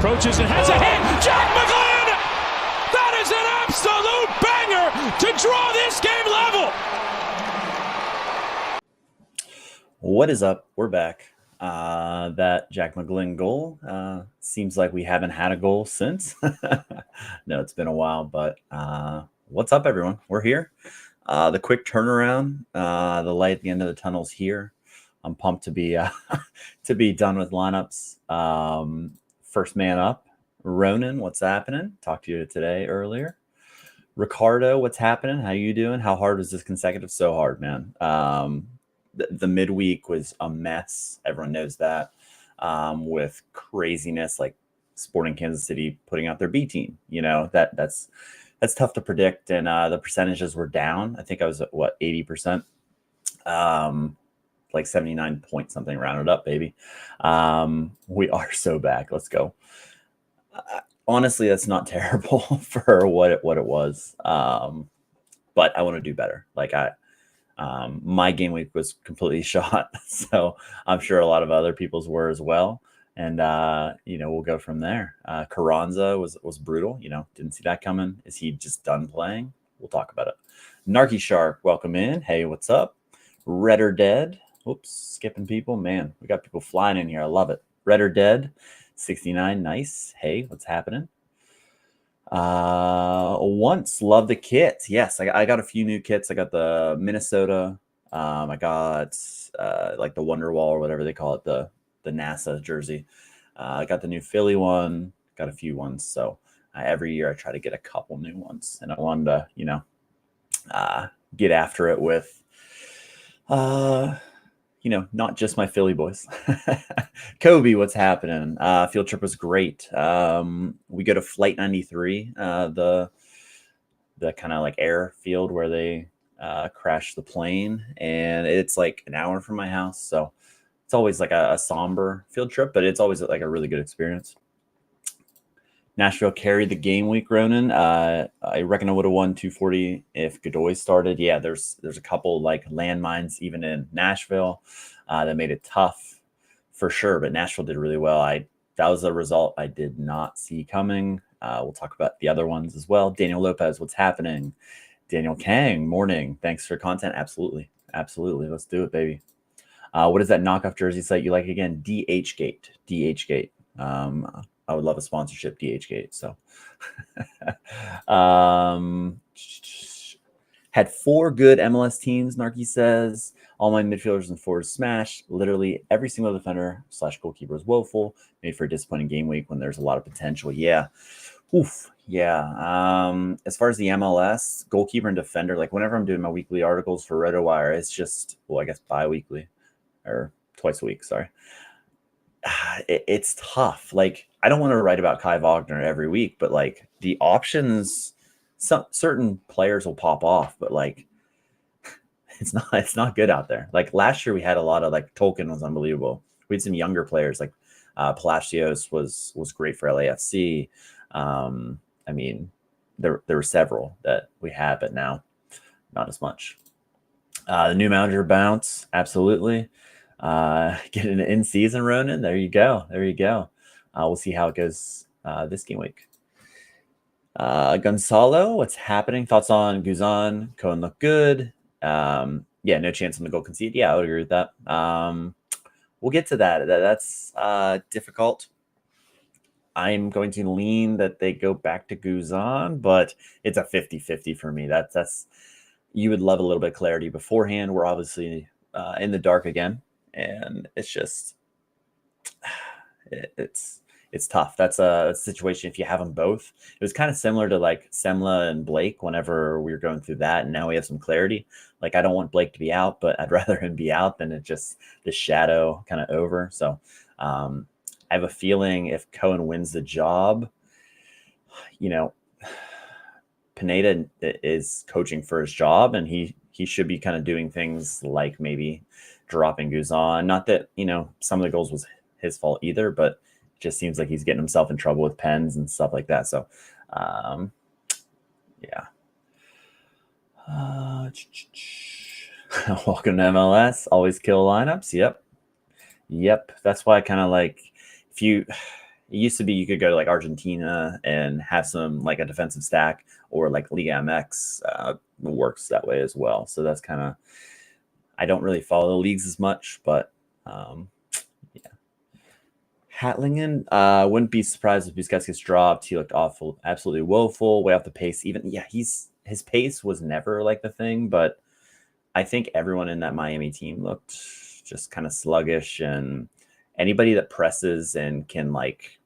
approaches and has a hit. Jack McGlynn! That is an absolute banger to draw this game level. What is up? We're back. That Jack McGlynn goal seems like we haven't had a goal since. No, it's been a while, but what's up, everyone? We're here. The quick turnaround, the light at the end of the tunnel's here. I'm pumped to be to be done with lineups. First man up, Ronan. What's happening? Talked to you today earlier. Ricardo, what's happening? How you doing? How hard was this consecutive? So hard, man. The midweek was a mess. Everyone knows that. With craziness like Sporting Kansas City putting out their B team. You know, that's tough to predict. And the percentages were down. I think I was at 80%. Like 79 point something, rounded up, baby. We are so back. Let's go. Honestly, that's not terrible for what it was. But I want to do better. Like my game week was completely shot. So I'm sure a lot of other people's were as well. And, we'll go from there. Carranza was brutal. Didn't see that coming. Is he just done playing? We'll talk about it. Narky Shark, welcome in. Hey, what's up? Red or Dead. Oops, skipping people. Man, we got people flying in here. I love it. Red or Dead, 69. Nice. Hey, what's happening? Once love the kits. Yes, I got a few new kits. I got the Minnesota. I got like the Wonderwall or whatever they call it, the NASA jersey. I got the new Philly one. Got a few ones. So every year I try to get a couple new ones, and I wanted to get after it with not just my Philly boys. Kobe, what's happening? Field trip was great. We go to Flight 93, the kind of like airfield where they crashed the plane, and it's like an hour from my house. So it's always like a somber field trip, but it's always like a really good experience. Nashville carried the game week, Ronan. I reckon I would have won 240 if Godoy started. Yeah, there's a couple like landmines even in Nashville that made it tough for sure. But Nashville did really well. That was a result I did not see coming. We'll talk about the other ones as well. Daniel Lopez, what's happening? Daniel Kang, morning. Thanks for content. Absolutely. Let's do it, baby. What is that knockoff jersey site you like again? DHgate. I would love a sponsorship, DHgate. So had 4 good MLS teams, Narky says. All my midfielders and forwards smashed. Literally every single defender / goalkeeper is woeful. Made for a disappointing game week when there's a lot of potential. Yeah. Oof. Yeah. As far as the MLS, goalkeeper and defender, like whenever I'm doing my weekly articles for RotoWire, it's just, I guess bi-weekly or twice a week. Sorry. It's tough. Like, I don't want to write about Kai Wagner every week, but like the options, certain players will pop off, but like it's not good out there. Like last year we had a lot of like Tolkien was unbelievable. We had some younger players like Palacios was great for LAFC. I mean, there were several that we had, but now not as much. The new manager bounce, absolutely. Getting an in-season Ronan. There you go. We'll see how it goes this game week. Gonzalo, what's happening? Thoughts on Guzan? Cohen looked good. Yeah, no chance on the goal concede. Yeah, I would agree with that. We'll get to that. That's difficult. I'm going to lean that they go back to Guzan, but it's a 50-50 for me. That's you would love a little bit of clarity beforehand. We're obviously in the dark again, and it's just it's tough. That's a situation if you have them both. It was kind of similar to like Semla and Blake whenever we were going through that, and now we have some clarity. Like I don't want Blake to be out, but I'd rather him be out than it just the shadow kind of over. So I have a feeling if Cohen wins the job, Pineda is coaching for his job, and he should be kind of doing things like maybe dropping Guzan. Not that, some of the goals was his fault either, but it just seems like he's getting himself in trouble with pens and stuff like that. So, yeah. Welcome to MLS. Always kill lineups. Yep. That's why I kind of like It used to be you could go to like Argentina and have some like a defensive stack, or like Liga MX works that way as well. So that's kind of, I don't really follow the leagues as much, but yeah. Hatlingen, wouldn't be surprised if Busquets gets dropped. He looked awful, absolutely woeful, way off the pace. Even his pace was never like the thing, but I think everyone in that Miami team looked just kind of sluggish, and anybody that presses and can like,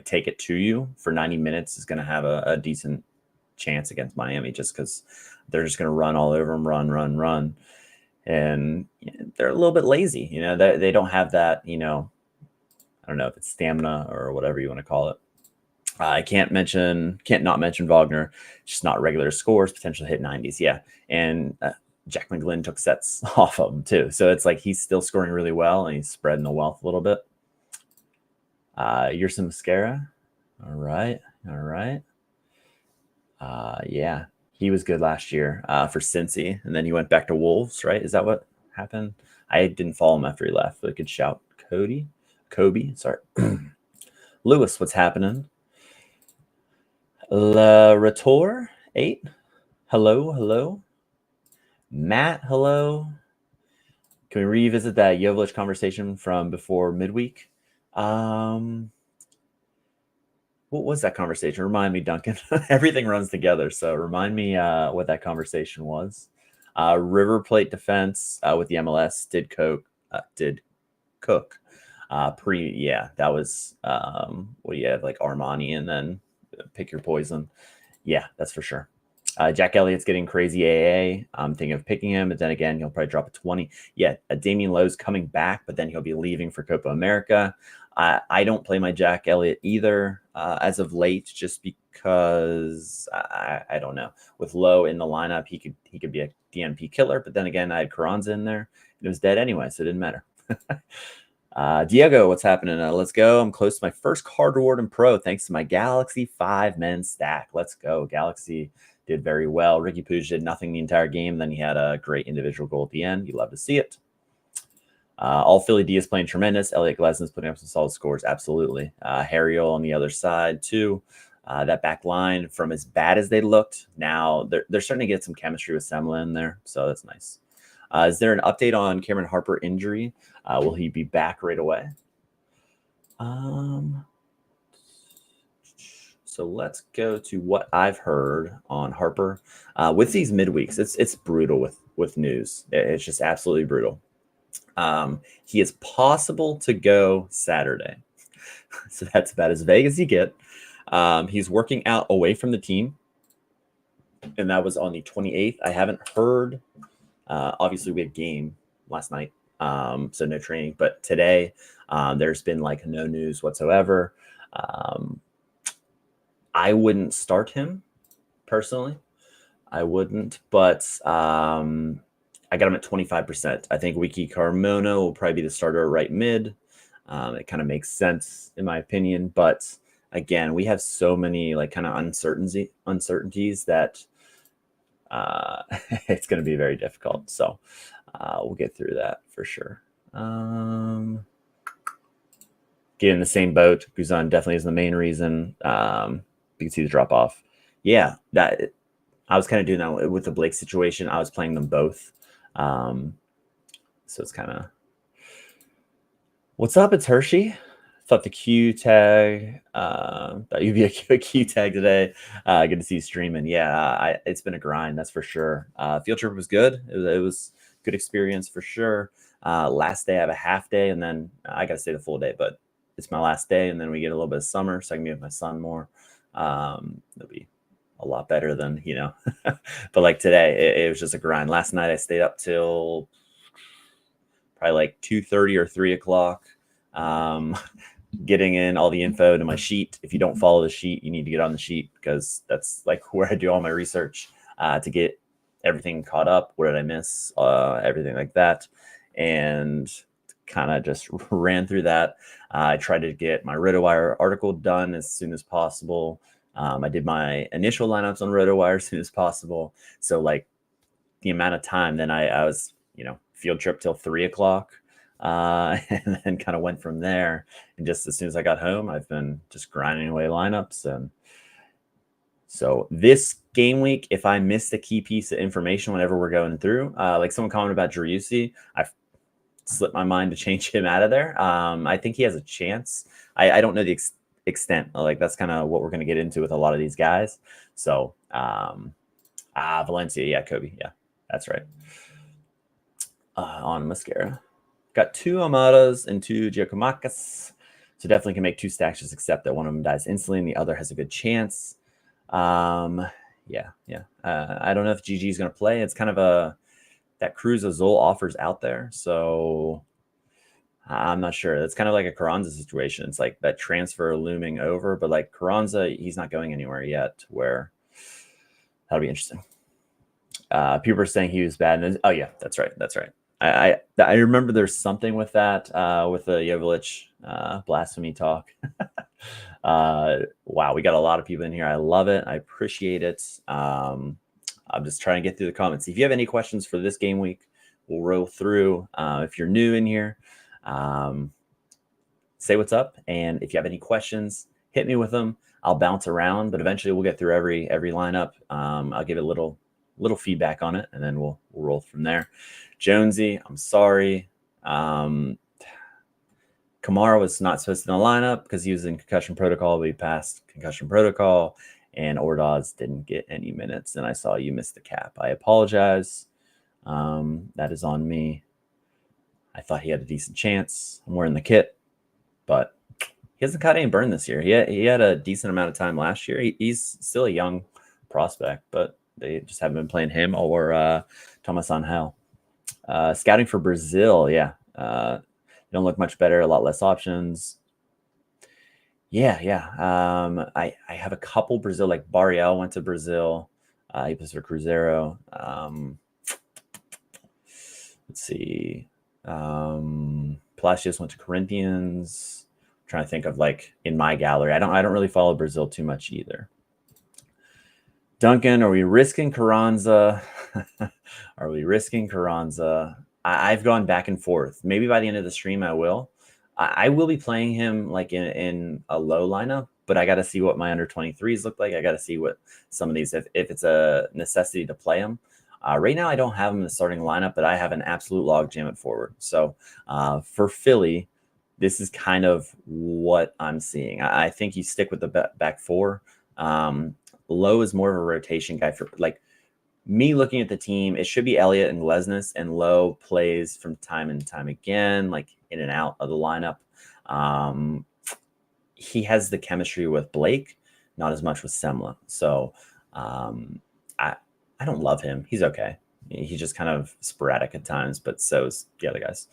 take it to you for 90 minutes is going to have a decent chance against Miami, just because they're just going to run all over them, run. And they're a little bit lazy. They don't have that, I don't know if it's stamina or whatever you want to call it. I can't not mention Wagner, just not regular scores, potentially hit 90s. Yeah. And Jack McGlynn took sets off of him too. So it's like he's still scoring really well, and he's spreading the wealth a little bit. Yerson Mascara. All right. Yeah, he was good last year for Cincy, and then he went back to Wolves, right? Is that what happened? I didn't follow him after he left, but I could shout Kobe, sorry. Lewis, what's happening? La Retour 8. Hello. Matt, hello. Can we revisit that Jovic conversation from before midweek? What was that conversation? Remind me, Duncan. Everything runs together, so remind me what that conversation was. River Plate defense with the MLS did cook. That was what do you have, like Armani, and then pick your poison. Yeah, that's for sure. Jack Elliott's getting crazy AA. I'm thinking of picking him, but then again, he'll probably drop a 20. Yeah, Damian Lowe's coming back, but then he'll be leaving for Copa America. I don't play my Jack Elliott either as of late, just because I don't know. With Lowe in the lineup, he could be a DNP killer, but then again, I had Carranza in there. It was dead anyway, so it didn't matter. Diego, what's happening? Let's go. I'm close to my first card reward in Pro thanks to my Galaxy 5-men stack. Let's go. Galaxy did very well. Ricky Puig did nothing the entire game. Then he had a great individual goal at the end. You love to see it. All Philly D is playing tremendous. Elliot Glesden's putting up some solid scores. Absolutely. Harriel on the other side, too. That back line, from as bad as they looked, now they're starting to get some chemistry with Semla in there. So that's nice. Is there an update on Cameron Harper injury? Will he be back right away? So let's go to what I've heard on Harper. With these midweeks, it's brutal with news. It's just absolutely brutal. He is possible to go Saturday. So that's about as vague as you get. He's working out away from the team, and that was on the 28th. I haven't heard. Obviously, we had game last night, so no training. But today, there's been like no news whatsoever. I wouldn't start him personally. I wouldn't, but I got him at 25%. I think Wiki Carmona will probably be the starter right mid. It kind of makes sense in my opinion, but again, we have so many like kind of uncertainties that it's going to be very difficult. So we'll get through that for sure. Get in the same boat. Guzan definitely is the main reason. You can see the drop off. Yeah, that I was kind of doing that with the Blake situation. I was playing them both. So it's kind of, what's up? It's Hershey. Thought the Q tag, thought you'd be a Q tag today. Good to see you streaming. Yeah, it's been a grind, that's for sure. Field trip was good. It was good experience for sure. Last day I have a half day, and then I got to stay the full day, but it's my last day, and then we get a little bit of summer, so I can be with my son more. It'll be a lot better than, but like today, it was just a grind. Last night I stayed up till probably like 2:30 or 3 o'clock, getting in all the info to my sheet. If you don't follow the sheet, you need to get on the sheet, because that's like where I do all my research to get everything caught up. What did I miss? Everything like that. And kind of just ran through that. I tried to get my RotoWire article done as soon as possible. I did my initial lineups on RotoWire as soon as possible. So like the amount of time, then I was, field trip till 3 o'clock. and then kind of went from there. And just as soon as I got home, I've been just grinding away lineups. And so this game week, if I missed a key piece of information whenever we're going through, like someone commented about Driussi, I've slipped my mind to change him out of there. I think he has a chance. I don't know the extent. Like that's kind of what we're going to get into with a lot of these guys. So Valencia, yeah, Kobe, yeah, that's right. On Mascara. Got 2 Amadas and 2 Giacomakis. So definitely can make 2 stacks, just except that one of them dies instantly and the other has a good chance. Yeah. I don't know if GG is going to play. It's kind of that Cruz Azul offers out there. So I'm not sure. It's kind of like a Carranza situation. It's like that transfer looming over, but like Carranza, he's not going anywhere yet, where that'll be interesting. People are saying he was bad. And oh yeah, that's right. I remember there's something with that, with the Jovic blasphemy talk. Wow, we got a lot of people in here. I love it. I appreciate it. I'm just trying to get through the comments. If you have any questions for this game week, we'll roll through. If you're new in here, say what's up. And if you have any questions, hit me with them. I'll bounce around, but eventually we'll get through every lineup. I'll give it a little feedback on it, and then we'll roll from there. Jonesy, I'm sorry. Kamara was not supposed to be in the lineup because he was in concussion protocol, but he passed concussion protocol, and Ordaz didn't get any minutes, and I saw you missed the cap. I apologize. That is on me. I thought he had a decent chance. I'm wearing the kit, but he hasn't caught any burn this year. He had a decent amount of time last year. He's still a young prospect, but they just haven't been playing him or Thomas Angel. Scouting for Brazil, yeah. Don't look much better, a lot less options. Yeah. I have a couple Brazil, like Barriel went to Brazil. He plays for Cruzeiro. Let's see. Palacios went to Corinthians. I'm trying to think of like in my gallery. I don't really follow Brazil too much either. Duncan, are we risking Carranza? Are we risking Carranza? I've gone back and forth. Maybe by the end of the stream, I will. I will be playing him like in a low lineup, but I got to see what my under 23s look like. I got to see what some of these, if it's a necessity to play him. Right now, I don't have him in the starting lineup, but I have an absolute logjam at forward. So for Philly, this is kind of what I'm seeing. I think you stick with the back 4. Lowe is more of a rotation guy for like me looking at the team. It should be Elliott and Glesnes, and Lowe plays from time and time again, like in and out of the lineup. He has the chemistry with Blake, not as much with Semla. So I don't love him. He's okay. He's just kind of sporadic at times, but so is the other guys.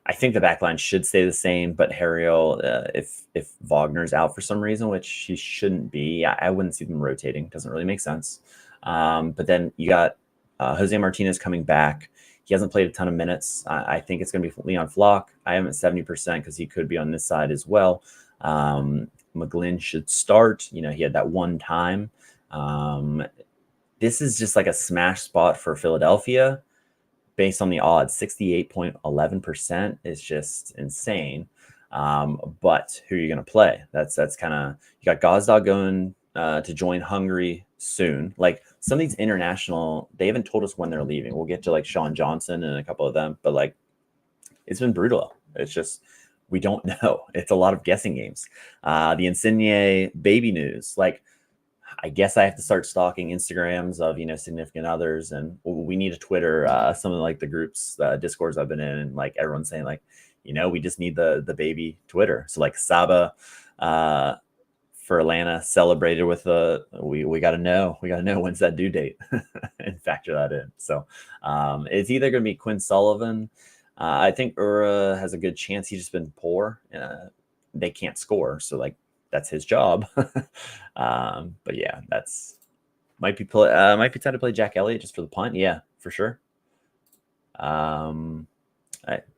I think the backline should stay the same, but Harriel, if Wagner's out for some reason, which he shouldn't be, I wouldn't see them rotating. Doesn't really make sense. But then you got Jose Martinez coming back. He hasn't played a ton of minutes. I think it's going to be Leon Flock. I am at 70% because he could be on this side as well. McGlynn should start. He had that one time. This is just like a smash spot for Philadelphia. Based on the odds, 68.11% is just insane. But who are you going to play? That's kind of, you got Gazdag going to join Hungary soon. Like some of these international, they haven't told us when they're leaving. We'll get to like Sean Johnson and a couple of them, but like it's been brutal. It's just, we don't know. It's a lot of guessing games. The Insigne baby news, like, I guess I have to start stalking Instagrams of, significant others, and we need a Twitter, some of like the groups, Discords I've been in, and like everyone's saying like, we just need the baby Twitter. So like Saba, for Atlanta celebrated with we got to know when's that due date and factor that in. So it's either going to be Quinn Sullivan. I think Ura has a good chance. He's just been poor. They can't score. So like, that's his job. But yeah, might be time to play Jack Elliott just for the punt. Yeah, for sure. I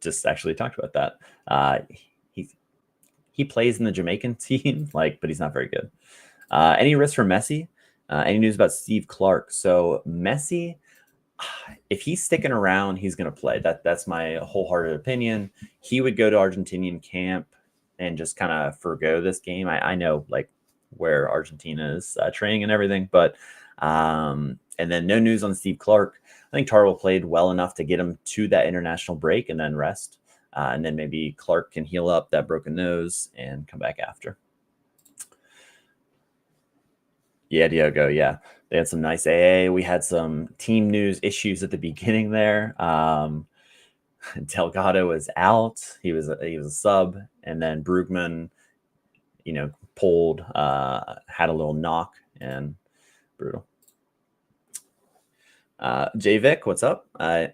just actually talked about that. He plays in the Jamaican team, but he's not very good. Any risk for Messi? Any news about Steve Clark? So Messi, if he's sticking around, he's going to play. That's my wholehearted opinion. He would go to Argentinian camp and just kind of forgo this game. I know like where Argentina is training and everything, but and then no news on Steve Clark. I think Tarwell played well enough to get him to that international break and then rest. And then maybe Clark can heal up that broken nose and come back after. Yeah, Diogo. Yeah, they had some nice AA. We had some team news issues at the beginning there. Delgado was out. He was a sub, and then Brugman, pulled, had a little knock, and brutal. Vic, what's up? A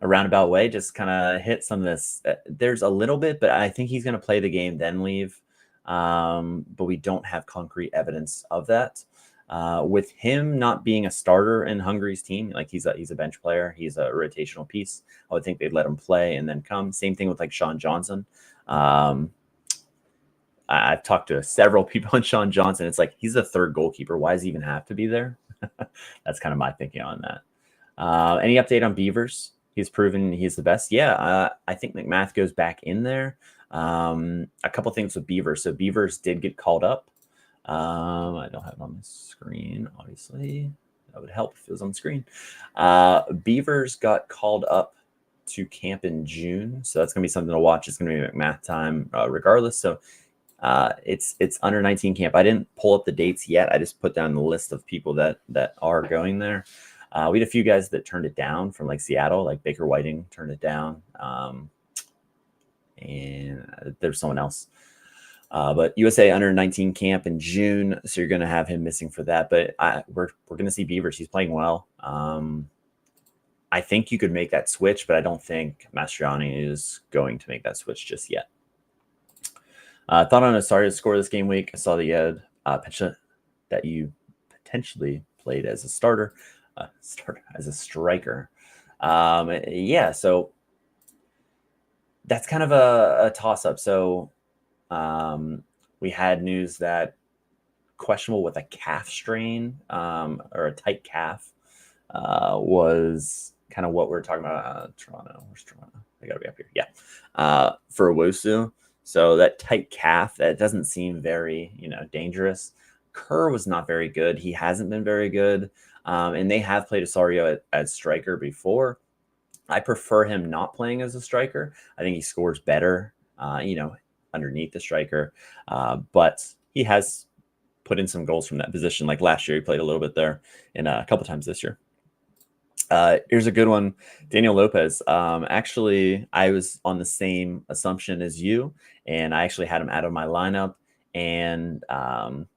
roundabout way, just kind of hit some of this. There's a little bit, but I think he's going to play the game, then leave. But we don't have concrete evidence of that. With him not being a starter in Hungary's team, like he's a bench player, he's a rotational piece. I would think they'd let him play and then come. Same thing with like Sean Johnson. I've talked to several people on Sean Johnson. It's like he's the third goalkeeper. Why does he even have to be there? That's kind of my thinking on that. Any update on Beavers? He's proven he's the best. Yeah, I think McMath goes back in there. A couple things with Beavers. So Beavers did get called up. I don't have it on the screen, obviously. That would help if it was on the screen. Beavers got called up to camp in June. So that's going to be something to watch. It's going to be McMath time regardless. So it's under 19 camp. I didn't pull up the dates yet. I just put down the list of people that are going there. We had a few guys that turned it down from like Seattle, like Baker Whiting turned it down. And there's someone else. But USA under 19 camp in June, so you're going to have him missing for that. But we're going to see Beavers. He's playing well. I think you could make that switch, but I don't think Mastriani is going to make that switch just yet. Thought on Sorare to score this game week. I saw that you had that you potentially played as a starter, as a striker. Yeah, so that's kind of a toss-up. So we had news that questionable with a calf strain or a tight calf was kind of what we're talking about. Toronto. Where's Toronto? They got to be up here. Yeah. For Wosu. So that tight calf, that doesn't seem very, dangerous. Kerr was not very good. He hasn't been very good. And they have played Osorio as striker before. I prefer him not playing as a striker. I think he scores better, underneath the striker. But he has put in some goals from that position. Like last year, he played a little bit there and a couple times this year. Here's a good one. Daniel Lopez. Actually, I was on the same assumption as you, and I actually had him out of my lineup. And Adam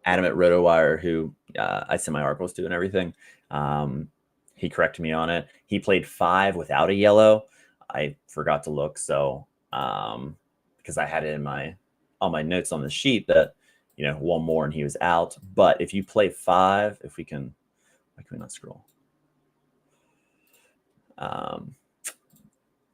at RotoWire, who I send my articles to and everything, he corrected me on it. He played 5 without a yellow. I forgot to look, so because I had it in on my notes on the sheet that one more and he was out. But if you play 5, if we can. Why can we not scroll?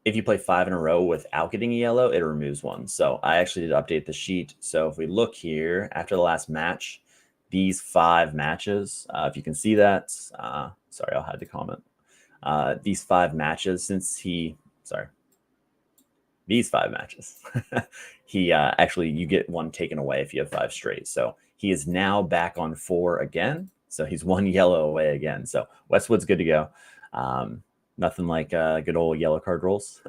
If you play 5 in a row without getting a yellow, it removes 1. So I actually did update the sheet. So if we look here, after the last match, these 5 matches, if you can see that, sorry, I'll hide the comment. These 5 matches these 5 matches, he actually, you get 1 taken away if you have 5 straight. So he is now back on 4 again. So he's 1 yellow away again. So Westwood's good to go. Nothing like good old yellow card rolls.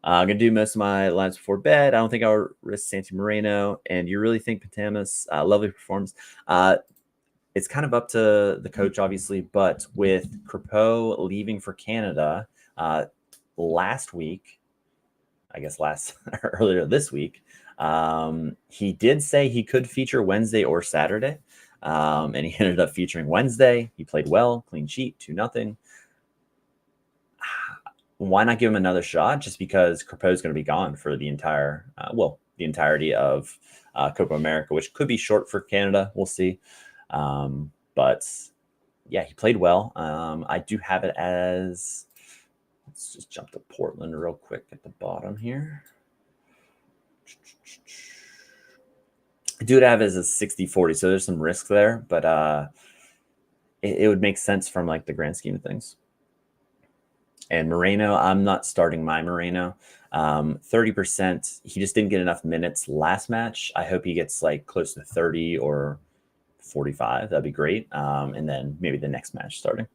I'm going to do most of my lines before bed. I don't think I'll risk Santi Moreno. And you really think Patamas, lovely performance. It's kind of up to the coach, obviously. But with Crepeau leaving for Canada last week, I guess earlier this week, he did say he could feature Wednesday or Saturday. And he ended up featuring Wednesday. He played well, clean sheet, 2-0. Why not give him another shot? Just because Crepeau is going to be gone for the entirety of Copa America, which could be short for Canada. We'll see. But yeah, he played well. I do have it as, let's just jump to Portland real quick at the bottom here. I do have it as a 60-40, so there's some risk there, but it would make sense from like the grand scheme of things. And Moreno, I'm not starting my Moreno. 30%. He just didn't get enough minutes last match. I hope he gets like close to 30 or 45. That'd be great. And then maybe the next match starting.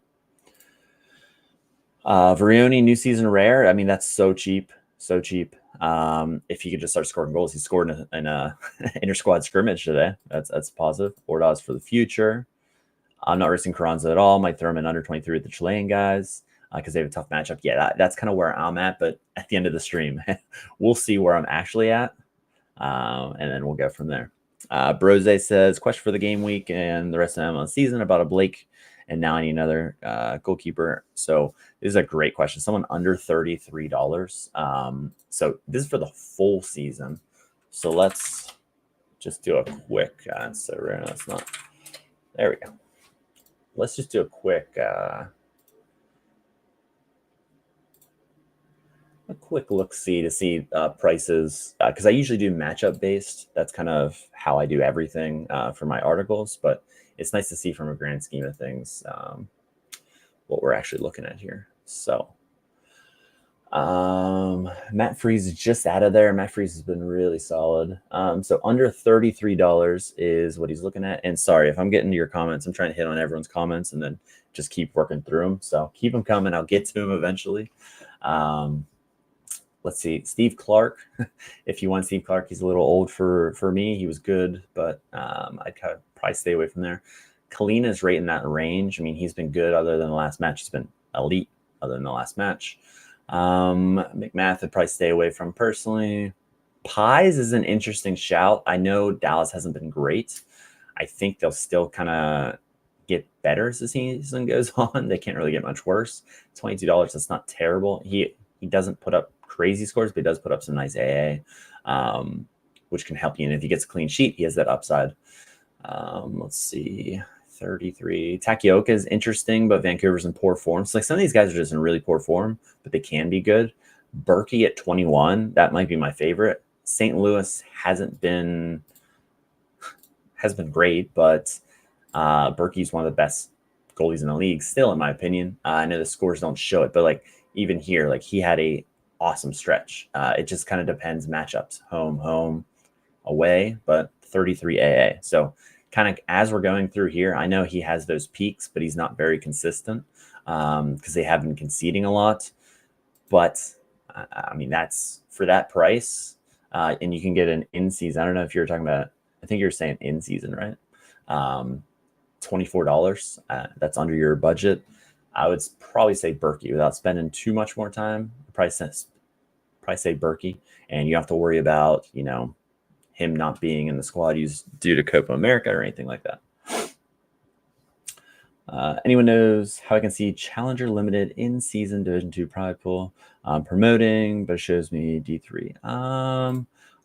Varioni, new season rare. I mean, that's so cheap. So cheap. If he could just start scoring goals, he scored in a inter squad scrimmage today. That's positive. Ordaz for the future. I'm not risking Carranza at all. Might throw him in under 23 with the Chilean guys because they have a tough matchup. Yeah, that's kind of where I'm at. But at the end of the stream, we'll see where I'm actually at, and then we'll go from there. Brose says, question for the game week and the rest of the MLS season about a Blake, and now I need another goalkeeper. So this is a great question. Someone under $33. So this is for the full season. So let's just do a quick. So no, it's not. There we go. Let's just do a quick look-see to see prices, because I usually do matchup based. That's kind of how I do everything for my articles, but it's nice to see from a grand scheme of things what we're actually looking at here. So Matt Freeze is just out of there. Matt Freeze has been really solid. So under $33 is what he's looking at. And sorry if I'm getting to your comments. I'm trying to hit on everyone's comments and then just keep working through them. So keep them coming. I'll get to them eventually. Let's see. Steve Clark. If you want Steve Clark, he's a little old for me. He was good, but I'd kind of probably stay away from there. Kalina's right in that range. I mean, he's been good other than the last match. He's been elite other than the last match. McMath would probably stay away from personally. Pies is an interesting shout. I know Dallas hasn't been great. I think they'll still kind of get better as the season goes on. They can't really get much worse. $22, that's not terrible. He doesn't put up crazy scores, but he does put up some nice AA, which can help you. And if he gets a clean sheet, he has that upside. Let's see. 33. Takioka is interesting, but Vancouver's in poor form. So like some of these guys are just in really poor form, but they can be good. Berkey at 21, that might be my favorite. St. Louis has been great, but Berkey's one of the best goalies in the league still, in my opinion. I know the scores don't show it, but like even here, like he had a awesome stretch. It just kind of depends matchups, home, away, but 33 AA. So kind of as we're going through here, I know he has those peaks, but he's not very consistent because they have been conceding a lot. But I mean, that's for that price, and you can get an in-season. I don't know if you're talking about, I think you're saying in-season, right? $24. That's under your budget. I would probably say Berkey without spending too much more time. Probably say Berkey, and you don't have to worry about, him not being in the squad due to Copa America or anything like that. Anyone knows how I can see Challenger Limited in season Division 2 Pride Pool? Promoting, but it shows me D3.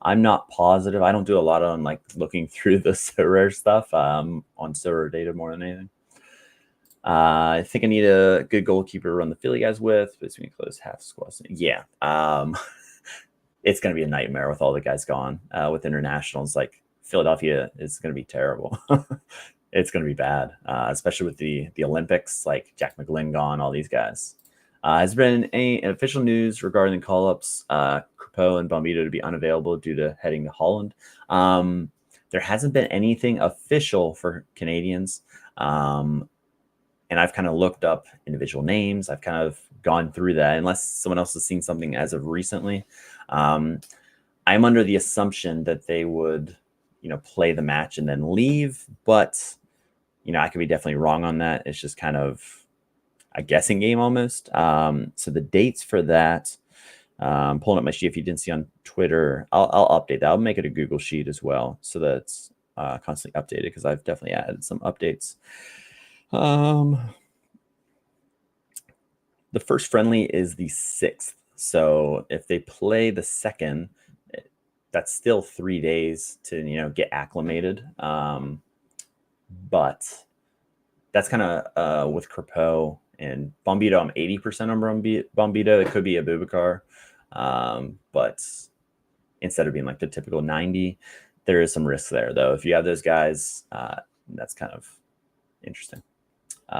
I'm not positive. I don't do a lot on like looking through the Sorare stuff on Sorare data more than anything. I think I need a good goalkeeper to run the Philly guys with, but it's going to close half squads. Yeah. It's going to be a nightmare with all the guys gone with internationals. Like Philadelphia is going to be terrible. It's going to be bad, especially with the Olympics, like Jack McGlynn gone, all these guys. Has there been any official news regarding the call-ups, Crepeau and Bombito to be unavailable due to heading to Holland? There hasn't been anything official for Canadians. And I've kind of looked up individual names. I've kind of gone through that unless someone else has seen something as of recently. I'm under the assumption that they would, play the match and then leave. But, I could be definitely wrong on that. It's just kind of a guessing game almost. So the dates for that, pulling up my sheet. If you didn't see on Twitter, I'll update that. I'll make it a Google sheet as well, so that it's constantly updated, because I've definitely added some updates. The first friendly is the 6th. So if they play the 2nd, that's still 3 days to, get acclimated. But that's kind of with Crepeau and Bombito. I'm 80% on Bombito. It could be Abubakar. But instead of being like the typical 90, there is some risk there, though. If you have those guys, that's kind of interesting.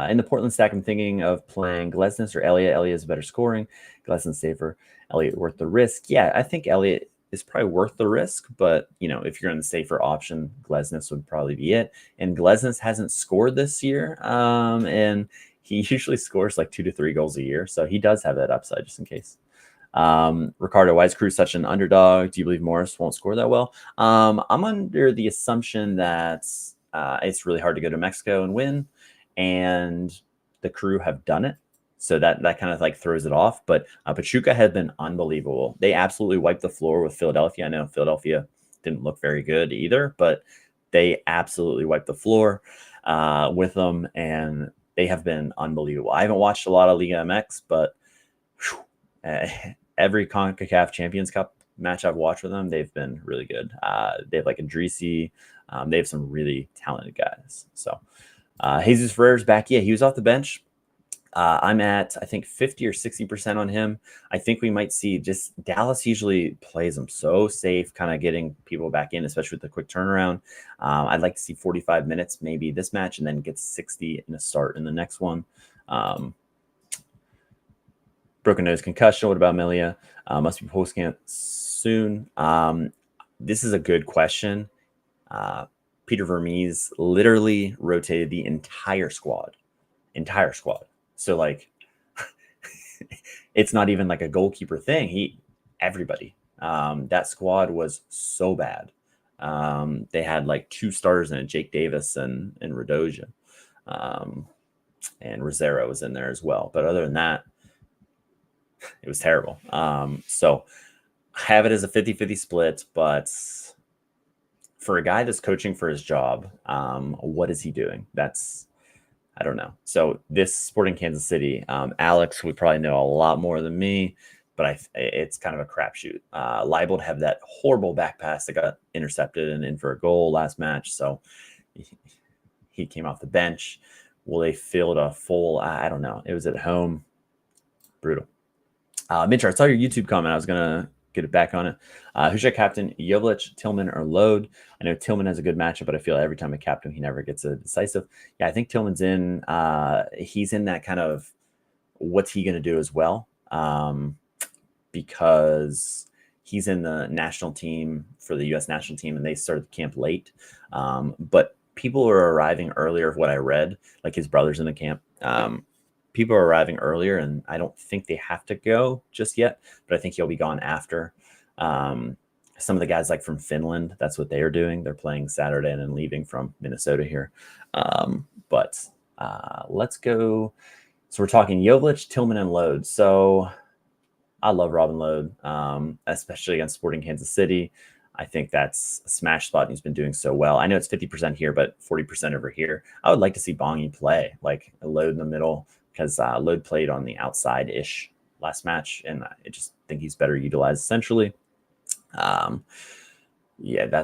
In the Portland stack, I'm thinking of playing Glesnes or Elliott. Elliott is better scoring. Glesnes safer. Elliott worth the risk. Yeah, I think Elliott is probably worth the risk, but if you're in the safer option, Glesnes would probably be it. And Glesnes hasn't scored this year, and he usually scores like 2 to 3 goals a year, so he does have that upside just in case. Ricardo, why is Cruz such an underdog? Do you believe Morris won't score that well? I'm under the assumption that it's really hard to go to Mexico and win, and the Crew have done it. So that kind of like throws it off. But Pachuca had been unbelievable. They absolutely wiped the floor with Philadelphia. I know Philadelphia didn't look very good either, but they absolutely wiped the floor with them, and they have been unbelievable. I haven't watched a lot of Liga MX, but every CONCACAF Champions Cup match I've watched with them, they've been really good. They have like Idrissi. They have some really talented guys. So Jesus Ferrer's back. Yeah, he was off the bench. I'm at, I think, 50 or 60% on him. I think we might see just Dallas usually plays him so safe, kind of getting people back in, especially with the quick turnaround. I'd like to see 45 minutes maybe this match and then get 60 in a start in the next one. Broken nose concussion. What about Melia? Must be post-camp soon. This is a good question. Peter Vermees literally rotated the entire squad. So like, it's not even like a goalkeeper thing. Everybody. That squad was so bad. They had like 2 starters in it, Jake Davis and Radoja. And Rosero was in there as well. But other than that, it was terrible. So have it as a 50-50 split, but for a guy that's coaching for his job, what is he doing? I don't know. So this Sporting Kansas City, Alex would probably know a lot more than me, but it's kind of a crapshoot. Liable to have that horrible back pass that got intercepted and in for a goal last match. So he came off the bench. Will they field a full? I don't know. It was at home. Brutal. Mitch, I saw your YouTube comment. I was going to get it back on it. Who's your captain, Jovic, Tillman, or Load? I know Tillman has a good matchup, but I feel every time I captain him, he never gets a decisive. Yeah, I think Tillman's in. He's in that kind of what's he going to do as well, because he's in the national team for the U.S. national team, and they started camp late. But people are arriving earlier, of what I read, like his brother's in the camp. People are arriving earlier, and I don't think they have to go just yet, but I think he'll be gone after. Some of the guys like from Finland, that's what they are doing. They're playing Saturday and then leaving from Minnesota here. But let's go. So we're talking Jovic, Tillman, and Load. So I love Robin Load, especially against Sporting Kansas City. I think that's a smash spot, and he's been doing so well. I know it's 50% here, but 40% over here. I would like to see Bongi play, like a Load in the middle, because Load played on the outside-ish last match, and I just think he's better utilized centrally. Yeah,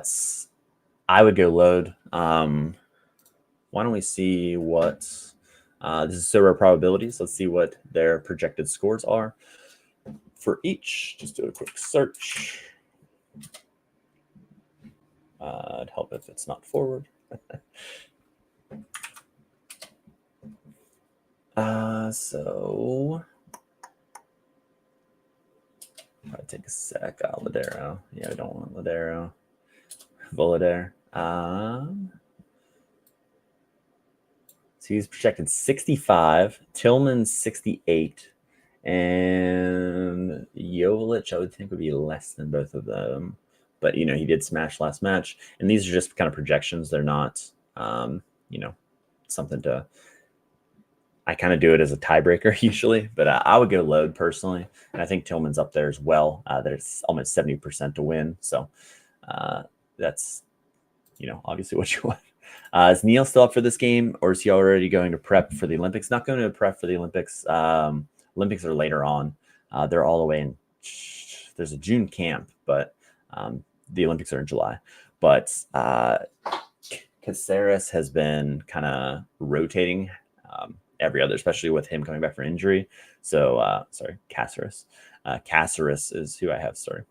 I would go Load. Why don't we see what this is Sorare probabilities. Let's see what their projected scores are for each. Just do a quick search. It'd help if it's not forward. So I'll take a sec. Ladero. Yeah, I don't want Ladero. Volader. So he's projected 65. Tillman's 68. And Jovic, I would think, would be less than both of them. But, he did smash last match. And these are just kind of projections. They're not, something to... I kind of do it as a tiebreaker usually, but I would go Load personally. And I think Tillman's up there as well. That it's almost 70% to win. So that's, obviously what you want. Is Neil still up for this game, or is he already going to prep for the Olympics? Not going to prep for the Olympics. Olympics are later on. They're all the way in. There's a June camp, but the Olympics are in July. But Caceres has been kind of rotating every other, especially with him coming back from injury. So, sorry, Caceres. Caceres is who I have, sorry.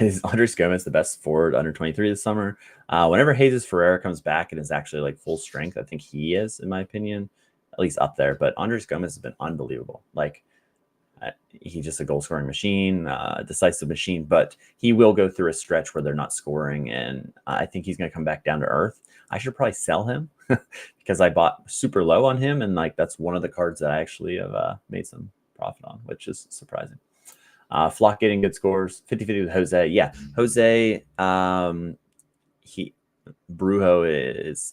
Is Andres Gomez the best forward under 23 this summer? Whenever Jesus Ferreira comes back and is actually like full strength, I think he is, in my opinion, at least up there. But Andres Gomez has been unbelievable. Like, he's just a goal scoring machine, decisive machine, but he will go through a stretch where they're not scoring. And I think he's going to come back down to earth. I should probably sell him because I bought super low on him. And like, that's one of the cards that I actually have made some profit on, which is surprising. Flock getting good scores, 50-50 with Jose. Yeah, Jose,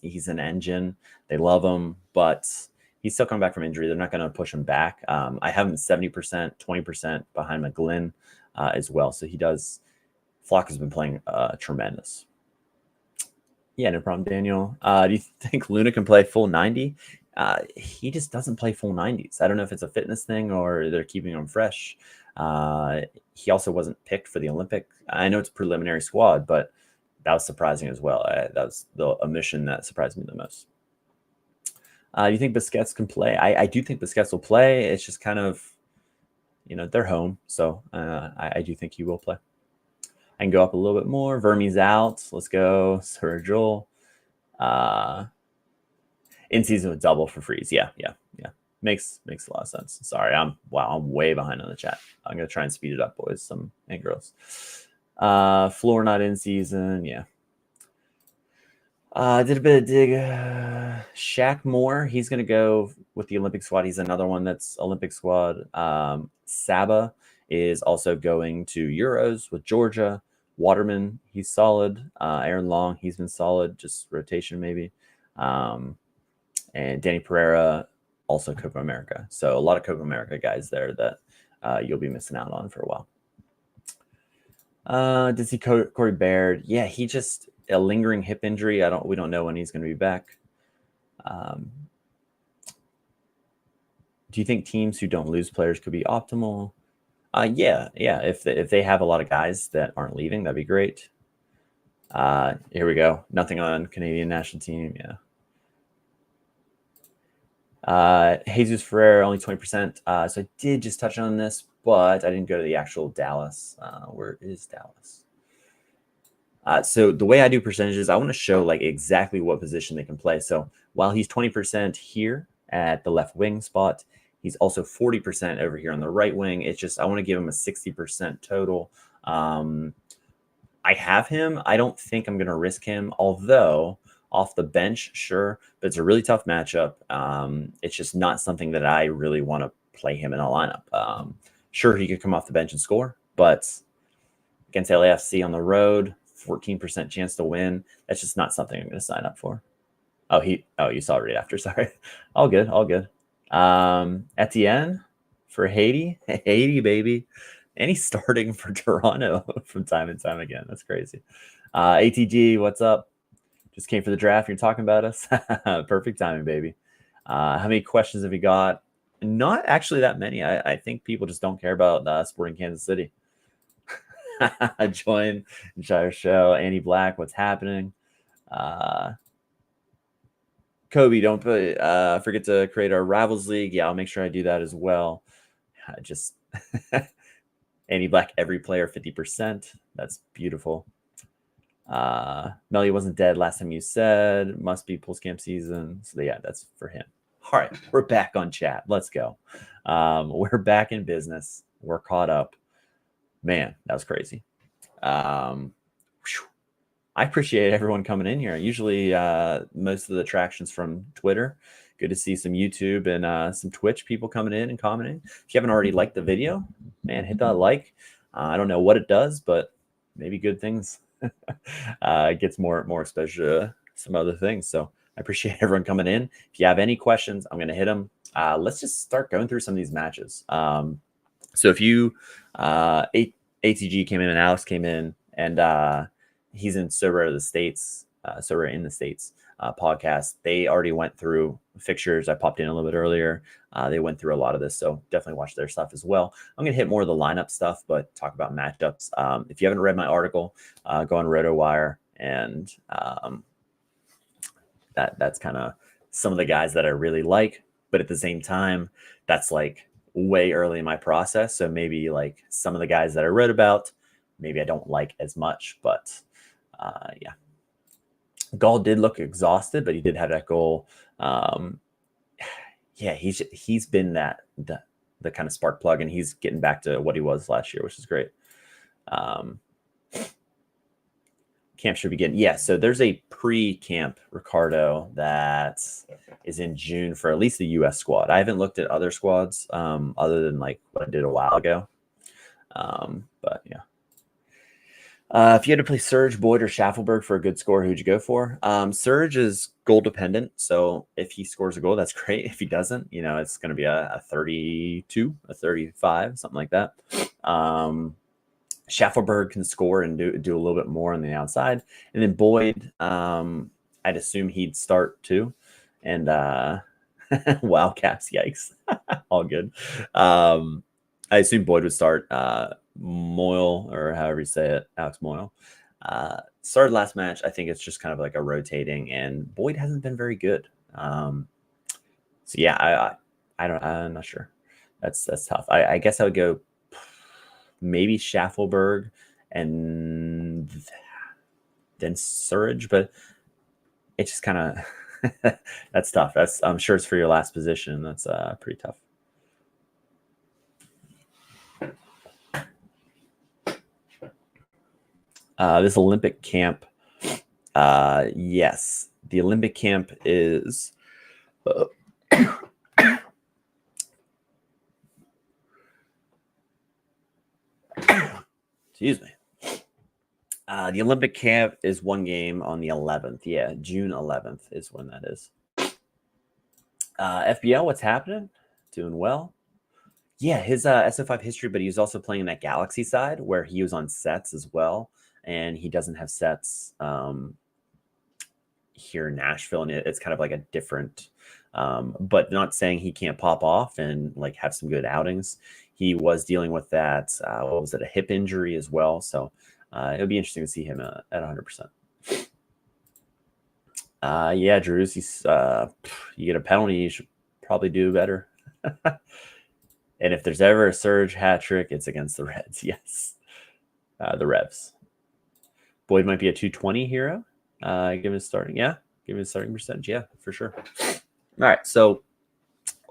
he's an engine. They love him, but he's still coming back from injury. They're not going to push him back. I have him 70%, 20% behind McGlynn as well. So he does. Flock has been playing tremendous. Yeah, no problem, Daniel. Do you think Luna can play full 90? He just doesn't play full 90s. I don't know if it's a fitness thing or they're keeping him fresh. He also wasn't picked for the Olympic. I know it's a preliminary squad, but that was surprising as well. That was the omission that surprised me the most. Do you think Busquets can play? I do think Busquets will play. It's just kind of, they're home. So I do think he will play. I can go up a little bit more. Verme's out. Let's go. Sir Joel. In season with double for freeze. Yeah. Makes a lot of sense. Sorry, I'm way behind on the chat. I'm gonna try and speed it up, boys, and girls. Floor not in season. Yeah. Did a bit of dig. Shaq Moore. He's gonna go with the Olympic squad. He's another one that's Olympic squad. Saba is also going to Euros with Georgia. Waterman, he's solid. Aaron Long, he's been solid. Just rotation maybe. And Danny Pereira, also Copa America. So a lot of Copa America guys there that you'll be missing out on for a while. Did see Corey Baird? Yeah, he just a lingering hip injury. We don't know when he's going to be back. Do you think teams who don't lose players could be optimal? Yeah. If they have a lot of guys that aren't leaving, that'd be great. Here we go. Nothing on Canadian national team. Yeah. Jesus Ferreira, only 20%. So I did just touch on this, but I didn't go to the actual Dallas. Where is Dallas? So the way I do percentages, I want to show like exactly what position they can play. So while he's 20% here at the left wing spot, he's also 40% over here on the right wing. It's just I want to give him a 60% total. I have him. I don't think I'm going to risk him, although off the bench, sure, but it's a really tough matchup. It's just not something that I really want to play him in a lineup. Sure, he could come off the bench and score, but against LAFC on the road, 14% chance to win. That's just not something I'm going to sign up for. Oh, you saw it right after. Sorry. All good. Etienne for Haiti. Haiti, baby. And he's starting for Toronto from time and time again. That's crazy. ATG, what's up? Just came for the draft. You're talking about us. Perfect timing, baby. How many questions have you got? Not actually that many. I think people just don't care about Sporting Kansas City. Join Shire Show. Annie Black, what's happening? Kobe, don't forget to create our Rivals League. Yeah, I'll make sure I do that as well. Just Annie Black, every player 50%. That's beautiful. Melly wasn't dead last time you said. Must be post camp season. So yeah, that's for him. All right, we're back on chat. Let's go. We're back in business. We're caught up. Man, that was crazy. I appreciate everyone coming in here. Usually most of the attractions from Twitter. Good to see some YouTube and some Twitch people coming in and commenting. If you haven't already liked the video, man, hit that like. I don't know what it does, but maybe good things. It gets more exposure to some other things. So I appreciate everyone coming in. If you have any questions, I'm going to hit them. Let's just start going through some of these matches. So if you ATG came in and Alex came in, and he's in Sorare in the States podcast. They already went through fixtures. I popped in a little bit earlier. They went through a lot of this, so definitely watch their stuff as well. I'm going to hit more of the lineup stuff, but talk about matchups. If you haven't read my article, go on RotoWire, and that's kind of some of the guys that I really like. But at the same time, that's like way early in my process. So maybe like some of the guys that I wrote about maybe I don't like as much. But yeah, Gall did look exhausted, but he did have that goal. Yeah, he's been the kind of spark plug, and he's getting back to what he was last year, which is great. Camp should begin. Yeah, so there's a pre-camp, Ricardo, that is in June for at least the U.S. squad. I haven't looked at other squads other than like what I did a while ago. But yeah. If you had to play Surge, Boyd, or Schaffelberg for a good score, who'd you go for? Surge is goal dependent, so if he scores a goal, that's great. If he doesn't, it's going to be a 32, a 35, something like that. Schaffelberg can score and do a little bit more on the outside, and then Boyd, I'd assume he'd start too. And Wildcats, yikes, all good. I assume Boyd would start. Moyle, or however you say it, Alex Moyle, started last match. I think it's just kind of like a rotating, and Boyd hasn't been very good. So yeah, I'm not sure. That's tough. I guess I would go maybe Schaffelberg and then Surge, but it's just kind of that's tough. I'm sure it's for your last position. That's pretty tough. This Olympic camp, yes, the Olympic camp is excuse me. The Olympic camp is one game on the 11th. Yeah, June 11th is when that is. FBL, what's happening? Doing well. Yeah, his SO5 history, but he was also playing that Galaxy side where he was on sets as well. And he doesn't have sets here in Nashville, and it's kind of like a different, but not saying he can't pop off and like have some good outings. He was dealing with that, what was it, a hip injury as well. So it'll be interesting to see him at 100%. Yeah, Drews, you get a penalty, you should probably do better. And if there's ever a Surge hat trick, it's against the Reds. Yes, the Revs. Boyd might be a 220 hero. Give him a starting. Yeah, give him a starting percentage. Yeah, for sure. All right, so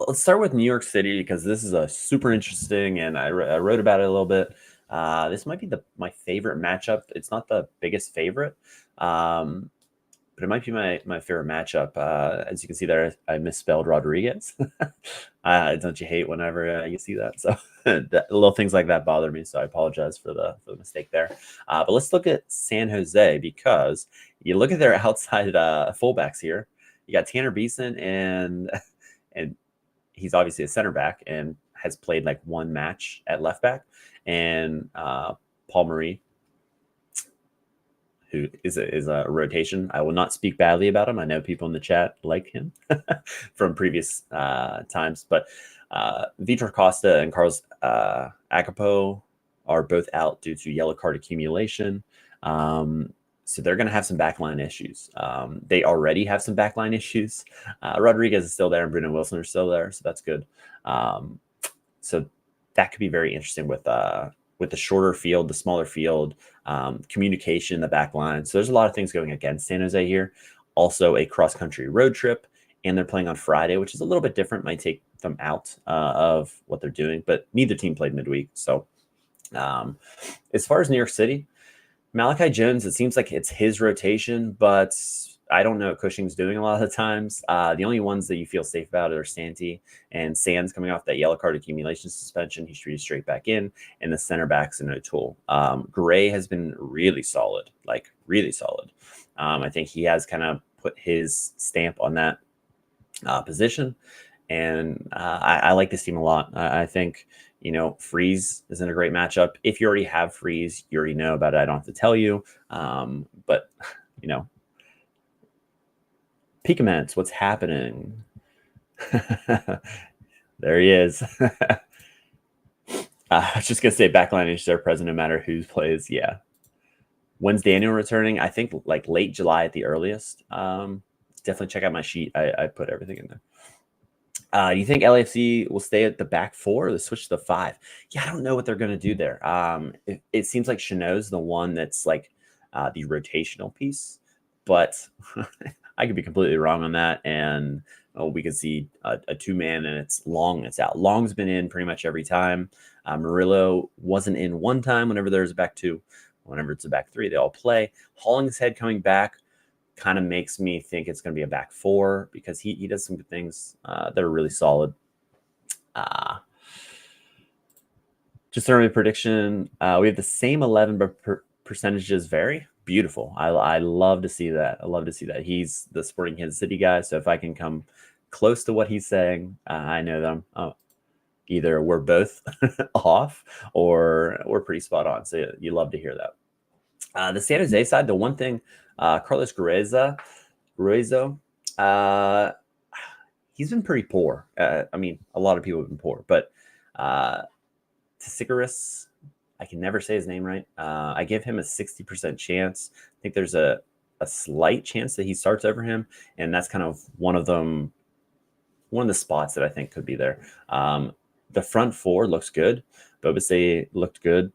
let's start with New York City because this is a super interesting, and I wrote about it a little bit. This might be my favorite matchup. It's not the biggest favorite, but it might be my favorite matchup. As you can see there, I misspelled Rodriguez. Don't you hate whenever you see that? So little things like that bother me. So I apologize for the mistake there. But let's look at San Jose, because you look at their outside fullbacks here. You got Tanner Beeson, and he's obviously a center back and has played like one match at left back, and Paul Marie, who is a rotation. I will not speak badly about him. I know people in the chat like him from previous times, but Vitor Costa and Carlos Akapo are both out due to yellow card accumulation. So they're going to have some backline issues. They already have some backline issues. Rodriguez is still there, and Bruno Wilson are still there, so that's good. So that could be very interesting with the shorter field, the smaller field, communication in the back line. So there's a lot of things going against San Jose here. Also a cross-country road trip, and they're playing on Friday, which is a little bit different, might take them out of what they're doing, but neither team played midweek. So as far as New York City, Malachi Jones, it seems like it's his rotation, but I don't know what Cushing's doing a lot of the times. The only ones that you feel safe about are Santi and Sands coming off that yellow card accumulation suspension. He's treated straight back in, and the center backs in O'Toole. Gray has been really solid, like really solid. I think he has kind of put his stamp on that position, and I like this team a lot. I think, Freeze is in a great matchup. If you already have Freeze, you already know about it. I don't have to tell you, but Peakaments, what's happening? There he is. I was just going to say backline issues are present no matter who plays. Yeah. When's Daniel returning? I think like late July at the earliest. Definitely check out my sheet. I put everything in there. Do you think LAFC will stay at the back four or switch to the five? Yeah, I don't know what they're going to do there. It seems like Chanot's the one that's like the rotational piece, but I could be completely wrong on that. And we could see a two-man and it's Long that's out. Long's been in pretty much every time. Murillo wasn't in one time whenever there's a back two. Whenever it's a back three, they all play. Hollingshead coming back kind of makes me think it's going to be a back four because he does some good things that are really solid. Just an early prediction. We have the same 11, but percentages vary. Beautiful. I love to see that. I love to see that. He's the Sporting Kansas City guy. So if I can come close to what he's saying, I know them. Either we're both off or we're pretty spot on. So you love to hear that. The San Jose side, the one thing, Carlos Gruezo, he's been pretty poor. I mean, a lot of people have been poor, but Tsikaris, I can never say his name right. I give him a 60% chance. I think there's a slight chance that he starts over him, and that's kind of one of the spots that I think could be there. The front four looks good. Bobase looked good.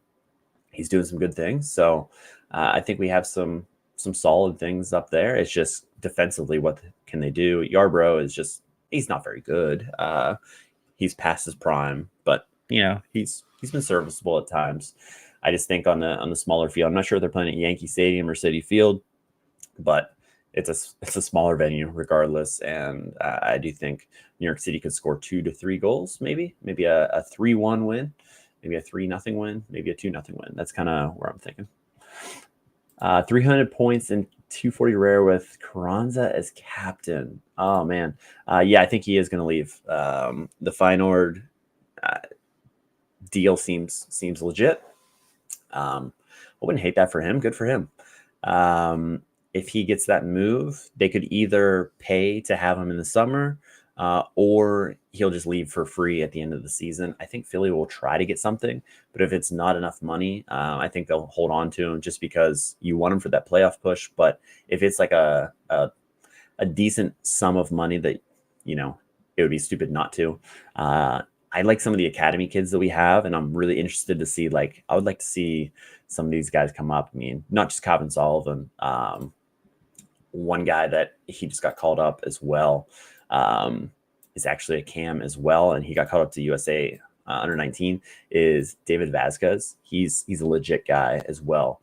He's doing some good things. So I think we have some solid things up there. It's just defensively, what can they do? Yarbrough is he's not very good. He's past his prime, but he's been serviceable at times. I just think on the smaller field, I'm not sure if they're playing at Yankee Stadium or Citi Field, but it's a smaller venue regardless. And I do think New York City could score 2 to 3 goals, maybe a 3-1 win, maybe a 3-0 win, maybe a 2-0 win. That's kind of where I'm thinking. 300 points and 240 rare with Carranza as captain. Oh man. Yeah, I think he is going to leave. The Feyenoord deal seems legit. I wouldn't hate that for him. Good for him. If he gets that move, they could either pay to have him in the summer, or he'll just leave for free at the end of the season. I think Philly will try to get something, but if it's not enough money, I think they'll hold on to him just because you want him for that playoff push. But if it's like a decent sum of money that, it would be stupid not to. I like some of the academy kids that we have, and I'm really interested to see, I would like to see some of these guys come up. I mean, not just Calvin Sullivan. One guy that he just got called up as well is actually a cam as well, and he got called up to USA under 19 is David Vasquez. He's a legit guy as well.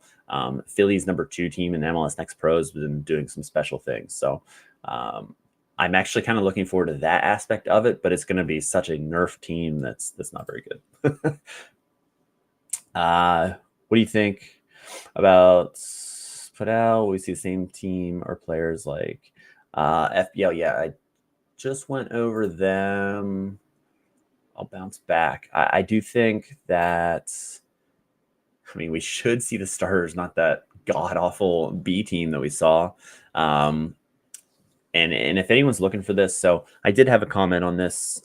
Philly's number 2 team in MLS Next Pro has been doing some special things. So I'm actually kind of looking forward to that aspect of it, but it's going to be such a nerf team that's not very good. What do you think about put out? We see the same team or players like FBL. Yeah, I just went over them. I'll bounce back. I do think that, we should see the starters, not that god-awful B team that we saw. And if anyone's looking for this, so I did have a comment on this.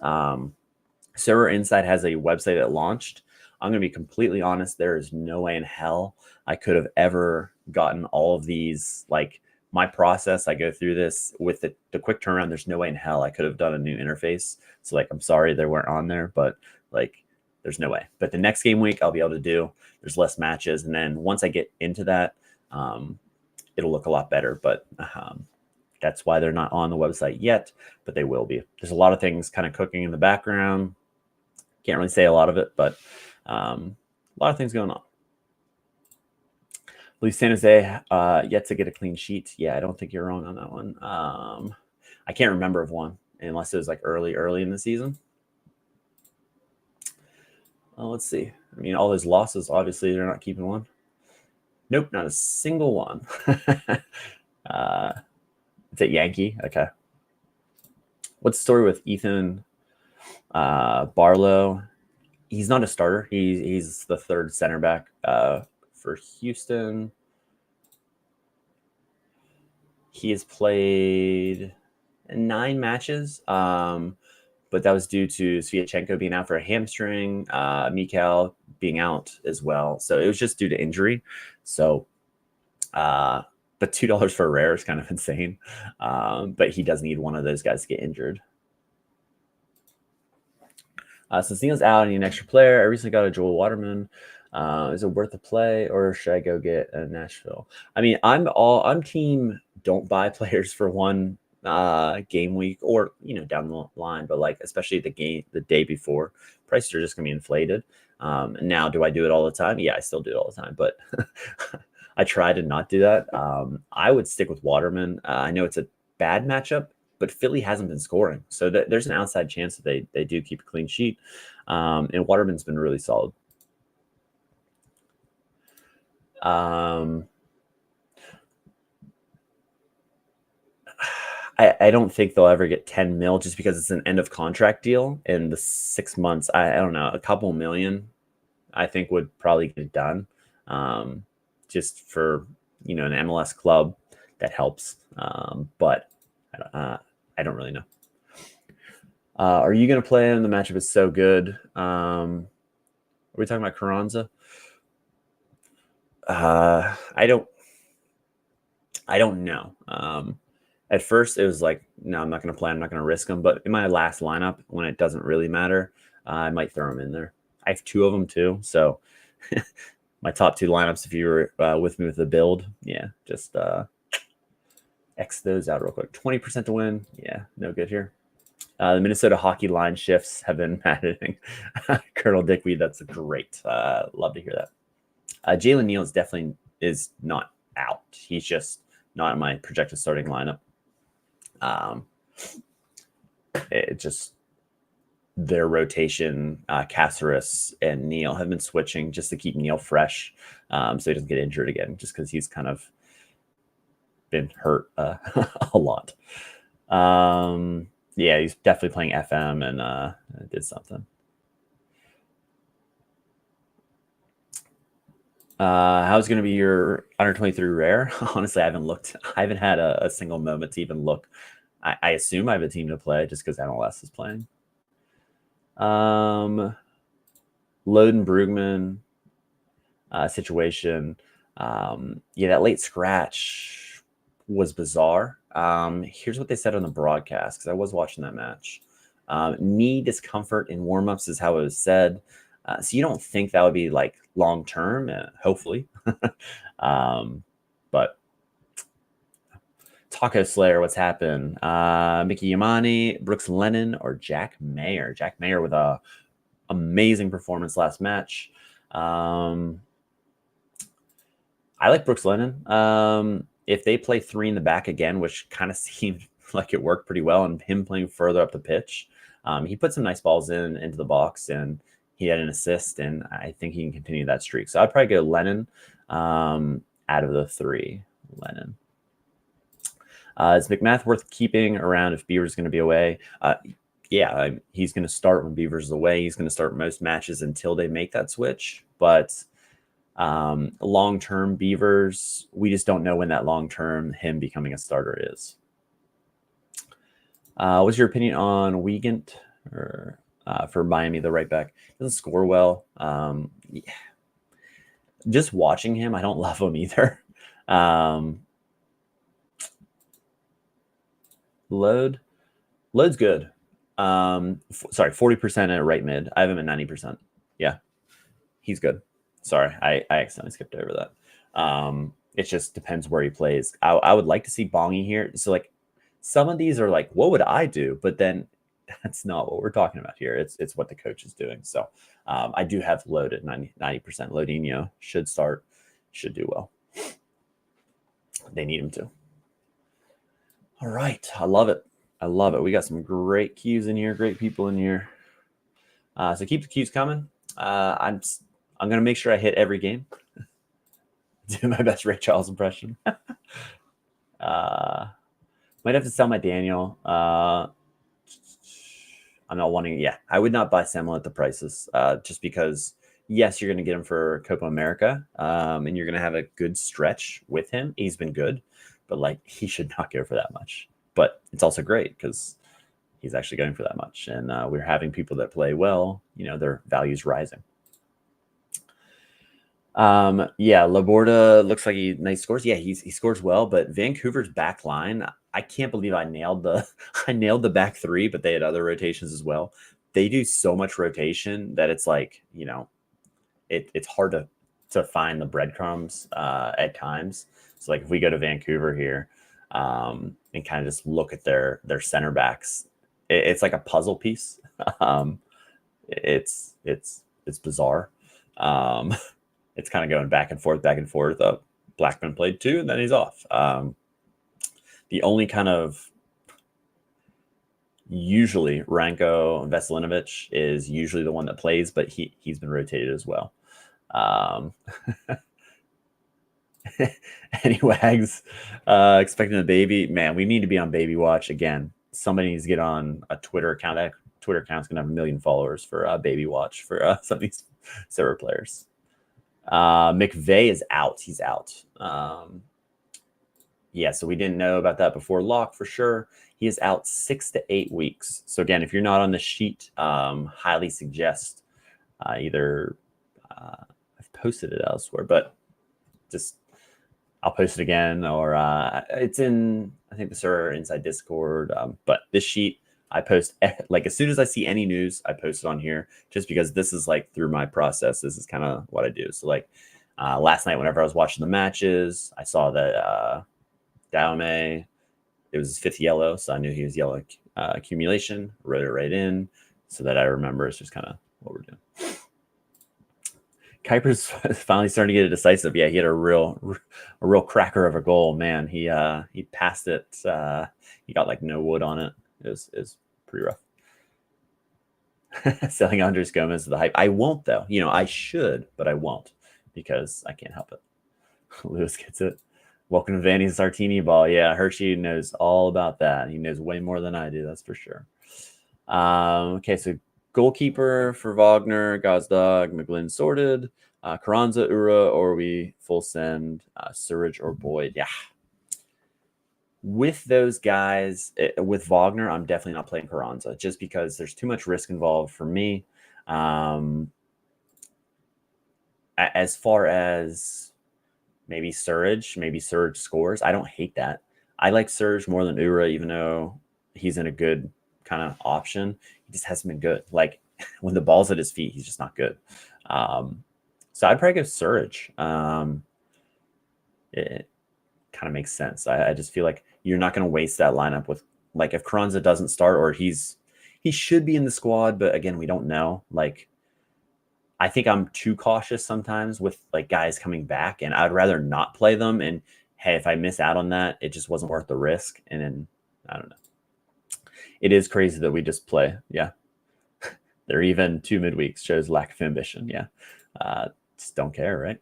Server Insight has a website that launched. I'm going to be completely honest. There is no way in hell I could have ever gotten all of these. Like, my process, I go through this with the quick turnaround. There's no way in hell I could have done a new interface. So, I'm sorry they weren't on there, but there's no way. But the next game week I'll be able to do. There's less matches. And then once I get into that, it'll look a lot better. But that's why they're not on the website yet, but they will be. There's a lot of things kind of cooking in the background. Can't really say a lot of it, but a lot of things going on. Luis San Jose yet to get a clean sheet. Yeah, I don't think you're wrong on that one. I can't remember of one unless it was early in the season. Well, let's see. All those losses, obviously they're not keeping one. Nope, not a single one. It's at Yankee. Okay. What's the story with Ethan Barlow? He's not a starter. He's the third center back for Houston. He has played 9 matches, but that was due to Sviatchenko being out for a hamstring, Mikal being out as well. So it was just due to injury. So, but $2 for a rare is kind of insane. But he does need one of those guys to get injured. Since Neil's out, I need an extra player. I recently got a Joel Waterman. Is it worth the play, or should I go get a Nashville? I mean, I'm team don't buy players for one game week or down the line, but like especially the day before, prices are just gonna be inflated. And now, do I do it all the time? Yeah, I still do it all the time, but I try to not do that. I would stick with Waterman. I know it's a bad matchup, but Philly hasn't been scoring, so there's an outside chance that they do keep a clean sheet. And Waterman's been really solid. I don't think they'll ever get 10 mil just because it's an end of contract deal in the 6 months. I don't know, a couple million, I think would probably get it done. Just for, an MLS club that helps. But I don't really know. Are you going to play him? The matchup is so good. Are we talking about Carranza? I don't know. At first, it was like, no, I'm not going to play. I'm not going to risk him. But in my last lineup, when it doesn't really matter, I might throw him in there. I have 2 of them too. So my top 2 lineups, if you were with me with the build, yeah, just X those out real quick. 20% to win. Yeah, no good here. The Minnesota hockey line shifts have been maddening. Colonel Dickweed, that's great. Love to hear that. Jalen Neal is not out. He's just not in my projected starting lineup. It just their rotation, Caceres and Neal have been switching just to keep Neal fresh, so he doesn't get injured again. Just because he's kind of been hurt a lot. Yeah, he's definitely playing FM and did something. How's going to be your under 23 rare? Honestly, I haven't looked. I haven't had a single moment to even look. I assume I have a team to play just because MLS is playing. Loden Brugman situation. Yeah, that late scratch was bizarre. Here's what they said on the broadcast, because I was watching that match. Knee discomfort in warmups is how it was said. So you don't think that would be like long term, hopefully. But Taco Slayer, what's happened? Mickey Yamani, Brooks Lennon, or Jack Mayer? Jack Mayer with a amazing performance last match. I like Brooks Lennon. If they play 3 in the back again, which kind of seemed like it worked pretty well, and him playing further up the pitch, he put some nice balls into the box, and he had an assist, and I think he can continue that streak. So I'd probably go Lennon out of the 3. Lennon. Is McMath worth keeping around if Beaver's going to be away? Yeah, he's going to start when Beaver's away. He's going to start most matches until they make that switch. But long-term Beavers, we just don't know when that long-term him becoming a starter is. What's your opinion on Wiegand or for Miami, the right back? Doesn't score well. Yeah. Just watching him, I don't love him either. Load's good. Sorry, 40% at right mid. I have him at 90%. Yeah, he's good. Sorry, I accidentally skipped over that. It just depends where he plays. I would like to see Bongi here. So like some of these are like, what would I do? But then that's not what we're talking about here. It's what the coach is doing. So I do have Load at 90%. Lodinho should start, should do well. They need him to. All right. I love it. I love it. We got some great cues in here, great people in here. So keep the cues coming. I'm going to make sure I hit every game. Do my best Ray Charles impression. Might have to sell my Daniel. I'm not wanting. Yeah, I would not buy Samuel at the prices just because, yes, you're going to get him for Copa America and you're going to have a good stretch with him. He's been good, but like he should not go for that much. But it's also great because he's actually going for that much. And we're having people that play well, their value's rising. Yeah, Laborda looks like he nice scores. Yeah, he scores well, but Vancouver's back line, I can't believe I nailed the back 3, but they had other rotations as well. they do so much rotation that it's like, it's hard to find the breadcrumbs at times. So like if we go to Vancouver here and kind of just look at their center backs, it's like a puzzle piece. It's bizarre. It's kind of going back and forth. Blackman played 2 and then he's off. The only kind of usually Ranko Veselinovic is usually the one that plays, but he's been rotated as well. Any wags expecting a baby? Man, we need to be on baby watch again. Somebody needs to get on a Twitter account. That Twitter account's gonna have 1 million followers for baby watch for some of these server players. McVeigh is out. He's out. Yeah, so we didn't know about that before lock for sure. He is out 6 to 8 weeks. So again, if you're not on the sheet, highly suggest either I've posted it elsewhere, but just I'll post it again, or it's in, I think, the server inside Discord. But this sheet I post like as soon as I see any news, I post it on here, just because this is like through my process. This is kind of what I do. So like last night, whenever I was watching the matches, I saw that Daume, it was his 5th yellow, so I knew he was yellow accumulation. Wrote it right in so that I remember. It's just kind of what we're doing. Kuiper's finally starting to get it decisive. Yeah, he had a real cracker of a goal. Man, he passed it. He got like no wood on it. It was pretty rough. Selling Andres Gomez to the hype. I won't though. I should, but I won't because I can't help it. Lewis gets it. Welcome to Vanny's Sartini ball. Yeah, Hershey knows all about that. He knows way more than I do, that's for sure. Okay, so goalkeeper for Wagner, Gazdag, McGlynn sorted. Carranza, Ura, or we full send Surridge or Boyd. Yeah. With those guys, with Wagner, I'm definitely not playing Carranza just because there's too much risk involved for me. As far as maybe Surridge scores, I don't hate that. I like Surridge more than Ura, even though he's in a good kind of option. He just hasn't been good. Like when the ball's at his feet, he's just not good. So I'd probably go Surridge. It kind of makes sense. I just feel like you're not going to waste that lineup with, like, if Carranza doesn't start, or he should be in the squad, but again, we don't know. Like, I think I'm too cautious sometimes with like guys coming back, and I'd rather not play them. And hey, if I miss out on that, it just wasn't worth the risk. And then I don't know. It is crazy that we just play. Yeah. They're even 2 midweeks, shows lack of ambition. Yeah. Just don't care, right?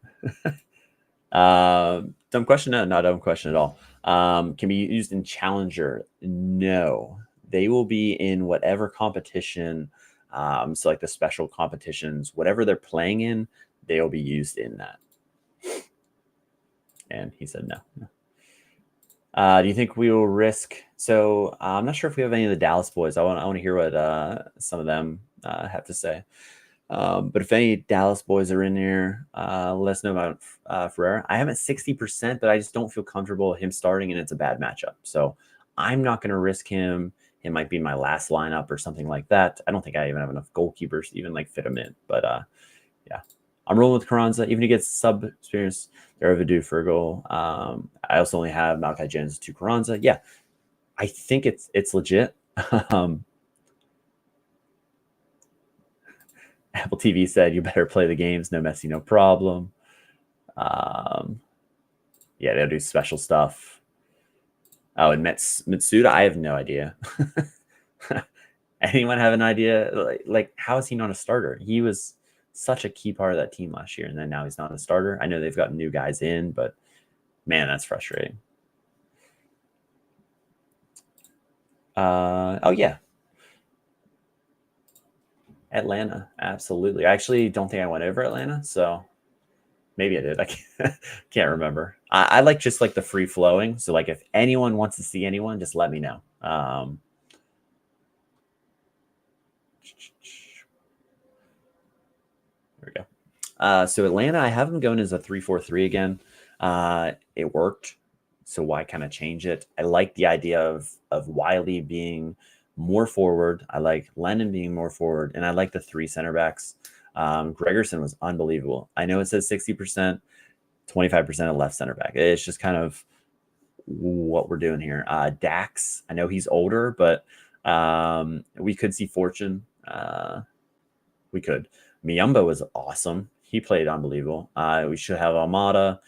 Dumb question? No, not a dumb question at all. Can be used in Challenger? No. They will be in whatever competition. So like the special competitions, whatever they're playing in, they'll be used in that. And he said no. Do you think we will risk? So I'm not sure if we have any of the Dallas boys. I want to hear what some of them have to say. But if any Dallas boys are in here, let us know about Ferreira. I have at 60%, but I just don't feel comfortable with him starting, and it's a bad matchup. So I'm not going to risk him. It might be my last lineup or something like that. I don't think I even have enough goalkeepers to even like fit him in. But yeah, I'm rolling with Carranza. Even if he gets sub experience, they're overdue for a goal. I also only have Malachi Jones to Carranza. Yeah, I think it's legit. Apple TV said you better play the games. No Messi, no problem. Yeah, they'll do special stuff. Oh, and Mitsuda, I have no idea. Anyone have an idea? Like, how is he not a starter? He was such a key part of that team last year, and then now he's not a starter. I know they've got new guys in, but man, that's frustrating. Oh yeah, Atlanta, absolutely. I actually don't think I went over Atlanta, so maybe I did. I can't remember. I like just like the free flowing. So like if anyone wants to see anyone, just let me know. There we go. So Atlanta, I have them going as a 3-4-3 again. It worked. So why kind of change it? I like the idea of Wiley being more forward. I like Lennon being more forward, and I like the 3 center backs. Gregerson was unbelievable. I know it says 60%, 25% of left center back. It's just kind of what we're doing here. Dax, I know he's older, but we could see Fortune. We could. Miyamba was awesome. He played unbelievable. We should have Almada.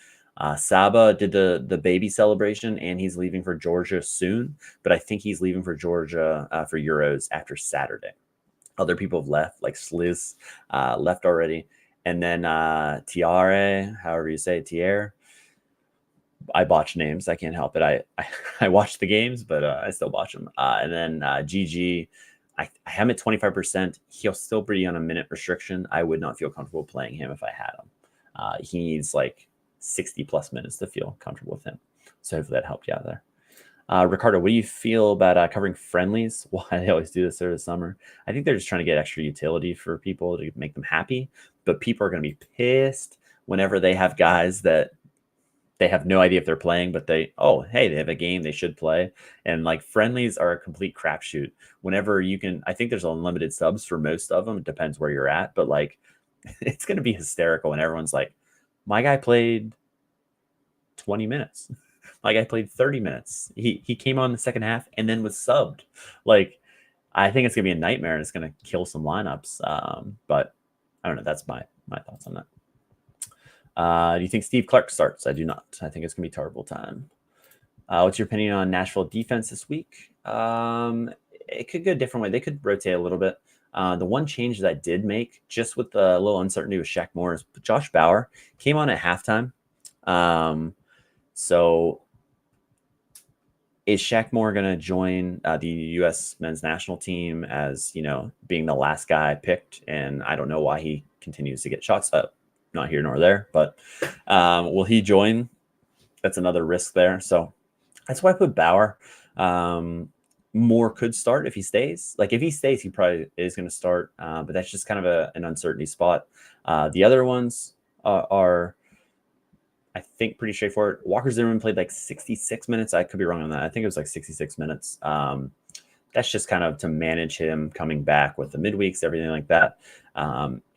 Saba did the baby celebration, and he's leaving for Georgia soon. But I think he's leaving for Georgia for Euros after Saturday. Other people have left, like Sliz left already. And then Tiare, however you say it, Tiare. I botch names. I can't help it. I watch the games, but I still watch them. And then GG, I have him at 25%. He'll still be on a minute restriction. I would not feel comfortable playing him if I had him. He needs like 60 plus minutes to feel comfortable with him. So hopefully that helped you out there. Ricardo, what do you feel about covering friendlies? Why they always do this over the summer? I think they're just trying to get extra utility for people to make them happy. But people are going to be pissed whenever they have guys that they have no idea if they're playing, but they have a game they should play. And like friendlies are a complete crapshoot. Whenever you can, I think there's unlimited subs for most of them. It depends where you're at, but like it's going to be hysterical when everyone's like, my guy played 20 minutes. My guy played 30 minutes. He came on the second half and then was subbed. Like, I think it's going to be a nightmare and it's going to kill some lineups. But I don't know. That's my thoughts on that. Do you think Steve Clark starts? I do not. I think it's going to be terrible time. What's your opinion on Nashville defense this week? It could go a different way. They could rotate a little bit. The one change that I did make, just with the little uncertainty with Shaq Moore, is Josh Bauer came on at halftime. So is Shaq Moore going to join the U.S. men's national team as, being the last guy picked? And I don't know why he continues to get shots up. Not here nor there, but will he join? That's another risk there. So that's why I put Bauer. Moore could start if he stays. Like if he stays, he probably is going to start. But that's just kind of an uncertainty spot. The other ones are, I think, pretty straightforward. Walker Zimmerman played like 66 minutes. I could be wrong on that. I think it was like 66 minutes. That's just kind of to manage him coming back with the midweeks, everything like that.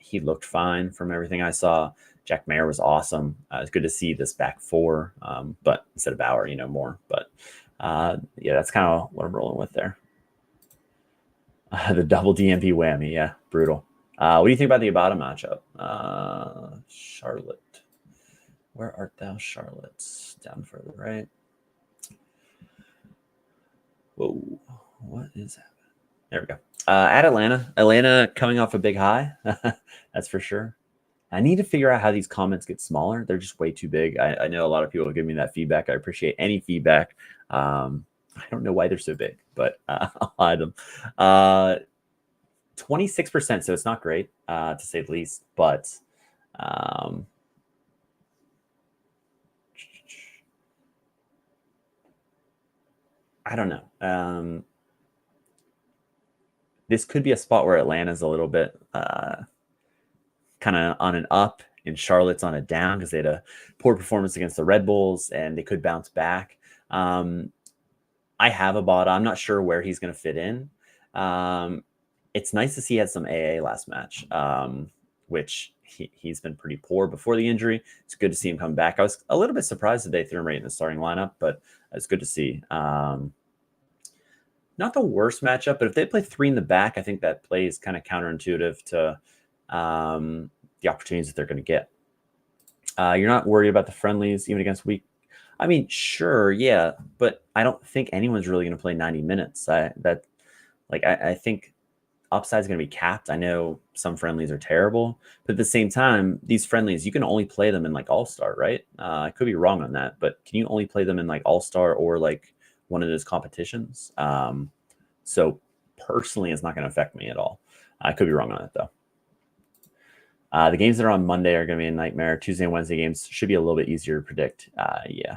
He looked fine from everything I saw. Jack Mayer was awesome. It's good to see this back four, but instead of Bauer, more. But that's kind of what I'm rolling with there. The double DMP whammy. Yeah, brutal. What do you think about the Abada matchup? Charlotte. Where art thou, Charlotte? Down further right. Whoa. What is happening? There we go. At Atlanta coming off a big high. That's for sure. I need to figure out how these comments get smaller. They're just way too big. I know a lot of people have given me that feedback. I appreciate any feedback. I don't know why they're so big, but I'll hide them. 26%, so it's not great, to say the least. But I don't know. This could be a spot where Atlanta's a little bit kind of on an up and Charlotte's on a down because they had a poor performance against the Red Bulls and they could bounce back. I have Abada. I'm not sure where he's going to fit in. It's nice to see he had some AA last match, which he's been pretty poor before the injury. It's good to see him come back. I was a little bit surprised that they threw him right in the starting lineup, but it's good to see. Not the worst matchup, but if they play three in the back, I think that play is kind of counterintuitive to the opportunities that they're going to get. You're not worried about the friendlies, even against weak. I mean, sure, yeah, but I don't think anyone's really going to play 90 minutes. I think upside is going to be capped. I know some friendlies are terrible, but at the same time, these friendlies, you can only play them in like All-Star, right? I could be wrong on that, but can you only play them in like All-Star or like one of those competitions? So personally, it's not going to affect me at all. I could be wrong on it though. The games that are on Monday are going to be a nightmare. Tuesday and Wednesday games should be a little bit easier to predict. Yeah.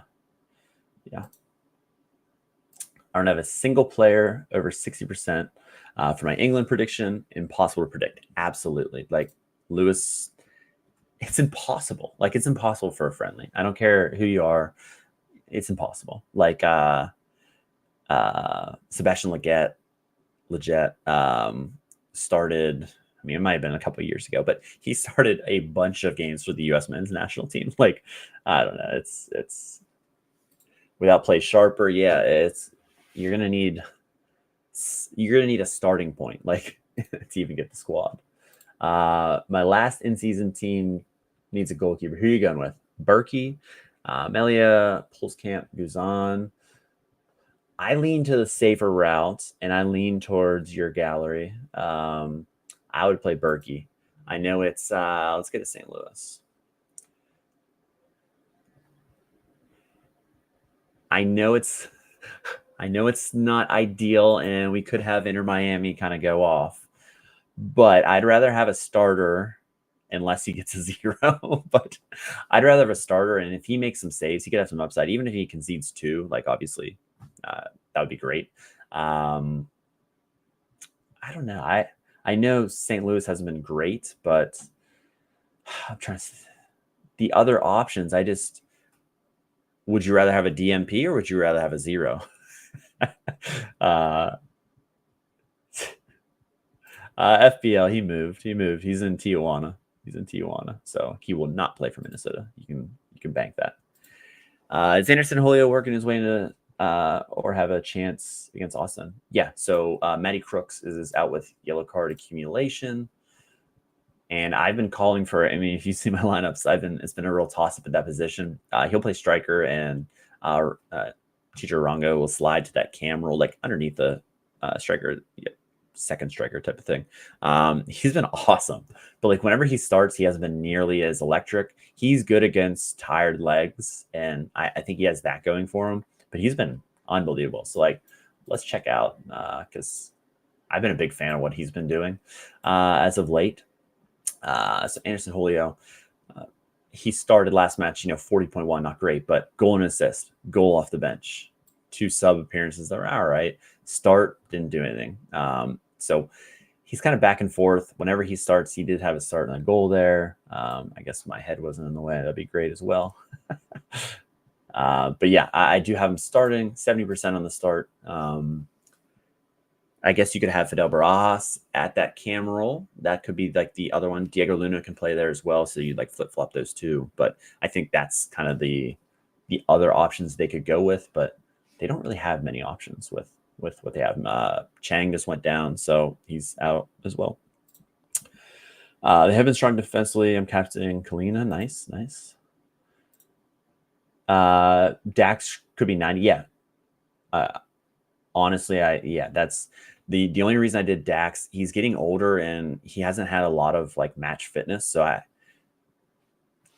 I don't have a single player over 60% for my England prediction. Impossible to predict. Absolutely. Like Lewis, it's impossible. Like it's impossible for a friendly. I don't care who you are. It's impossible. Like Sebastian Leggett, legit. Started. I mean, it might have been a couple of years ago, but he started a bunch of games for the U.S. men's national team. Like, I don't know. It's without play sharper. Yeah, you're gonna need a starting point, like to even get the squad. My last in-season team needs a goalkeeper. Who are you going with? Berkey, Melia, Pulskamp, Guzan. I lean to the safer route, and I lean towards your gallery. I would play Berkey. I know it's let's get to St. Louis. I know it's not ideal, and we could have Inter Miami kind of go off, but I'd rather have a starter unless he gets a 0. But I'd rather have a starter, and if he makes some saves, he could have some upside. Even if he concedes 2, like obviously that would be great. I don't know. I know St. Louis hasn't been great, but I'm trying to. The other options, would you rather have a DMP or would you rather have a 0? FBL, he moved. He's in Tijuana. So he will not play for Minnesota. You can bank that. Is Anderson Julio working his way into or have a chance against Austin? Yeah. So Matty Crooks is out with yellow card accumulation. And I've been calling for, I mean, if you see my lineups, it's been a real toss up at that position. He'll play striker, and Teacher Rongo will slide to that cam role, like underneath the striker, second striker type of thing. He's been awesome, but like whenever he starts, he hasn't been nearly as electric. He's good against tired legs, and I think he has that going for him, but he's been unbelievable. So like, let's check out, because I've been a big fan of what he's been doing as of late. So Anderson Julio, he started last match, 40.1, not great, but goal and assist, goal off the bench, 2 sub appearances that were all right. Start, didn't do anything. So he's kind of back and forth. Whenever he starts, he did have a start and a goal there. I guess my head wasn't in the way. That'd be great as well. But yeah, I do have him starting 70% on the start. I guess you could have Fidel Barajas at that cam role. That could be like the other one. Diego Luna can play there as well. So you'd like flip-flop those two. But I think that's kind of the other options they could go with. But they don't really have many options with what they have. Chang just went down, so he's out as well. They have been strong defensively. I'm captaining Kalina. Nice. Dax could be 90. Yeah. Honestly, that's the only reason I did Dax. He's getting older and he hasn't had a lot of like match fitness. So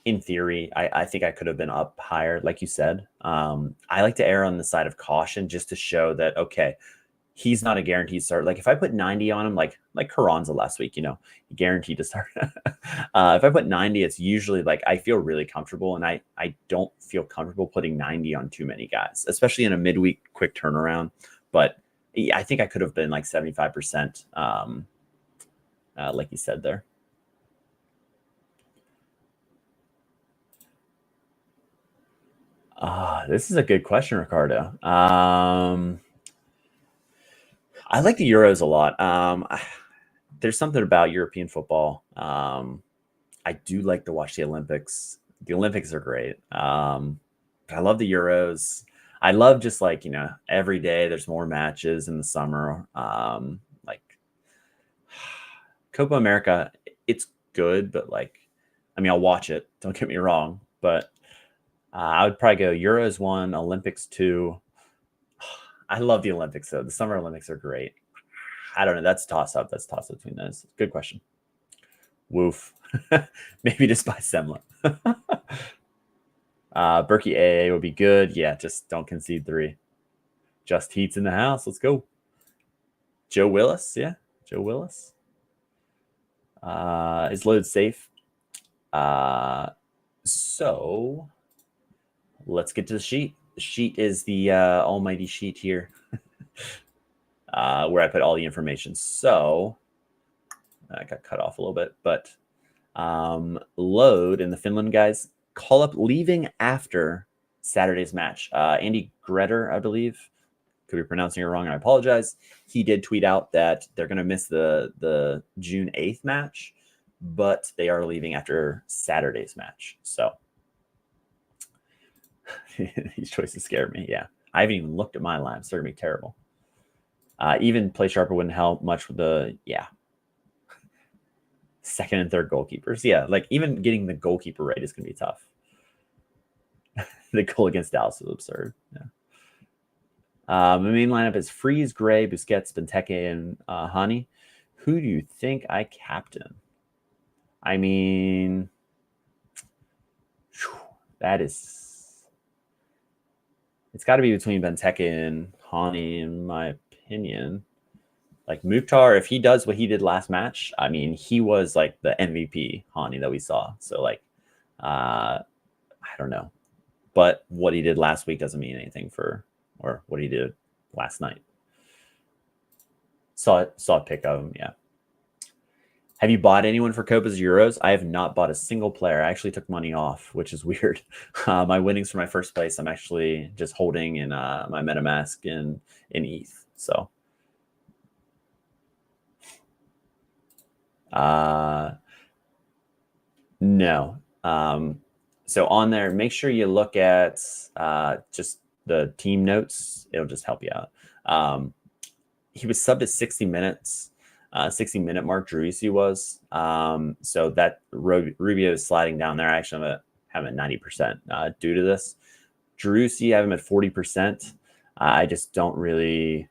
in theory, I think I could have been up higher, like you said. I like to err on the side of caution just to show that, okay, he's not a guaranteed start. Like if I put 90 on him, like Carranza last week, guaranteed to start. If I put 90, it's usually like I feel really comfortable, and I don't feel comfortable putting 90 on too many guys, especially in a midweek quick turnaround. But I think I could have been like 75%, like you said there. This is a good question, Ricardo. I like the Euros a lot. There's something about European football. I do like to watch the Olympics. The Olympics are great. But I love the Euros. I love just like, every day there's more matches in the summer. Like Copa America, it's good, but like, I mean, I'll watch it. Don't get me wrong, but I would probably go Euros 1, Olympics 2. I love the Olympics though. The Summer Olympics are great. I don't know. That's toss up. Between those. Good question. Woof. Maybe just buy Semla. Berkey AA would be good. Yeah, just don't concede 3. Just Heat's in the house. Let's go. Joe Willis. Yeah, Joe Willis. Is load safe? So let's get to the sheet. The sheet is the almighty sheet here, where I put all the information. So I got cut off a little bit, but load in the Finland guys call up leaving after Saturday's match. Andy Gretter, I believe. could be pronouncing it wrong. I apologize. He did tweet out that they're going to miss the June 8th match, but they are leaving after Saturday's match. So these choices scared me. Yeah. I haven't even looked at my lines. They're going to be terrible. Even Play Sharper wouldn't help much with the, second and third goalkeepers. Yeah, like even getting the goalkeeper right is going to be tough. The goal against Dallas was absurd. Yeah. My main lineup is Freeze, Gray, Busquets, Benteke, and Hani. Who do you think I captain? I mean, that is... It's got to be between Benteke and Hani, in my opinion. Like Mukhtar, if he does what he did last match, I mean, he was like the MVP Hani that we saw. So like, I don't know, but what he did last week doesn't mean anything or what he did last night. Saw a pic of him. Yeah. Have you bought anyone for Copa's Euros? I have not bought a single player. I actually took money off, which is weird. My winnings for my first place, I'm actually just holding in my MetaMask in ETH. So. No. So on there, make sure you look at just the team notes. It'll just help you out. He was subbed at 60 minutes, 60-minute mark. Driussi was. So that Rubio is sliding down there. I actually have him at 90% due to this. Driussi, I have him at 40%. I just don't really...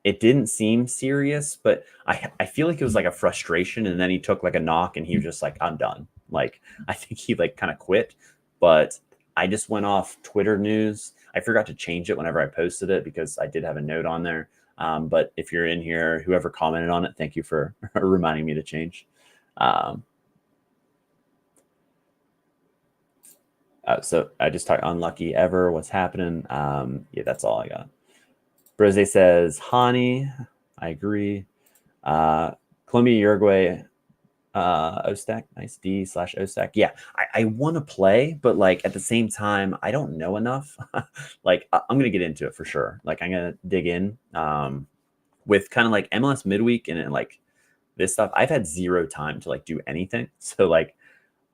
It didn't seem serious, but I feel like it was like a frustration. And then he took like a knock and he was just like, I'm done. Like, I think he like kind of quit, but I just went off Twitter news. I forgot to change it whenever I posted it because I did have a note on there. But if you're in here, whoever commented on it, thank you for reminding me to change. So I just talked unlucky ever. What's happening? Yeah, that's all I got. Brose says, Hani, I agree. Colombia, Uruguay, Ostack, nice D/Ostack. Yeah, I want to play, but like at the same time, I don't know enough. Like I'm going to get into it for sure. Like I'm going to dig in with kind of like MLS midweek and like this stuff. I've had zero time to like do anything. So like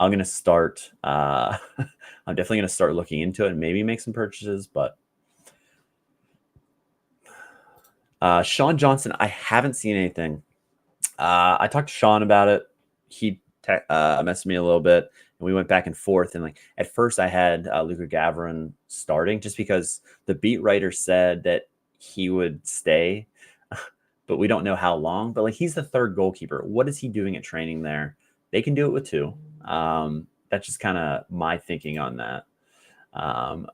I'm going to start, I'm definitely going to start looking into it and maybe make some purchases, but Sean Johnson, I haven't seen anything. I talked to Sean about it. He messaged me a little bit, and we went back and forth. And like at first, I had Luka Gavrin starting just because the beat writer said that he would stay, but we don't know how long. But like he's the third goalkeeper. What is he doing at training there? They can do it with two. That's just kind of my thinking on that.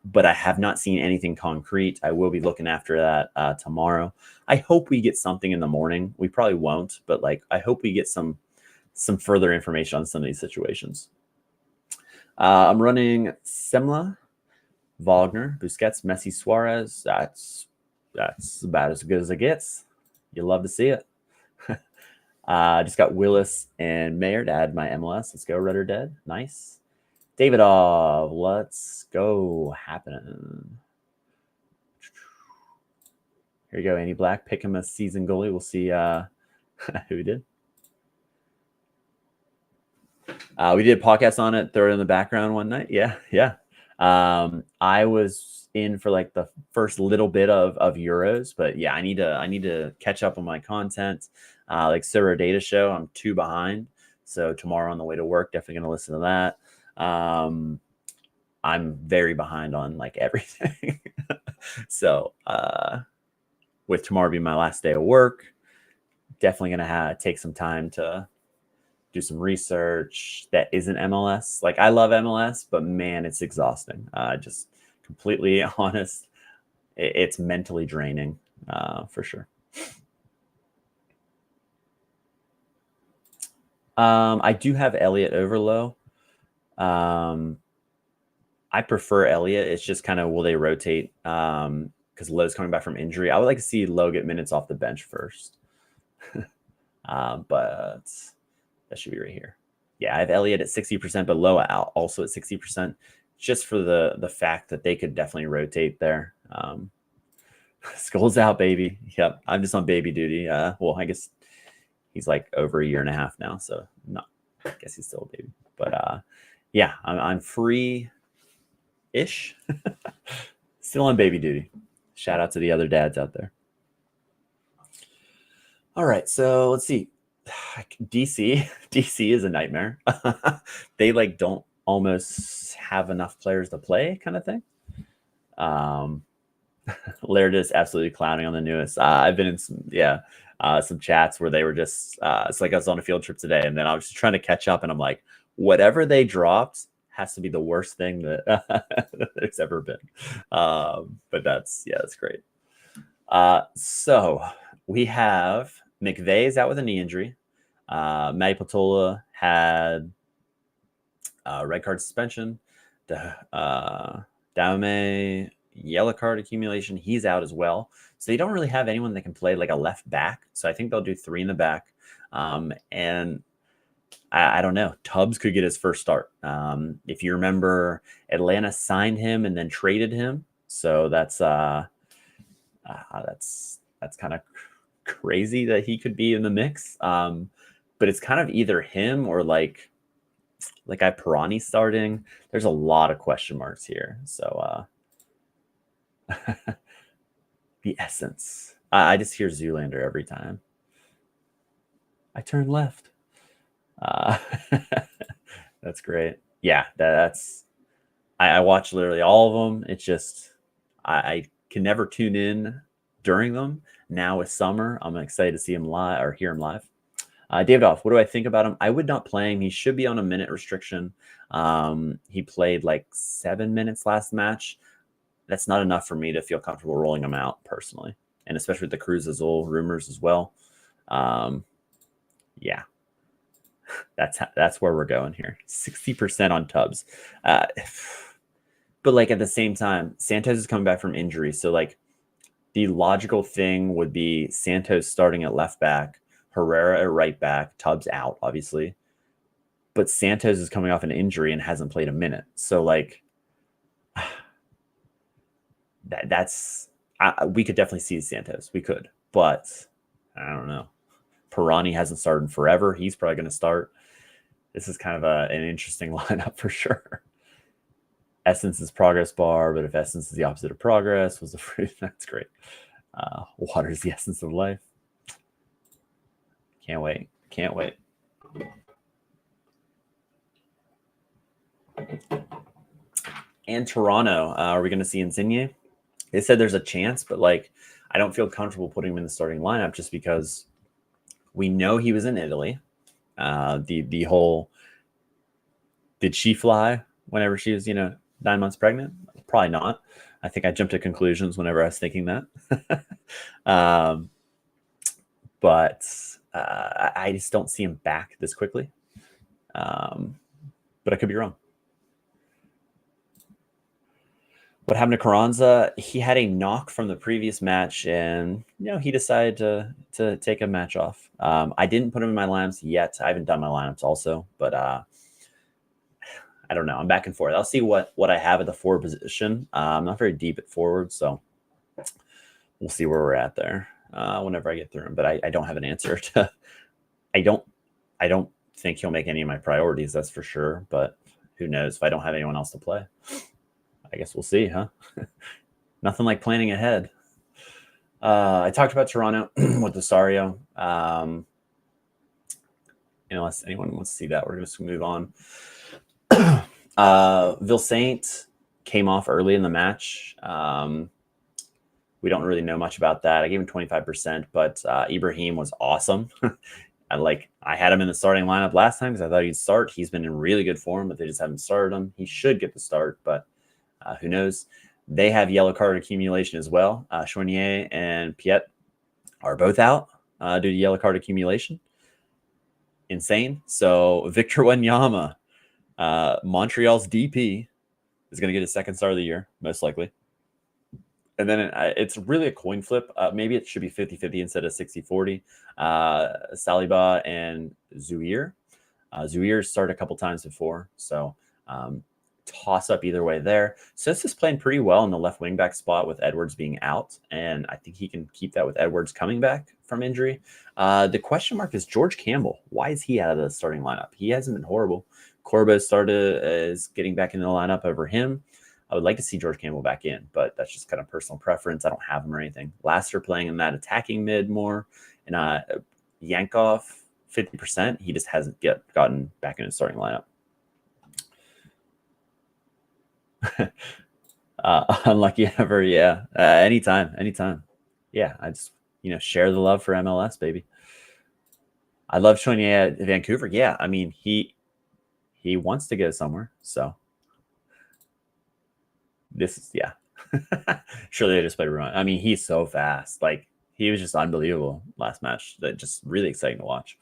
But I have not seen anything concrete. I will be looking after that tomorrow. I hope we get something in the morning. We probably won't, but like I hope we get some further information on some of these situations. I'm running Semla, Wagner, Busquets, Messi, Suarez. That's about as good as it gets. You love to see it. Just got Willis and Mayer to add my MLS. Let's go, Red or Dead. Nice. Davidov, let's go. Happening. Here you go, Andy Black. Pick him a season goalie. We'll see who he did. We did a podcast on it. Throw it in the background one night. Yeah. I was in for like the first little bit of Euros, but yeah, I need to catch up on my content. Like Sorare Data Show, I'm 2 behind. So tomorrow on the way to work, definitely gonna listen to that. I'm very behind on like everything. So with tomorrow being my last day of work, definitely gonna take some time to do some research that isn't MLS. Like I love MLS, but man, it's exhausting. Just completely honest, it's mentally draining for sure. I do have Elliott over Low. I prefer Elliott. It's just kind of will they rotate because Lowe's coming back from injury. I would like to see Lowe get minutes off the bench first. But that should be right here. Yeah, I have Elliott at 60%, but Lowe also at 60%, just for the fact that they could definitely rotate there. School's out, baby. Yep, I'm just on baby duty. Well, I guess he's like over a year and a half now, so not. I guess he's still a baby, but yeah, I'm free-ish. Still on baby duty. Shout out to the other dads out there. All right, so let's see. DC is a nightmare. They like don't almost have enough players to play, kind of thing. Laird is absolutely clowning on the newest. I've been in some chats where they were just it's like I was on a field trip today, and then I was just trying to catch up, and I'm like, whatever they dropped has to be the worst thing that there's ever been. But that's great. So we have McVeigh's out with a knee injury. Matty Patola had red card suspension. Daume, yellow card accumulation. He's out as well. So they don't really have anyone that can play like a left back. So I think they'll do 3 in the back. And I don't know. Tubbs could get his first start. If you remember, Atlanta signed him and then traded him. So that's kind of crazy that he could be in the mix. But it's kind of either him or like Pirani starting. There's a lot of question marks here. So the essence. I just hear Zoolander every time. I turn left. That's great. Yeah, that's. I watch literally all of them. It's just I can never tune in during them. Now with summer, I'm excited to see him live or hear him live. David Off, what do I think about him? I would not play him. He should be on a minute restriction. He played like 7 minutes last match. That's not enough for me to feel comfortable rolling him out personally, and especially with the Cruz Azul rumors as well. Yeah, that's where we're going here. 60% on Tubbs, but like at the same time, Santos is coming back from injury, so like the logical thing would be Santos starting at left back, Herrera at right back, Tubbs out, obviously. But Santos is coming off an injury and hasn't played a minute. So, like, we could definitely see Santos. We could. But, I don't know. Pirani hasn't started in forever. He's probably going to start. This is kind of an interesting lineup for sure. Essence is progress bar, but if essence is the opposite of progress, was the fruit. That's great. Water is the essence of life. Can't wait. Can't wait. And Toronto, are we going to see Insigne? They said there's a chance, but like I don't feel comfortable putting him in the starting lineup just because we know he was in Italy. The whole did she fly whenever she was 9 months pregnant? Probably not. I think I jumped to conclusions whenever I was thinking that. But I just don't see him back this quickly. But I could be wrong. What happened to Carranza? He had a knock from the previous match, and he decided to take a match off. I didn't put him in my lineups yet. I haven't done my lineups also, but I don't know. I'm back and forth. I'll see what I have at the forward position. I'm not very deep at forward, so we'll see where we're at there whenever I get through him. But I don't have an answer to. I don't think he'll make any of my priorities. That's for sure. But who knows if I don't have anyone else to play. I guess we'll see, huh? Nothing like planning ahead. I talked about Toronto with Rosario. Unless anyone wants to see that, we're just going to move on. Vilsaint came off early in the match. We don't really know much about that. I gave him 25%, but Ibrahim was awesome. I had him in the starting lineup last time because I thought he'd start. He's been in really good form, but they just haven't started him. He should get the start, but who knows? They have yellow card accumulation as well. Chournier and Piet are both out due to yellow card accumulation. Insane. So Victor Wanyama, Montreal's DP, is going to get his second start of the year, most likely. And then it's really a coin flip. Maybe it should be 50-50 instead of 60-40. Saliba and Zouir. Zouir started a couple times before. So toss up either way there. Sis is playing pretty well in the left wing back spot with Edwards being out, and I think he can keep that with Edwards coming back from injury. The question mark is George Campbell. Why is he out of the starting lineup? He hasn't been horrible. Corba is getting back in the lineup over him. I would like to see George Campbell back in, but that's just kind of personal preference. I don't have him or anything. Laster playing in that attacking mid more, and Yankov 50%. He just hasn't yet gotten back in the starting lineup. Unlucky ever, yeah. Anytime. Yeah, I just share the love for MLS, baby. I love showing you at Vancouver. Yeah, I mean he wants to go somewhere, so this is Surely they just play run. I mean, he's so fast. Like he was just unbelievable last match. That just really exciting to watch.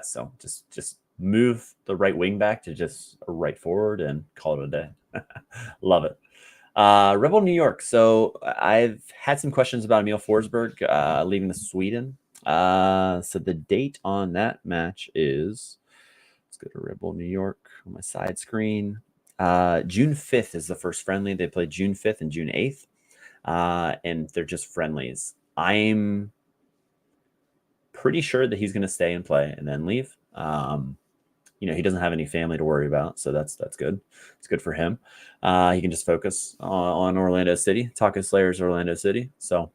So just move the right wing back to just a right forward and call it a day. Love it. Red Bull New York. So I've had some questions about Emil Forsberg leaving to Sweden. So the date on that match is, let's go to Red Bull New York on my side screen. June 5th is the first friendly. They play June 5th and June 8th. And they're just friendlies. I'm pretty sure that he's going to stay and play and then leave. He doesn't have any family to worry about, so that's good. It's good for him. He can just focus on Orlando City. Taco Slayer's Orlando City, so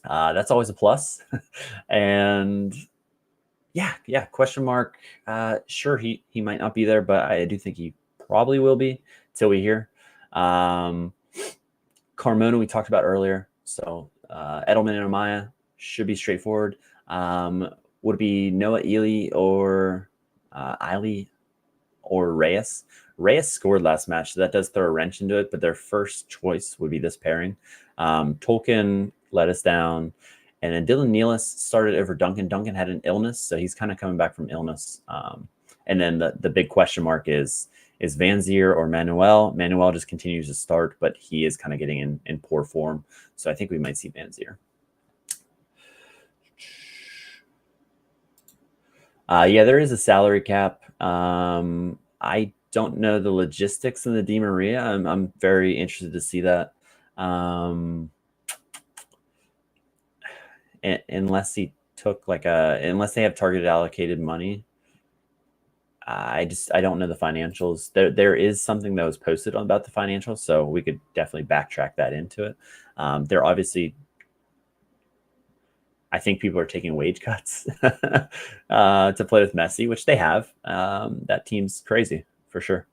that's always a plus. And question mark. Sure, he might not be there, but I do think he probably will be till we hear. Carmona we talked about earlier, so Edelman and Amaya should be straightforward. Would it be Noah Ely or Eiley or Reyes? Reyes scored last match, so that does throw a wrench into it, but their first choice would be this pairing. Tolkien let us down, and then Dylan Nealis started over Duncan. Duncan had an illness, so he's kind of coming back from illness. And then the big question mark is Van Zier or Manuel. Manuel just continues to start, but he is kind of getting in poor form, so I think we might see Van Zier. There is a salary cap. I don't know the logistics in the Di Maria. I'm very interested to see that. Unless he took unless they have targeted allocated money. I don't know the financials. There is something that was posted about the financials, so we could definitely backtrack that into it. They're obviously, I think people are taking wage cuts to play with Messi, which they have. That team's crazy for sure.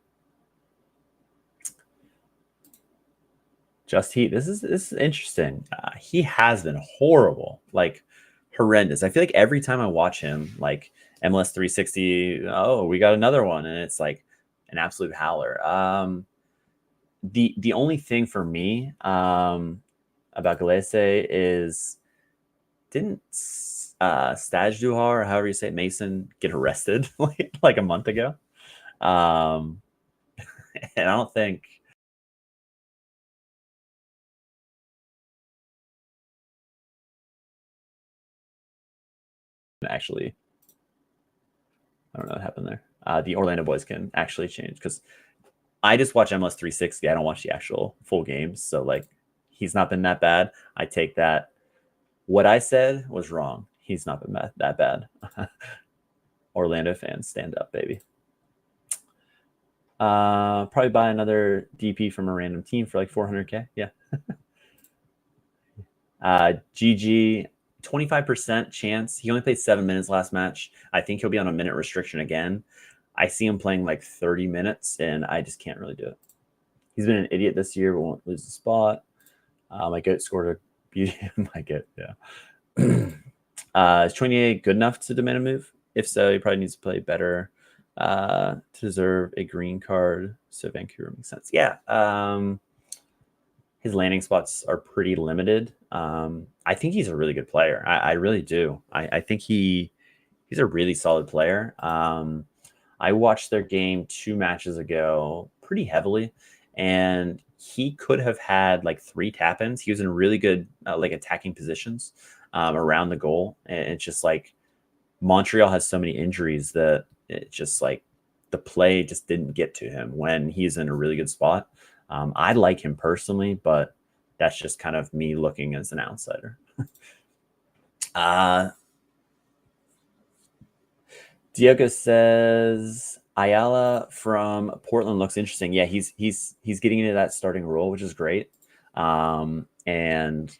Just Heat. This is interesting. He has been horrible, like horrendous. I feel like every time I watch him, like MLS 360, oh, we got another one, and it's like an absolute howler. The only thing for me about Galese is, didn't Stajduhar, or however you say it, Mason, get arrested like a month ago? And I don't think actually, I don't know what happened there. The Orlando boys can actually change, because I just watch MLS 360. I don't watch the actual full games, so like he's not been that bad. I take that. What I said was wrong. He's not been that bad. Orlando fans, stand up, baby. Probably buy another DP from a random team for like 400K. Yeah. GG, 25% chance. He only played 7 minutes last match. I think he'll be on a minute restriction again. I see him playing like 30 minutes, and I just can't really do it. He's been an idiot this year, but won't lose the spot. My goat scored a beauty. My goat, yeah. Is 28 good enough to demand a move? If so, he probably needs to play better to deserve a green card. So Vancouver makes sense. Yeah. His landing spots are pretty limited. I think he's a really good player. I really do. I think he's a really solid player. I watched their game 2 matches ago pretty heavily, and he could have had like 3 tap-ins. He was in really good like attacking positions around the goal. And it's just like Montreal has so many injuries that it's just like the play just didn't get to him when he's in a really good spot. I like him personally, but that's just kind of me looking as an outsider. Diego says Ayala from Portland looks interesting. Yeah, he's getting into that starting role, which is great. And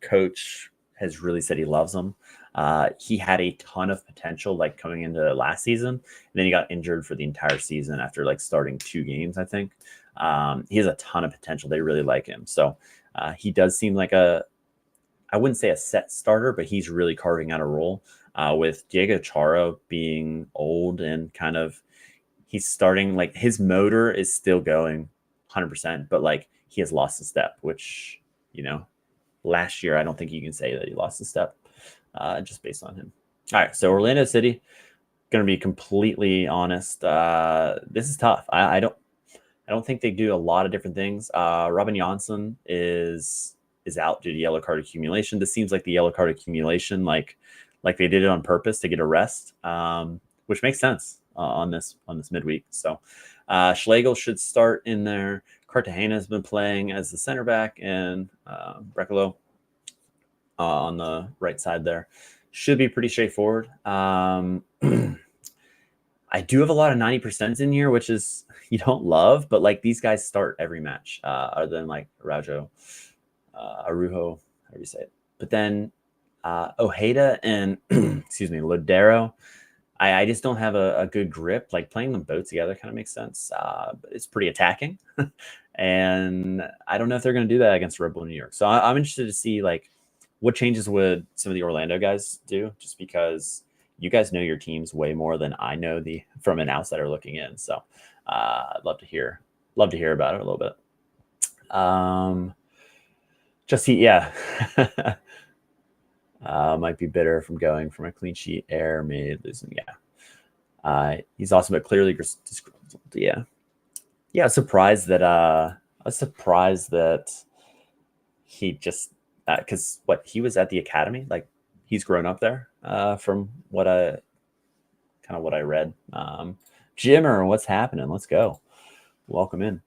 coach has really said he loves him. He had a ton of potential, like coming into last season, and then he got injured for the entire season after like starting 2 games, I think. He has a ton of potential. They really like him. So he does seem like I wouldn't say a set starter, but he's really carving out a role. With Diego Charo being old and kind of, he's starting, like his motor is still going 100%, but like he has lost a step, which, last year, I don't think you can say that he lost a step just based on him. All right. So Orlando City, going to be completely honest. This is tough. I don't think they do a lot of different things. Robin Janssen is out due to yellow card accumulation. This seems like the yellow card accumulation, like they did it on purpose to get a rest, which makes sense on this midweek. So Schlegel should start in there. Cartagena has been playing as the center back, and Brecalo on the right side there. Should be pretty straightforward. I do have a lot of 90% in here, which is you don't love, but like these guys start every match, other than like Araujo, how do you say it? But then Ojeda and excuse me, Lodero, I just don't have a good grip. Like playing them both together kind of makes sense. But it's pretty attacking, and I don't know if they're going to do that against Red Bull New York. So I'm interested to see like what changes would some of the Orlando guys do, just because you guys know your teams way more than I know from an outsider looking in. So I'd love to hear about it a little bit. Might be bitter from going from a clean sheet, air made, losing. Yeah. He's awesome, but clearly disgruntled. Yeah. Yeah. I was surprised that he just, because he was at the academy, like he's grown up there, from what I read. Jimmer, what's happening? Let's go. Welcome in.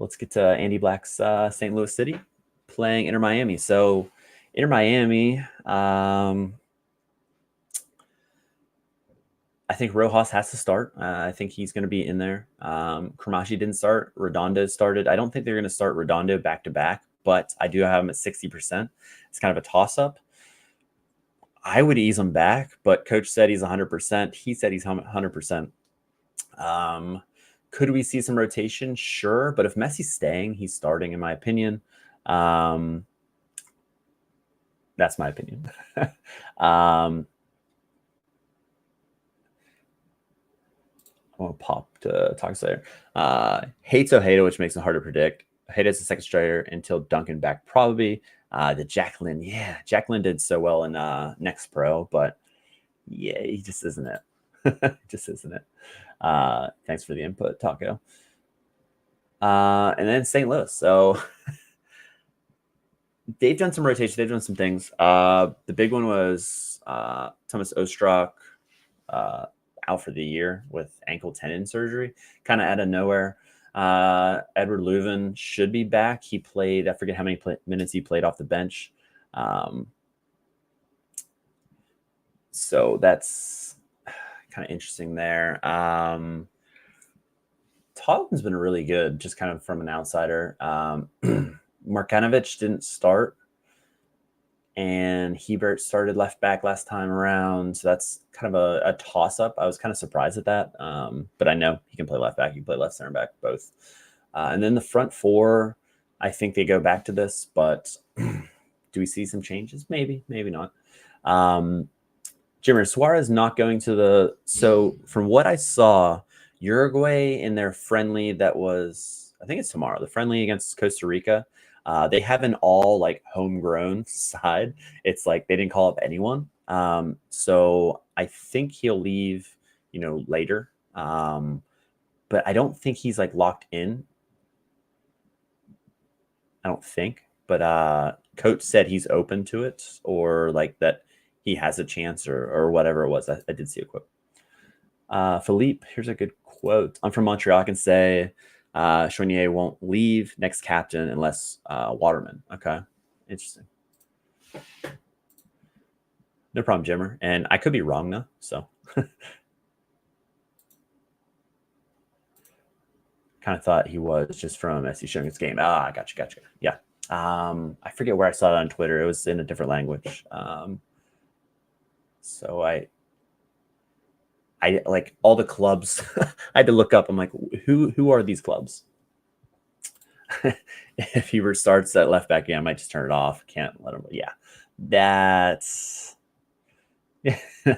Let's get to Andy Black's St. Louis City playing Inter Miami. So Inter Miami, I think Rojas has to start. I think he's going to be in there. Kramashi didn't start. Redondo started. I don't think they're going to start Redondo back-to-back, but I do have him at 60%. It's kind of a toss-up. I would ease him back, but coach said he's 100%. He said he's 100%. Could we see some rotation? Sure. But if Messi's staying, he's starting, in my opinion. That's my opinion. I'm going to pop to talk later. Hates Ojeda, which makes it hard to predict. Ojeda's the second striker until Duncan back, probably. The Jacqueline. Yeah, Jacqueline did so well in Next Pro, but yeah, he just isn't it. Just isn't it. Thanks for the input, Taco. And then St. Louis. So they've done some rotation. They've done some things. The big one was Thomas Ostrak out for the year with ankle tendon surgery, kind of out of nowhere. Edward Leuven should be back. He played, I forget how many minutes he played off the bench. So that's kind of interesting there. Tottenham's been really good, just kind of from an outsider. Markanovic didn't start, and Hebert started left back last time around. So that's kind of a toss-up. I was kind of surprised at that, but I know he can play left back. He can play left center back, both. And then the front four, I think they go back to this, but do we see some changes? Maybe, maybe not. Jimmer, Suarez not going to the – so from what I saw, Uruguay in their friendly that was – I think it's tomorrow, the friendly against Costa Rica, they have an all like homegrown side. It's like they didn't call up anyone. So I think he'll leave, later. But I don't think he's like locked in. I don't think. But coach said he's open to it, or like that he has a chance or whatever it was. I did see a quote. Philippe, here's a good quote. I'm from Montreal. I can say Choinier won't leave next captain unless Waterman. Okay, interesting. No problem, Jimmer. And I could be wrong though. So kind of thought he was just from SC showing his game. Gotcha. Yeah. I forget where I saw it on Twitter. It was in a different language. So I like all the clubs. I had to look up. I'm like, who are these clubs? If he starts at left back, I might just turn it off. Can't let him. Yeah, that's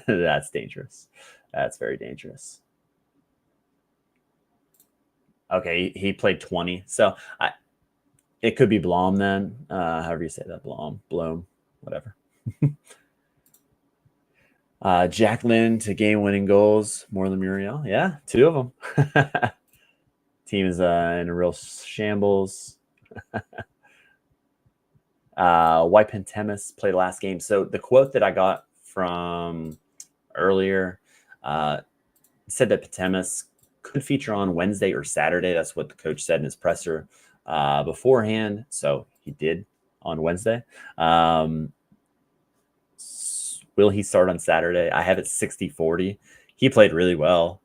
that's dangerous. That's very dangerous. Okay, he played 20, so it could be Blom then. However you say that, Blom, whatever. Jacqueline to game-winning goals, more than Muriel. Yeah, 2 of them. Team is in a real shambles. Why Pentemis played last game. So the quote that I got from earlier said that Pentemis could feature on Wednesday or Saturday. That's what the coach said in his presser beforehand. So he did on Wednesday. Will he start on Saturday? I have it 60-40. He played really well.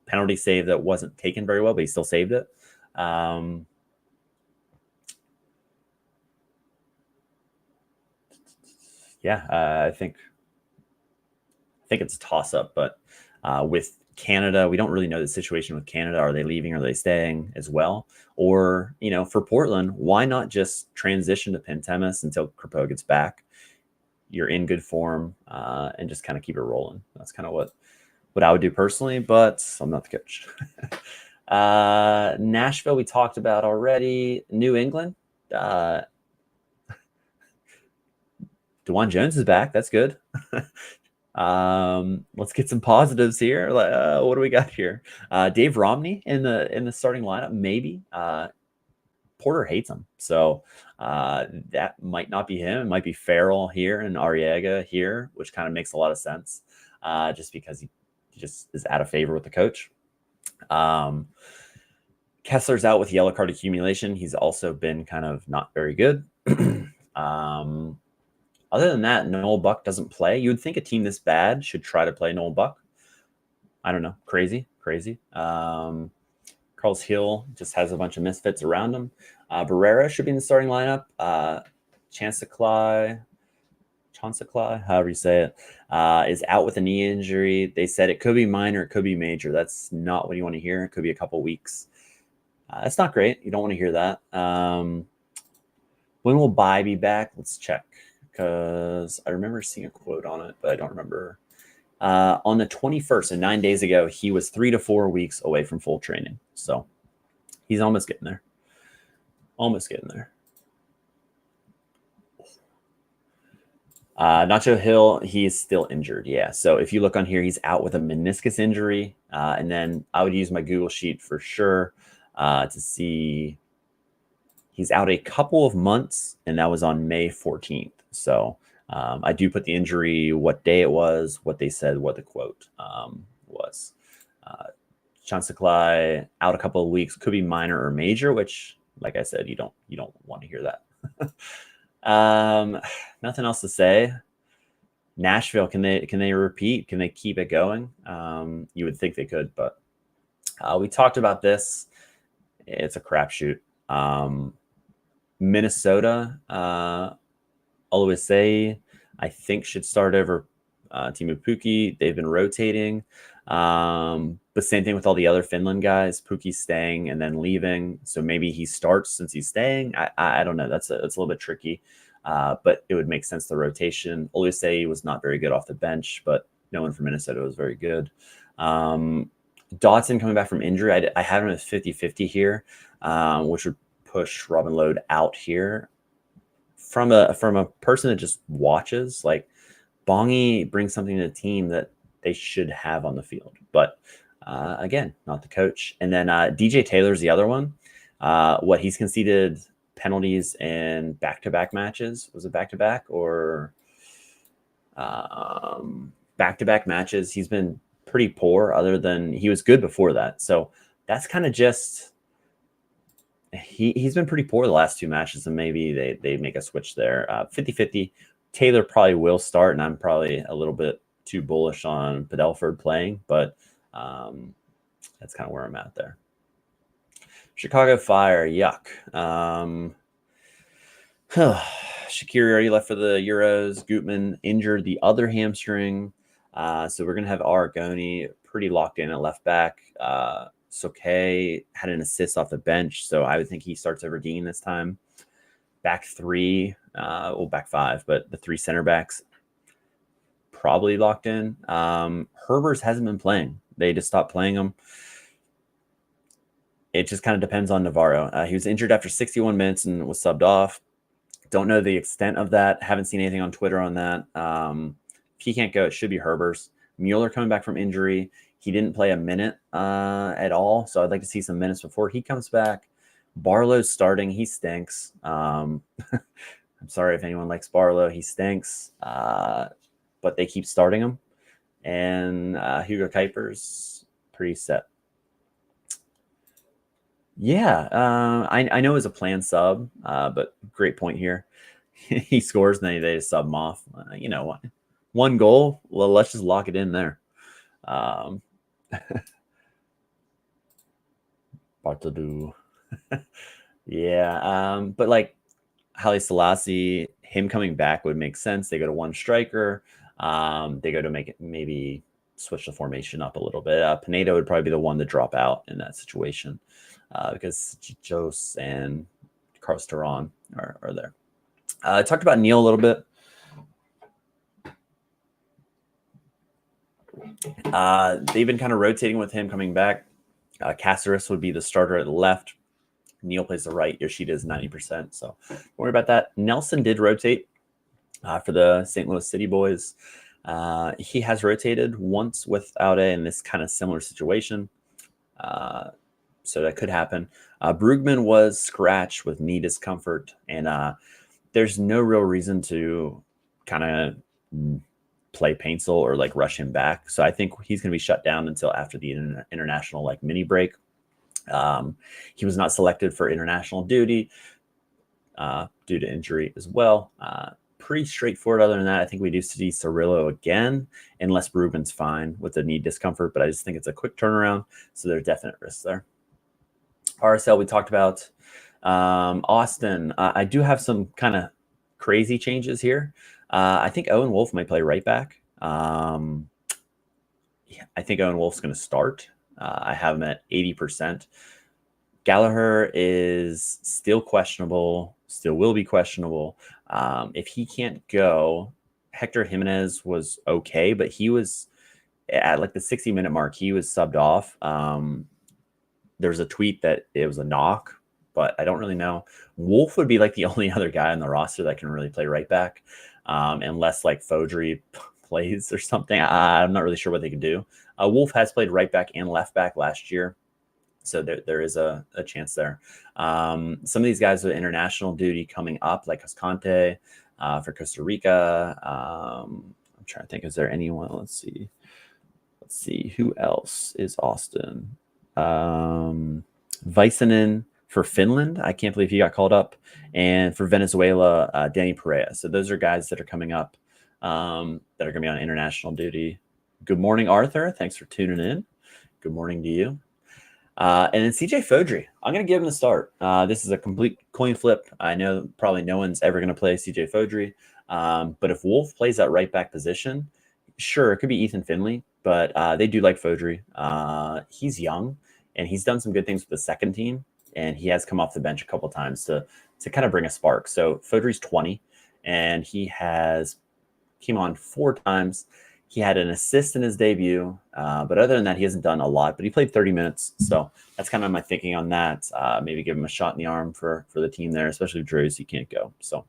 Penalty save that wasn't taken very well, but he still saved it. I think it's a toss-up, but with Canada, we don't really know the situation with Canada. Are they leaving? Are they staying as well? Or, for Portland, why not just transition to Pentemis until Crepeau gets back? You're in good form and just kind of keep it rolling. That's kind of what I would do personally, but I'm not the coach. Nashville, we talked about already. New England. DeJuan Jones is back. That's good. Let's get some positives here. What do we got here? Dave Romney in the starting lineup, maybe. Porter hates him, so that might not be him. It might be Farrell here and Arriaga here, which kind of makes a lot of sense, just because he just is out of favor with the coach. Kessler's out with yellow card accumulation. He's also been kind of not very good. Other than that, Noel Buck doesn't play. You would think a team this bad should try to play Noel Buck. I don't know. Crazy. Carlos Hill just has a bunch of misfits around him. Barrera should be in the starting lineup. Chancellor, however you say it, is out with a knee injury. They said it could be minor, it could be major. That's not what you want to hear. It could be a couple weeks. That's not great. You don't want to hear that. When will Bai be back? Let's check, because I remember seeing a quote on it, but I don't remember. On the 21st, and 9 days ago, he was 3 to 4 weeks away from full training. So he's almost getting there. Nacho Hill, he is still injured. Yeah. So if you look on here, he's out with a meniscus injury. And then I would use my Google sheet for sure to see he's out a couple of months, and that was on May 14th. So I do put the injury, what day it was, what they said, what the quote was. Chancellor out a couple of weeks, could be minor or major, which, like I said, you don't want to hear that. Nothing else to say. Nashville, can they repeat? Can they keep it going? You would think they could, but we talked about this. It's a crapshoot. Minnesota, Oluwase, I think should start over Teemu Pukki. They've been rotating. But same thing with all the other Finland guys. Pukki's staying and then leaving. So maybe he starts since he's staying. I don't know. It's a little bit tricky. But it would make sense, the rotation. Oluwase was not very good off the bench, but no one from Minnesota was very good. Dotson coming back from injury. I have him at 50-50 here, which would push Robin Lode out here. From a person that just watches, like, Bongi brings something to the team that they should have on the field. But again, not the coach. And then DJ Taylor's the other one. What he's conceded penalties in back-to-back matches. Was it back-to-back or Back-to-back matches, he's been pretty poor, other than he was good before that. So that's kind of just he's been pretty poor the last 2 matches, and maybe they make a switch there. 50-50. Taylor probably will start, and I'm probably a little bit too bullish on Padelford playing, but that's kind of where I'm at there. Chicago Fire, yuck. Shaqiri already left for the Euros. Gutman injured the other hamstring. So we're going to have Aragoni pretty locked in at left back. Soke had an assist off the bench, so I would think he starts over Dean this time. Back 3, back 5, but the 3 center backs probably locked in. Herbers hasn't been playing. They just stopped playing him. It just kind of depends on Navarro. He was injured after 61 minutes and was subbed off. Don't know the extent of that. Haven't seen anything on Twitter on that. If he can't go, it should be Herbers. Mueller coming back from injury. He didn't play a minute at all, so I'd like to see some minutes before he comes back. Barlow's starting. He stinks. I'm sorry if anyone likes Barlow. He stinks, but they keep starting him. And Hugo Kuiper's pretty set. Yeah, I know it's a planned sub, but great point here. He scores, and then they just sub him off. You know what? 1 goal. Well, let's just lock it in there. Bartolou. Yeah, but like Haile Selassie, him coming back would make sense. They go to 1 striker. They go to make it maybe switch the formation up a little bit. Pinedo would probably be the one to drop out in that situation. Because Jos and Carlos Theron are there. I talked about Neil a little bit. They've been kind of rotating with him coming back. Caceres would be the starter at the left. Neil plays the right. Yoshida is 90%. So don't worry about that. Nelson did rotate for the St. Louis City boys. He has rotated once without in this kind of similar situation. So that could happen. Brugman was scratched with knee discomfort, and there's no real reason to kind of play Paintsel or like rush him back. So I think he's going to be shut down until after the international like mini break. He was not selected for international duty due to injury as well. Pretty straightforward. Other than that, I think we do see Cirillo again, unless Brugman's fine with the knee discomfort. But I just think it's a quick turnaround, so there's definite risks there. RSL, we talked about. Austin, I do have some kind of crazy changes here. I think Owen Wolf might play right back. I think Owen Wolf's going to start. I have him at 80%. Gallagher is still questionable, still will be questionable. If he can't go, Hector Jimenez was okay, but he was at like the 60-minute mark, he was subbed off. There was a tweet that it was a knock, but I don't really know. Wolf would be like the only other guy on the roster that can really play right back, unless like Fodry plays or something. I'm not really sure what they can do. Wolf has played right back and left back last year, so there is a chance there. Some of these guys with international duty coming up, like Cascante for Costa Rica. I'm trying to think, is there anyone? Let's see. Who else is Austin? Väisänen for Finland. I can't believe he got called up. And for Venezuela, Danny Perea. So those are guys that are coming up that are going to be on international duty. Good morning, Arthur. Thanks for tuning in. Good morning to you. And then CJ Fodry. I'm going to give him the start. This is a complete coin flip. I know probably no one's ever going to play CJ Fodry. But if Wolf plays that right back position, sure, it could be Ethan Finley, but they do like Fodry. He's young, and he's done some good things with the second team, and he has come off the bench a couple times to kind of bring a spark. So Fodry's 20, and he came on 4 times. He had an assist in his debut, but other than that, he hasn't done a lot. But he played 30 minutes, so that's kind of my thinking on that. Maybe give him a shot in the arm for the team there, especially if Drews, he can't go. So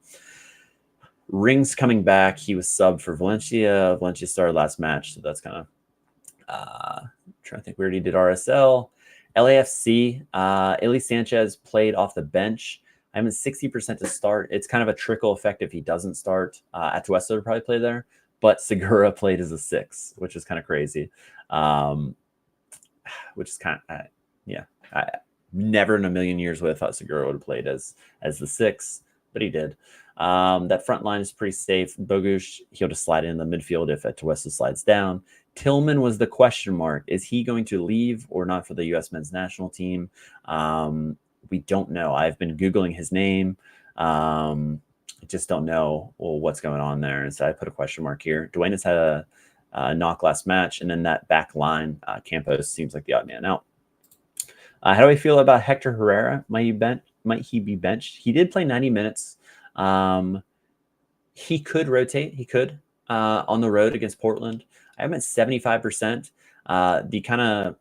Rings coming back. He was subbed for Valencia. Valencia started last match, so that's kind of trying to think. We already did RSL. LAFC, Ili Sanchez played off the bench. I'm at 60% to start. It's kind of a trickle effect if he doesn't start. Atuesta would probably play there, but Segura played as a 6, which is kind of crazy. Which is kind of, yeah, I never in a million years would have thought Segura would have played as the 6, but he did. That front line is pretty safe. Bogusz, he'll just slide in the midfield if Tuesta slides down. Tillman was the question mark. Is he going to leave or not for the U.S. men's national team? We don't know. I've been Googling his name. I just don't know what's going on there. And so I put a question mark here. Duane has had a knock last match, and then that back line, Campos seems like the odd man out. How do I feel about Hector Herrera? Might he be benched? He did play 90 minutes. He could rotate. He could on the road against Portland. I am at 75%. The kind of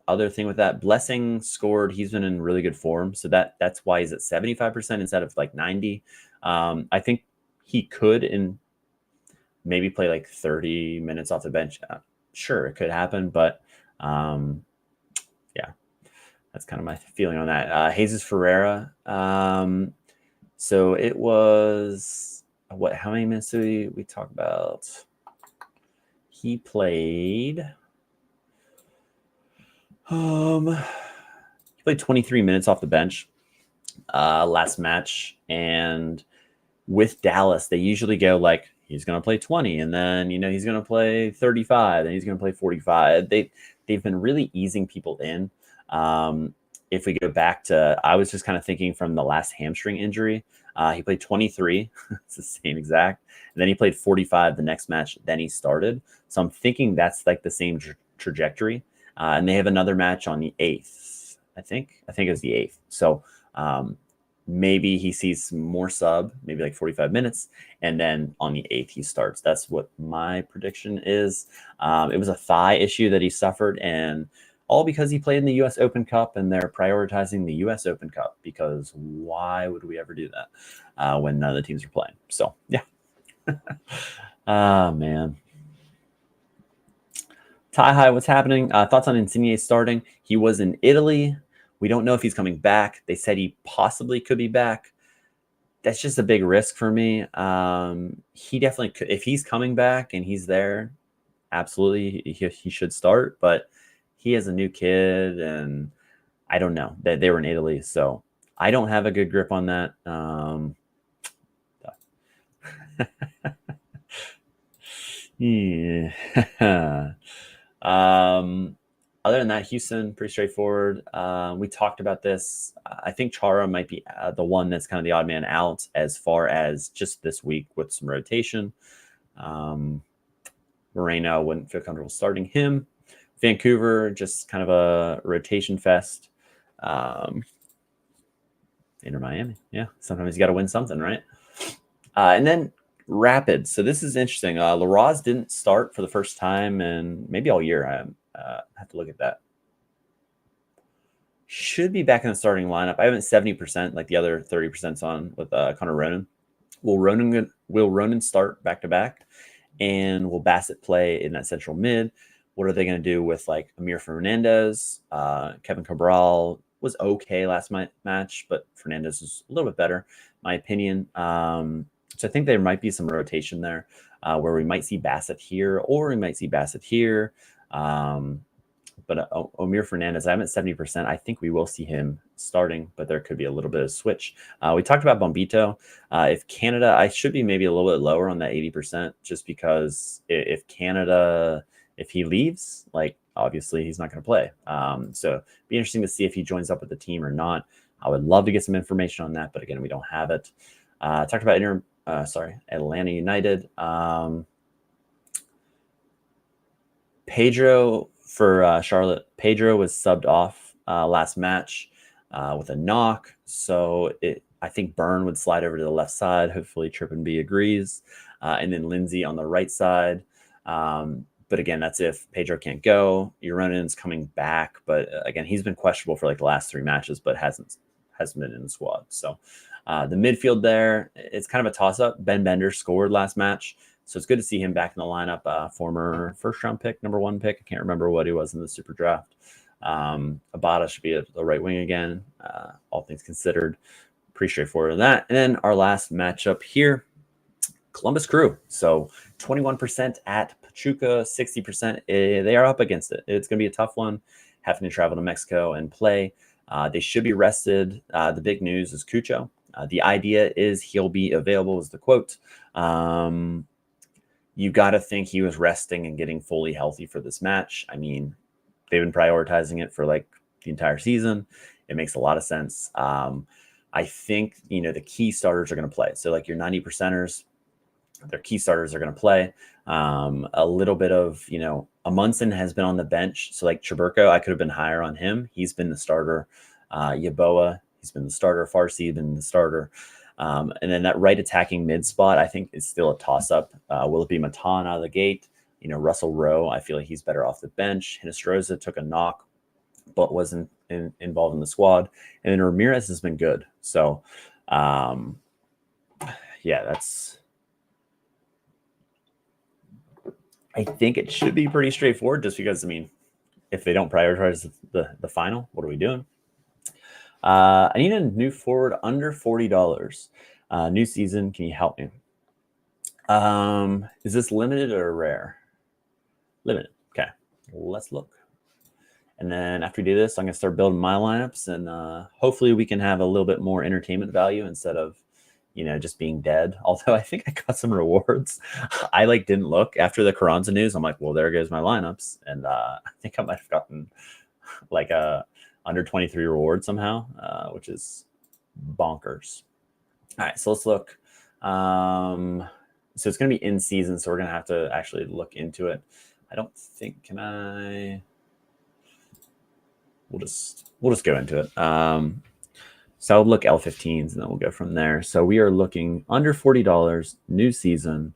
other thing with that, Blessing scored. He's been in really good form, so that's why he's at 75% instead of like 90. I think he could maybe play like 30 minutes off the bench. Sure, it could happen, but yeah, that's kind of my feeling on that. Jesus Ferreira. So it was how many minutes did we talk about? He played 23 minutes off the bench last match, and with Dallas, they usually go like he's going to play 20, and then he's going to play 35, and he's going to play 45. They've been really easing people in. If we go back to, I was just kind of thinking from the last hamstring injury, he played 23. It's the same exact. And then he played 45 the next match. Then he started. So I'm thinking that's like the same trajectory. And they have another match on the 8th. I think it was the 8th. So maybe he sees some more sub, maybe like 45 minutes. And then on the 8th, he starts. That's what my prediction is. It was a thigh issue that he suffered, and all because he played in the U.S. Open Cup, and they're prioritizing the U.S. Open Cup, because why would we ever do that when none of the teams are playing? So, yeah. Man. Ty High, what's happening? Thoughts on Insigne starting? He was in Italy. We don't know if he's coming back. They said he possibly could be back. That's just a big risk for me. He definitely could. If he's coming back and he's there, absolutely, he should start. But he has a new kid, and I don't know. They were in Italy, so I don't have a good grip on that. Yeah. Other than that, Houston, pretty straightforward. We talked about this. I think Chara might be the one that's kind of the odd man out as far as just this week with some rotation. Moreno wouldn't feel comfortable starting him. Vancouver, just kind of a rotation fest. Inter Miami. Yeah, sometimes you got to win something, right? And then Rapids. So this is interesting. Laraz didn't start for the first time in maybe all year. I have to look at that. Should be back in the starting lineup. I have it 70%, like the other 30%'s on with Connor Ronan. Will Ronan start back to back? And will Bassett play in that central mid? What are they going to do with like Amir Fernandez? Kevin Cabral was okay last match, but Fernandez is a little bit better, my opinion. So I think there might be some rotation there where we might see Bassett here, or we might see Bassett here. But Amir Fernandez, I'm at 70%. I think we will see him starting, but there could be a little bit of switch. We talked about Bombito. If Canada, I should be maybe a little bit lower on that 80%, just because if Canada, if he leaves, like obviously he's not going to play. So it'd be interesting to see if he joins up with the team or not. I would love to get some information on that, but again, we don't have it. Talked about Atlanta United. Pedro for Charlotte. Pedro was subbed off last match with a knock. So I think Byrne would slide over to the left side. Hopefully Trippin B agrees. And then Lindsay on the right side. But again, that's if Pedro can't go. Uronin's coming back. But again, he's been questionable for like the last 3 matches, but hasn't been in the squad. So the midfield there, it's kind of a toss-up. Ben Bender scored last match. So it's good to see him back in the lineup. Former first-round pick, number 1 pick. I can't remember what he was in the Super Draft. Abada should be the right wing again, all things considered. Pretty straightforward on that. And then our last matchup here, Columbus Crew. So 21% at Pachuca, 60%. They are up against it. It's going to be a tough one, having to travel to Mexico and play. They should be rested. The big news is Cucho. The idea is he'll be available, is the quote. You got to think he was resting and getting fully healthy for this match. I mean, they've been prioritizing it for like the entire season. It makes a lot of sense. I think, the key starters are going to play. So like your 90%ers, their key starters are going to play. A little bit of, Amundsen has been on the bench. So like Cheburko, I could have been higher on him. He's been the starter. Yaboa, he's been the starter. Farsi, been the starter. And then that right attacking mid spot, I think is still a toss-up. Will it be Matan out of the gate? Russell Rowe, I feel like he's better off the bench. Hinestroza took a knock, but wasn't involved in the squad. And then Ramirez has been good. So, that's... I think it should be pretty straightforward just because, if they don't prioritize the final, what are we doing? I need a new forward under $40. New season, can you help me? Is this limited or rare? Limited. Okay, let's look. And then after we do this, I'm going to start building my lineups, and hopefully we can have a little bit more entertainment value instead of, just being dead. Although I think I got some rewards. I didn't look after the Carranza news. I'm like, well, there goes my lineups. And I think I might have gotten a under 23 reward somehow, which is bonkers. All right, so let's look. So it's going to be in season, so we're going to have to actually look into it. I don't think, can I? We'll just go into it. So I'll look L15s and then we'll go from there. So we are looking under $40, new season,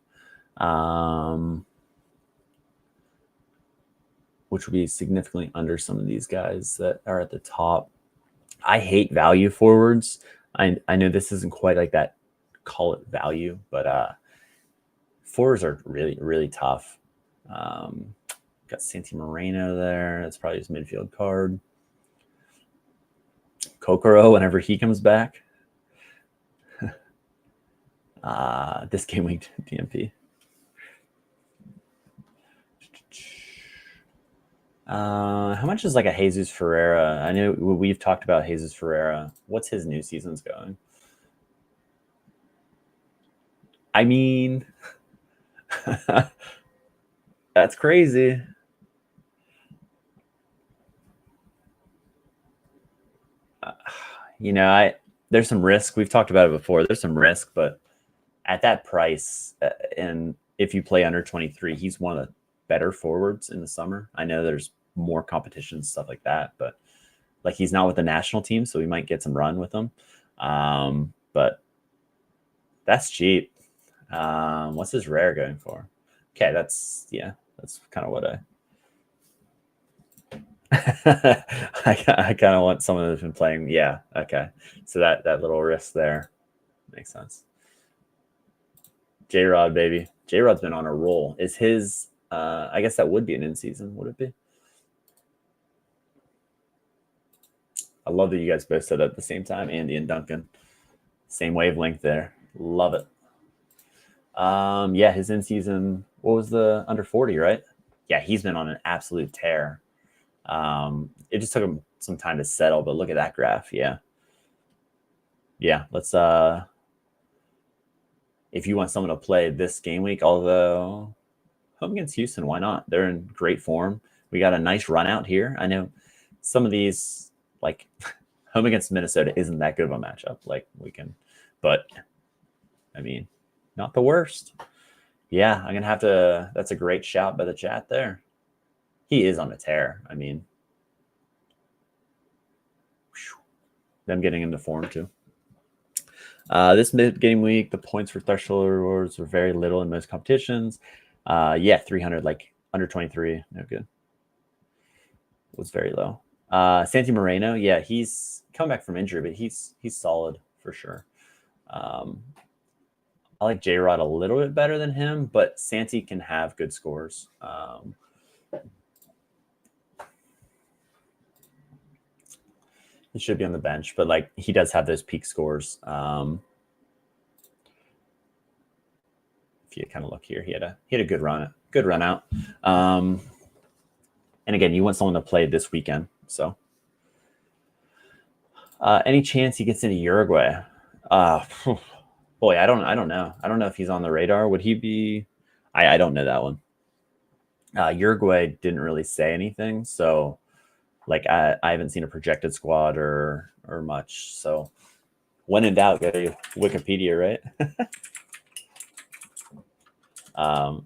which would be significantly under some of these guys that are at the top. I hate value forwards. I know this isn't quite like that, call it value, but forwards are really, really tough. Got Santi Moreno there. That's probably his midfield card. Kokoro whenever he comes back. This game week DMP. How much is a Jesus Ferreira? I know we've talked about Jesus Ferreira. What's his new season's going? I mean, that's crazy. There's some risk. We've talked about it before. There's some risk, but at that price, and if you play under 23, he's one of the better forwards in the summer. I know there's more competition, stuff like that, but he's not with the national team, so we might get some run with him. But that's cheap. What's his rare going for? Okay, that's kind of what I kind of want someone that's been playing. Yeah, okay. So that little risk there makes sense. J-Rod, baby. J-Rod's been on a roll. Is his, I guess that would be an in-season, would it be? I love that you guys both said that at the same time, Andy and Duncan. Same wavelength there. Love it. Yeah, his in-season, what was the under 40, right? Yeah, he's been on an absolute tear. It just took him some time to settle, but look at that graph. Yeah. Let's if you want someone to play this game week, although home against Houston, why not? They're in great form. We got a nice run out here. I know some of these, home against Minnesota isn't that good of a matchup. But not the worst. Yeah, I'm gonna have to. That's a great shout by the chat there. He is on a tear. Them getting into form too. This mid-game week, the points for threshold rewards were very little in most competitions. 300, under 23, no good. Was very low. Santi Moreno, yeah, he's come back from injury, but he's solid for sure. I like J-Rod a little bit better than him, but Santi can have good scores. He should be on the bench, but he does have those peak scores. if you kind of look here, he had a good run out. And again, you want someone to play this weekend. So, any chance he gets into Uruguay? Boy, I don't know. I don't know if he's on the radar. Would he be? I don't know that one. Uruguay didn't really say anything, so like I haven't seen a projected squad or much. So when in doubt, go to Wikipedia, right? I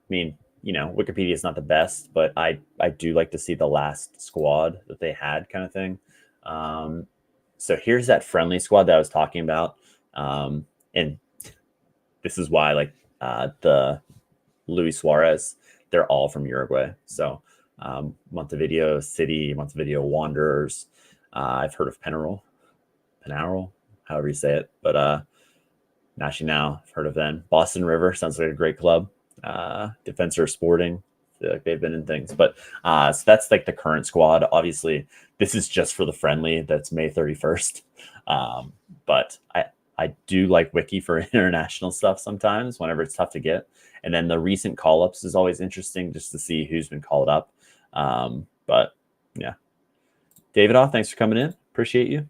mean, Wikipedia is not the best, but I do like to see the last squad that they had, kind of thing. So here's that friendly squad that I was talking about, and this is why, like, the Luis Suarez, they're all from Uruguay. So Montevideo City, Montevideo Wanderers. I've heard of Penarol, however you say it, but Nacional, I've heard of them. Boston River sounds like a great club. Defensor Sporting, I feel like they've been in things, but so that's like the current squad. Obviously, this is just for the friendly. That's May 31st. But I do like Wiki for international stuff sometimes whenever it's tough to get. And then the recent call-ups is always interesting just to see who's been called up. But yeah, Davidoff, thanks for coming in. Appreciate you.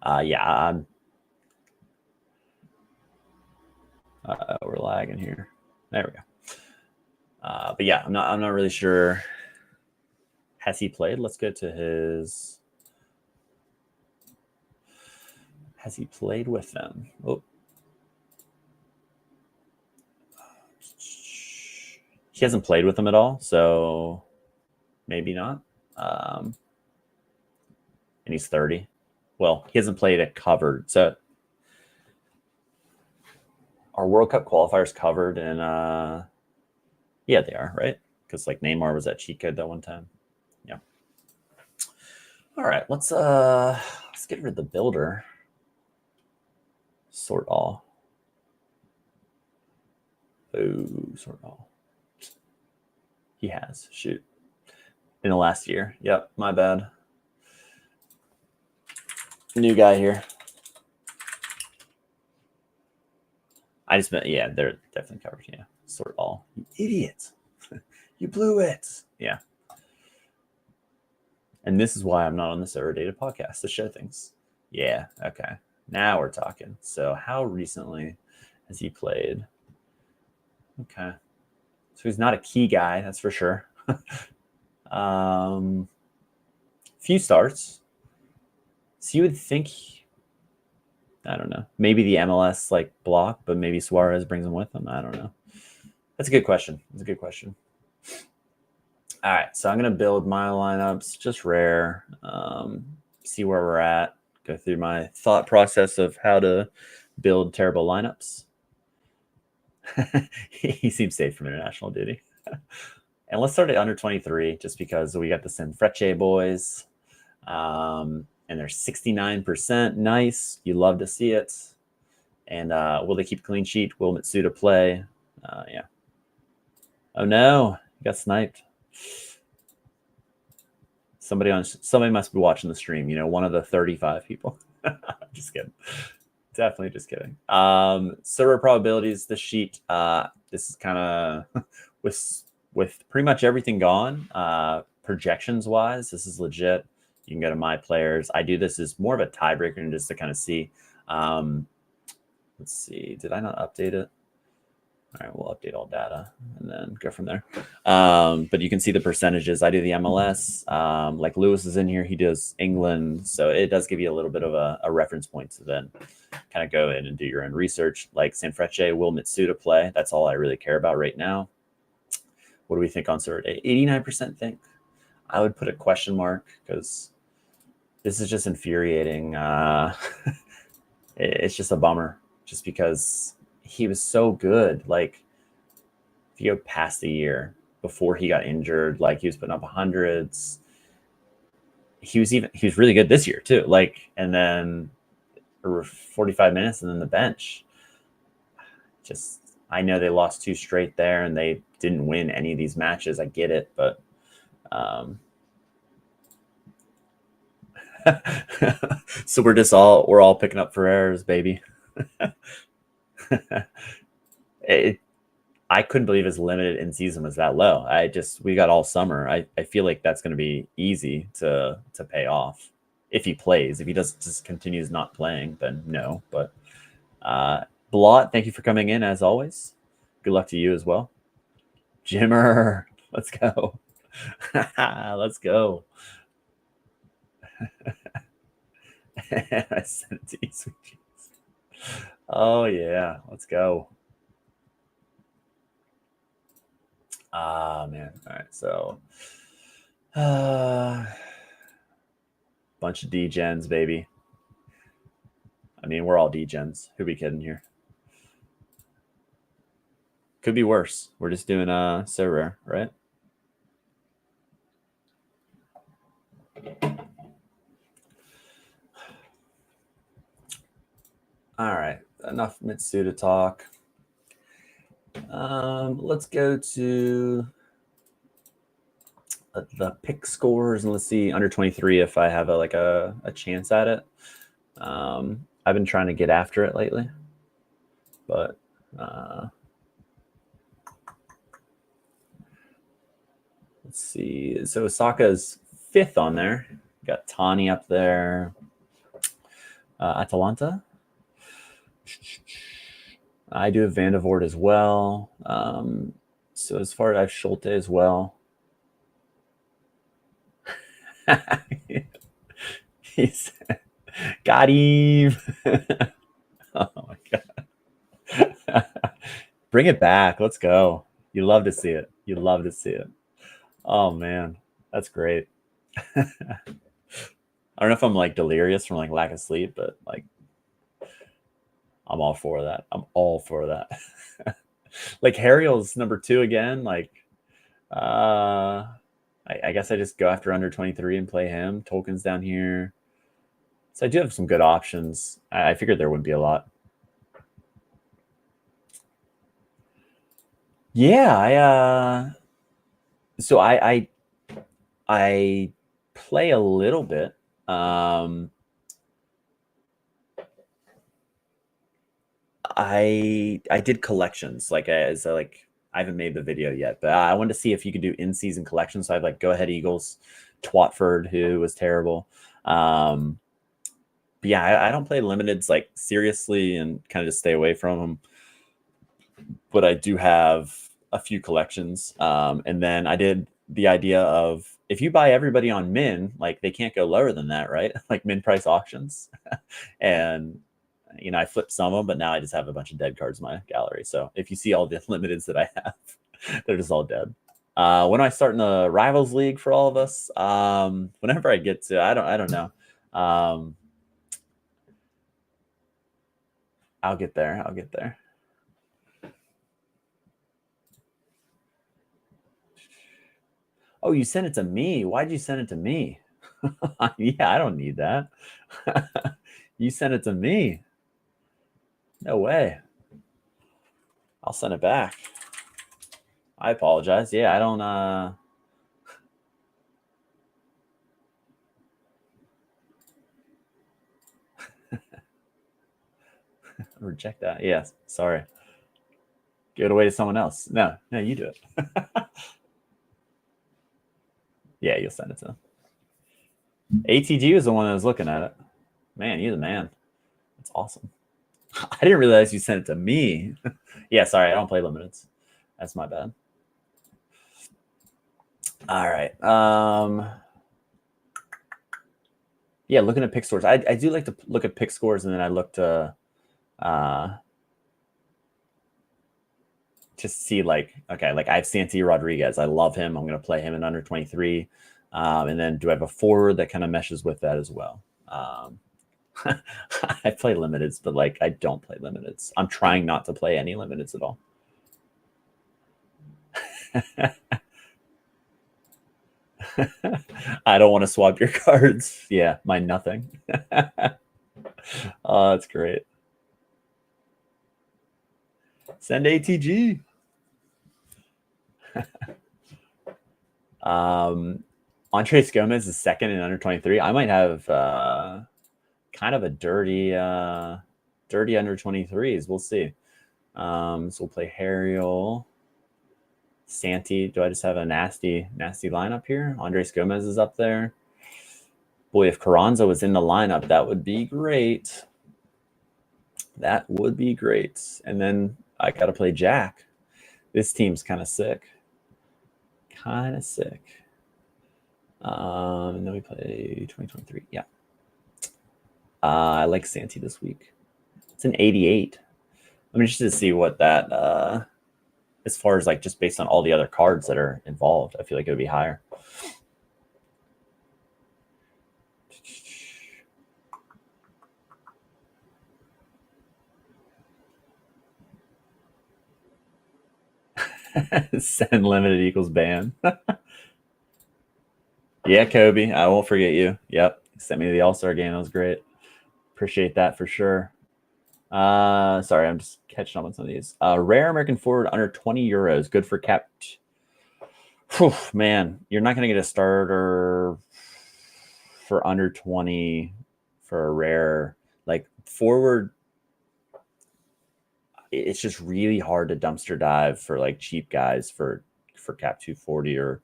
Yeah, we're lagging here. There we go. But yeah, I'm not really sure. Has he played? Let's go to his. Has he played with them? Oh. He hasn't played with them at all, so maybe not. And he's 30. Well, he hasn't played it covered. So are World Cup qualifiers covered? And yeah, they are, right? Because like Neymar was at cheat code that one time. Yeah. All right, let's get rid of the builder. Sort all. Oh, sort all. He has. Shoot. In the last year. Yep, my bad. New guy here. I just meant, yeah, they're definitely covered. Yeah, sort all. You idiot. You blew it. Yeah. And this is why I'm not on the Server Data podcast to show things. Yeah, okay. Now we're talking. So how recently has he played? Okay. So he's not a key guy, that's for sure. Few starts. So you would think, I don't know, maybe the MLS like block, but maybe Suarez brings him with him. I don't know. That's a good question. All right, so I'm going to build my lineups, just rare, see where we're at, go through my thought process of how to build terrible lineups. He seems safe from international duty. And let's start at under 23, just because we got the Sanfrecce boys, and they're 69%. Nice. You love to see it. And will they keep clean sheet? Will Mitsuda play? Yeah. Oh, no. You got sniped. Somebody must be watching the stream. One of the 35 people. Just kidding. Definitely just kidding. Server probabilities. The sheet. This is kind of with pretty much everything gone. Projections wise, this is legit. You can go to my players. I do this as more of a tiebreaker and just to kind of see. Let's see. Did I not update it? All right, we'll update all data and then go from there. But you can see the percentages. I do the MLS. Like Lewis is in here. He does England. So it does give you a little bit of a reference point to then kind of go in and do your own research. Like Sanfrecce, will Mitsuda play? That's all I really care about right now. What do we think on Sorare? 89% think. I would put a question mark because this is just infuriating. It's just a bummer just because he was so good. Like, if you go past a year before he got injured, like he was putting up hundreds. He was really good this year too. Like, and then 45 minutes and then the bench. Just, I know they lost 2 straight there and they didn't win any of these matches. I get it, but so we're all picking up Ferreras, baby. I couldn't believe his limited in season was that low. We got all summer. I feel like that's going to be easy to pay off if he plays. If he just continues not playing, then no. But Blot, thank you for coming in as always. Good luck to you as well. Jimmer, let's go. Let's go. I sent it to you, sweet Jesus. Oh yeah, let's go. Ah man. All right, so bunch of D-gens, baby. I mean, we're all D-gens. Who be kidding here? Could be worse. We're just doing so rare, right? All right, enough Mitsuda talk. Let's go to the pick scores and let's see under 23 if I have a chance at it. I've been trying to get after it lately, but let's see. So Osaka's 5th on there. Got Tani up there. Atalanta. I do have Vandevort as well. So as far as I have Schulte as well. He's got him. Oh my god. Bring it back. Let's go. You love to see it. You love to see it. Oh man, that's great. I don't know if I'm like delirious from like lack of sleep, but like I'm all for that. I'm all for that. Like Harriel's number 2 again. Like I guess I just go after under 23 and play him. Tolkien's down here. So I do have some good options. I figured there wouldn't be a lot. Yeah, so I play a little bit. I did collections like I haven't made the video yet, but I wanted to see if you could do in-season collections. So I have like Go Ahead Eagles, Twatford, who was terrible. But yeah, I don't play limiteds like seriously and kind of just stay away from them. But I do have a few collections. And then I did the idea of if you buy everybody on min, like they can't go lower than that, right? Like min price auctions. And you know, I flipped some of them, but now I just have a bunch of dead cards in my gallery. So if you see all the limiteds that I have, they're just all dead. When I start in the Rivals League for all of us, whenever I get to, I don't know. I'll get there. I'll get there. Oh, you sent it to me. Why'd you send it to me? Yeah, I don't need that. You sent it to me. No way. I'll send it back. I apologize. Yeah, I don't reject that. Yes, sorry. Give it away to someone else. No, you do it. Yeah, you'll send it to them. ATG was the one that was looking at it. Man, you're the man. That's awesome. I didn't realize you sent it to me. Yeah, sorry, I don't play limiteds. That's my bad. All right. Yeah, looking at pick scores. I do like to look at pick scores, and then I look to just see like, okay, like I have Santi Rodriguez. I love him. I'm going to play him in under 23. And then do I have a forward that kind of meshes with that as well? I play limiteds, but like I don't play limiteds. I'm trying not to play any limiteds at all. I don't want to swap your cards. Yeah, mine nothing. Oh, that's great. Send ATG. Andres Gomez is 2nd in under 23. I might have kind of a dirty under 23s. We'll see. So we'll play Harriel. Santi. Do I just have a nasty lineup here? Andres Gomez is up there. Boy, if Carranza was in the lineup, that would be great. That would be great. And then I got to play Jack. This team's kind of sick. And then we play 2023. Yeah. I like Santi this week. It's an 88. I'm interested to see what that, as far as like just based on all the other cards that are involved, I feel like it would be higher. Send limited equals ban. Yeah, Kobe, I won't forget you. Yep, sent me to the All-Star game. That was great. Appreciate that for sure. Sorry, I'm just catching up on some of these. Rare American forward under 20 euros. Good for cap. Whew, man, you're not going to get a starter for under 20 for a rare. Like forward, it's just really hard to dumpster dive for like cheap guys for cap 240 or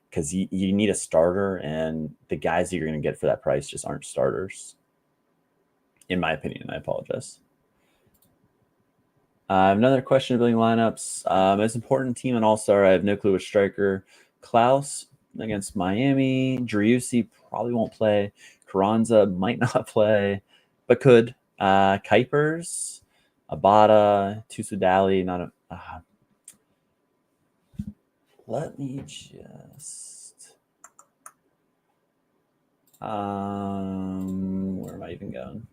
because you need a starter, and the guys that you're going to get for that price just aren't starters. In my opinion, I apologize. Another question of building lineups. Most important team in All-Star. I have no clue which striker. Klaus against Miami. Driussi probably won't play. Carranza might not play, but could. Kuipers, Abada, Tusudali. Not a. Let me just. Where am I even going?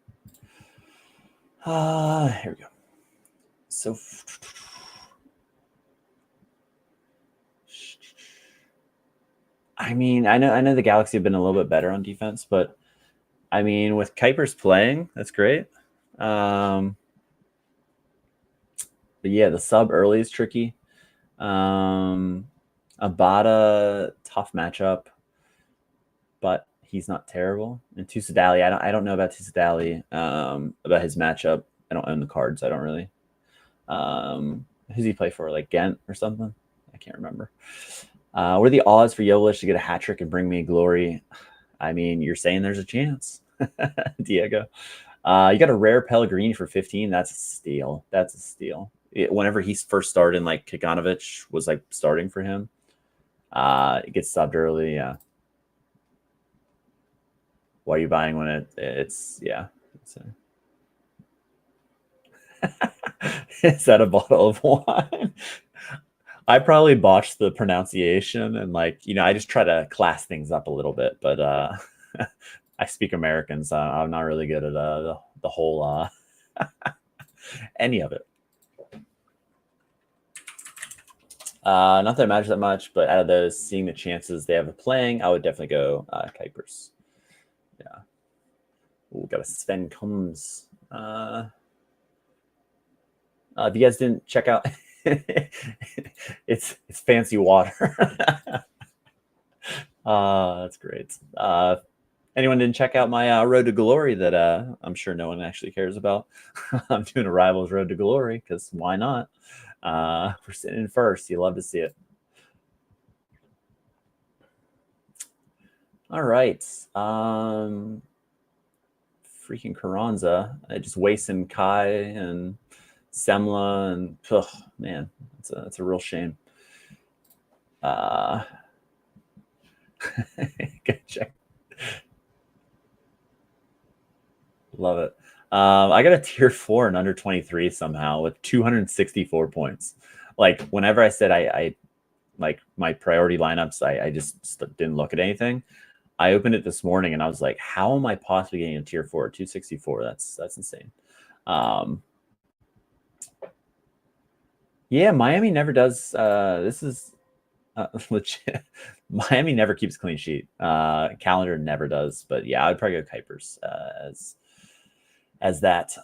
Here we go. So I mean, I know the Galaxy have been a little bit better on defense, but I mean, with Kuipers playing, that's great. But yeah, the sub early is tricky. Abada, tough matchup, but he's not terrible. And Tusudali, I don't know about Tusudali, about his matchup. I don't own the cards. I don't really. Who's he play for? Like Ghent or something? I can't remember. What are the odds for Jovic to get a hat trick and bring me glory? I mean, you're saying there's a chance, Diego. You got a rare Pellegrini for 15. That's a steal. That's a steal. Whenever he first started, like Kikanovic was like starting for him, it gets subbed early. Yeah. Why are you buying when it's yeah? Is that a bottle of wine? I probably botched the pronunciation and I just try to class things up a little bit, but I speak American, so I'm not really good at the whole any of it. Not that it matters that much, but out of those, seeing the chances they have of playing, I would definitely go Kuipers. Yeah. Ooh, got a Sven Combs. If you guys didn't check out, it's fancy water. That's great. Anyone didn't check out my Road to Glory that I'm sure no one actually cares about. I'm doing a Rivals Road to Glory because why not? We're sitting in first. You love to see it. All right. Freaking Carranza. Just wasting Kai and Semla and man, it's a real shame. Good check. Love it. I got a tier 4 and under 23 somehow with 264 points. Like whenever I said I like my priority lineups, I just didn't look at anything. I opened it this morning and I was like, how am I possibly getting a tier 4 at 264? That's insane. Yeah, Miami never does. This is legit. Miami never keeps a clean sheet. Calendar never does. But yeah, I'd probably go Kuipers as that.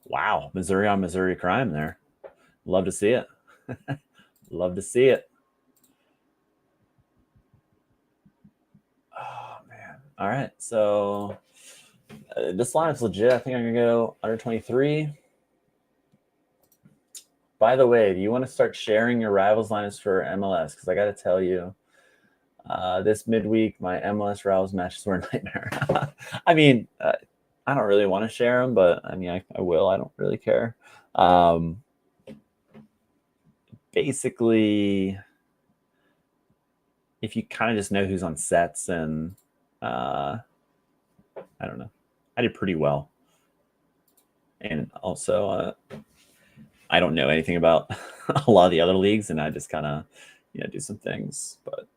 Wow, Missouri on Missouri crime there. Love to see it. Love to see it. Oh man. All right. So This lineup's legit. I think I'm going to go under 23. By the way, do you want to start sharing your Rivals lineups for MLS? Because I got to tell you, this midweek, my MLS Rivals matches were a nightmare. I mean, I don't really want to share them, but I mean, I will. I don't really care. Basically, if you kind of just know who's on sets and I don't know, I did pretty well. And also, I don't know anything about a lot of the other leagues, and I just kind of, do some things. But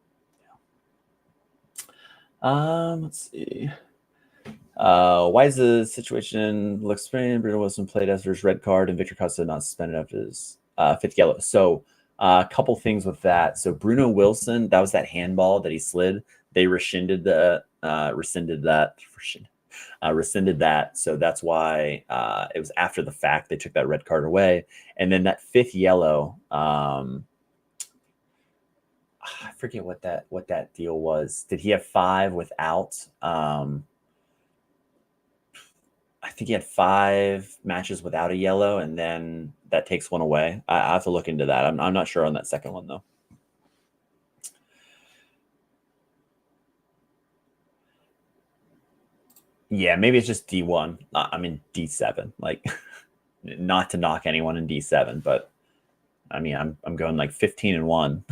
let's see. Why is the situation looks strange? Bruno Wilson played after his red card, and Victor Costa not suspended after his fifth yellow. So a couple things with that. So Bruno Wilson, that was that handball that he slid. They rescinded that. So that's why it was after the fact they took that red card away. And then that fifth yellow, I forget what that deal was. Did he have 5 without? I think he had 5 matches without a yellow, and then that takes one away. I have to look into that. I'm not sure on that second one, though. Yeah, maybe it's just D1. I mean, D7. Like, not to knock anyone in D7, but I mean, I'm going like 15-1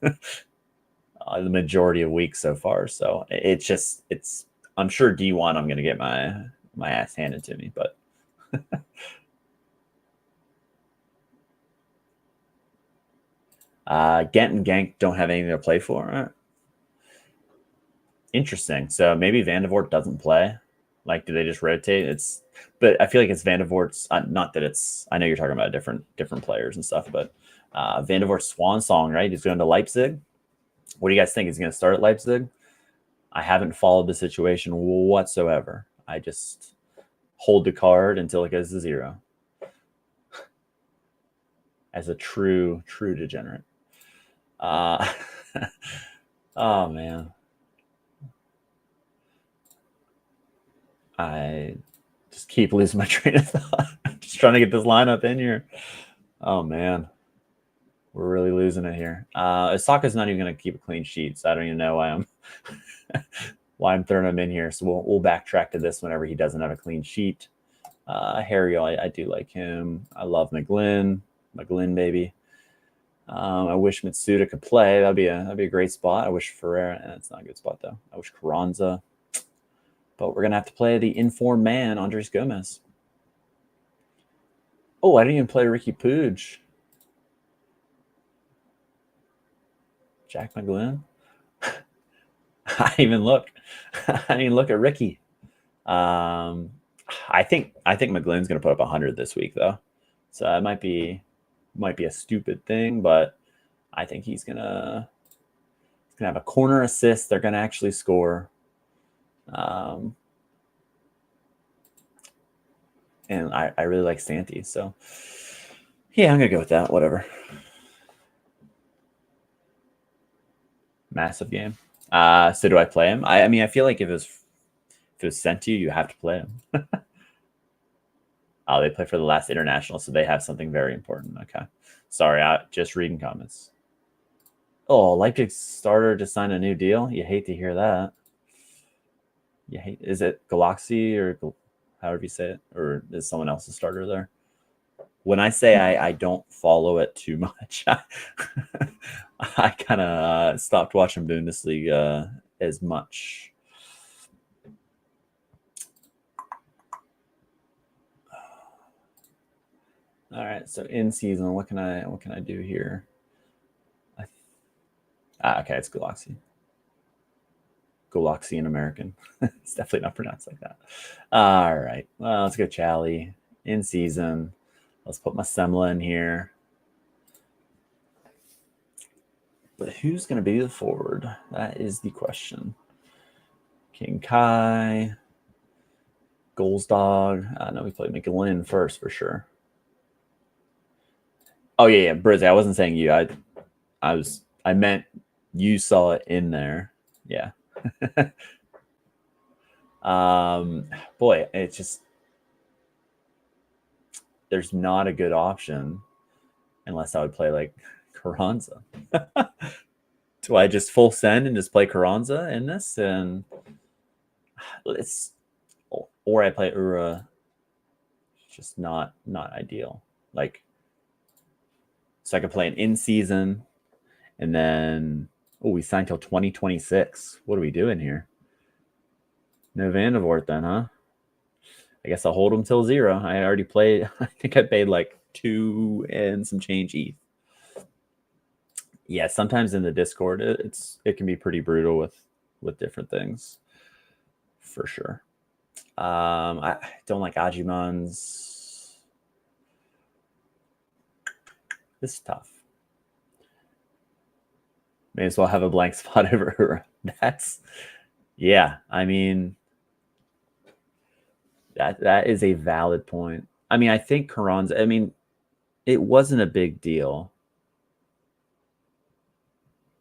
the majority of weeks so far. So it's I'm sure D1 I'm going to get my ass handed to me, but Ghent and Genk don't have anything to play for. Interesting. So maybe Van de Voort doesn't play. Like, do they just rotate? But I feel like it's Van de Voort's. Not that it's. I know you're talking about different players and stuff, but Van de Voort's swan song, right? He's going to Leipzig. What do you guys think? He's going to start at Leipzig? I haven't followed the situation whatsoever. I just hold the card until it goes to 0. As a true degenerate. Oh man. I just keep losing my train of thought. Just trying to get this lineup in here. Oh man. We're really losing it here. Osaka's not even going to keep a clean sheet, so I don't even know why I'm throwing him in here. So we'll backtrack to this whenever he doesn't have a clean sheet. Harry, I do like him. I love McGlynn, baby. I wish Mitsuda could play. That'd be a great spot. I wish Ferreira. That's not a good spot though. I wish Carranza. But we're gonna have to play the informed man, Andres Gomez. Oh, I didn't even play Ricky Puig. Jack McGlynn. I didn't even look. I didn't even look at Ricky. I think McGlynn's gonna put up 100 this week though, so it might be a stupid thing, but I think he's gonna have a corner assist. They're gonna actually score. And I really like Santi, so yeah, I'm gonna go with that. Whatever. Massive game. So do I play him? I mean, I feel like if it was sent to you, you have to play him. Oh, they play for the last international, so they have something very important. Okay, sorry, just reading comments. Oh, Leipzig starter just signed a new deal. You hate to hear that. Is it Galaxy or however you say it, or is someone else a starter there? When I say I don't follow it too much, I kind of stopped watching Bundesliga as much. All right, so in season, what can I do here? Okay, it's Galaxy. Galaxy in American. It's definitely not pronounced like that. All right, well, let's go Chally in season. Let's put my Semla in here. But who's going to be the forward? That is the question. King Kai. Goals Dog. No, we played McGlynn first for sure. Oh yeah, Brizzy. I wasn't saying you. I meant you saw it in there. Yeah. Boy, it's just there's not a good option unless I would play like Carranza. Do I just full send and just play Carranza in this? And it's or I play Ura. Just not ideal. Like, so I could play an in season, and then we signed till 2026. What are we doing here? No Vandevort then, huh? I guess I'll hold him till 0. I already played. I think I paid like 2 and some change ETH. Yeah, sometimes in the Discord it can be pretty brutal with different things, for sure. I don't like Ajimans. This is tough. May as well have a blank spot over her. Yeah. I mean, that is a valid point. I mean, I think Carranza. I mean, it wasn't a big deal.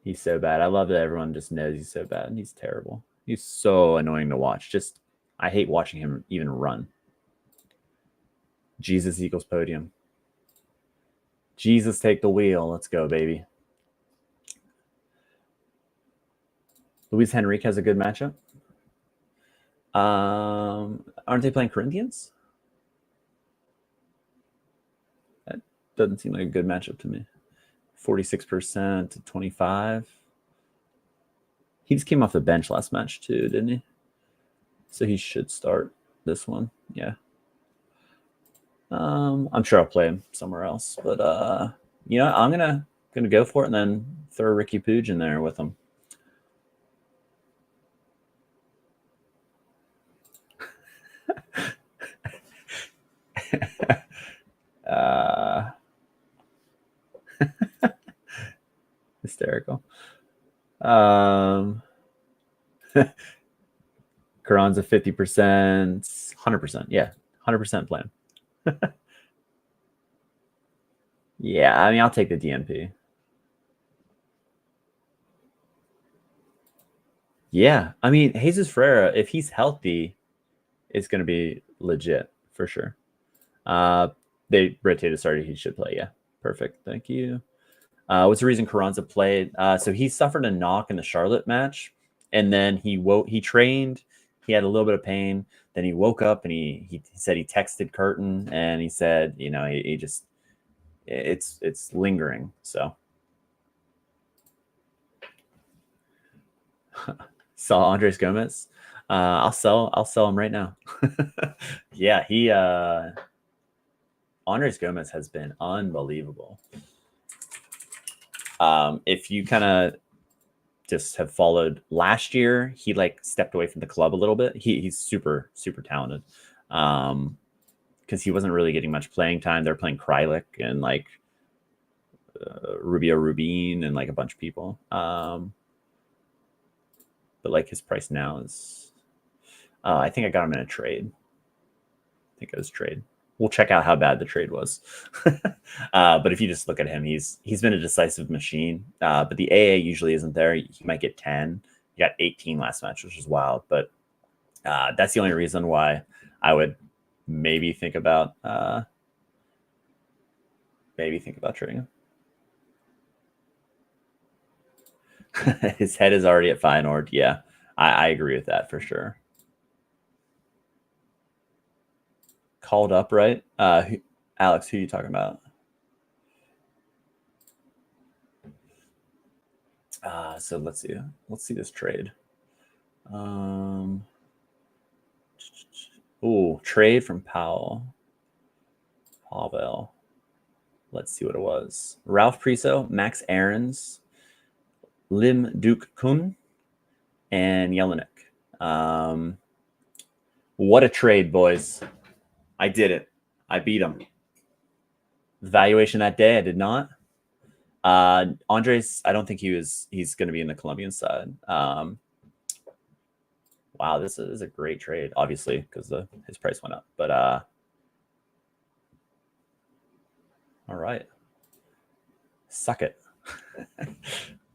He's so bad. I love that everyone just knows he's so bad. He's terrible. He's so annoying to watch. I hate watching him even run. Jesus equals podium. Jesus, take the wheel. Let's go, baby. Luis Henrique has a good matchup. Aren't they playing Corinthians? That doesn't seem like a good matchup to me. 46% to 25. He just came off the bench last match too, didn't he? So he should start this one. Yeah. I'm sure I'll play him somewhere else, but I'm gonna go for it and then throw Ricky Pooge in there with him. Hysterical. Carranza 50%, 100%. Yeah, 100% plan. Yeah, I mean, I'll take the DNP. Yeah, I mean, Jesus Ferreira, if he's healthy, it's going to be legit for sure. They rotated started. He should play. Yeah, perfect. Thank you. What's the reason Carranza played? So he suffered a knock in the Charlotte match, and then he trained. He had a little bit of pain. Then he woke up and he said he texted Curtin and he said, he just it's lingering. So saw Andres Gomez. I'll sell him right now. Yeah, Andres Gomez has been unbelievable. If you kind of just have followed last year, he stepped away from the club a little bit. He's super talented. Because he wasn't really getting much playing time. They're playing Krylik and Rubio Rubin and a bunch of people. But his price now is, I think I got him in a trade. I think it was trade. We'll check out how bad the trade was. But if you just look at him, he's been a decisive machine. But the AA usually isn't there. He might get 10. He got 18 last match, which is wild. But that's the only reason why I would maybe think about trading him. His head is already at Feyenoord. Yeah, I agree with that for sure. Called up, right? Alex, who are you talking about? So let's see. Let's see this trade. Trade from Pavel. Let's see what it was. Ralph Priso, Max Aarons, Lim Duke Kun, and Jelinek. What a trade, boys. I did it. I beat him. Valuation that day, I did not. Andres, I don't think he's going to be in the Colombian side. Wow, this is a great trade, obviously, because his price went up. But all right. Suck it.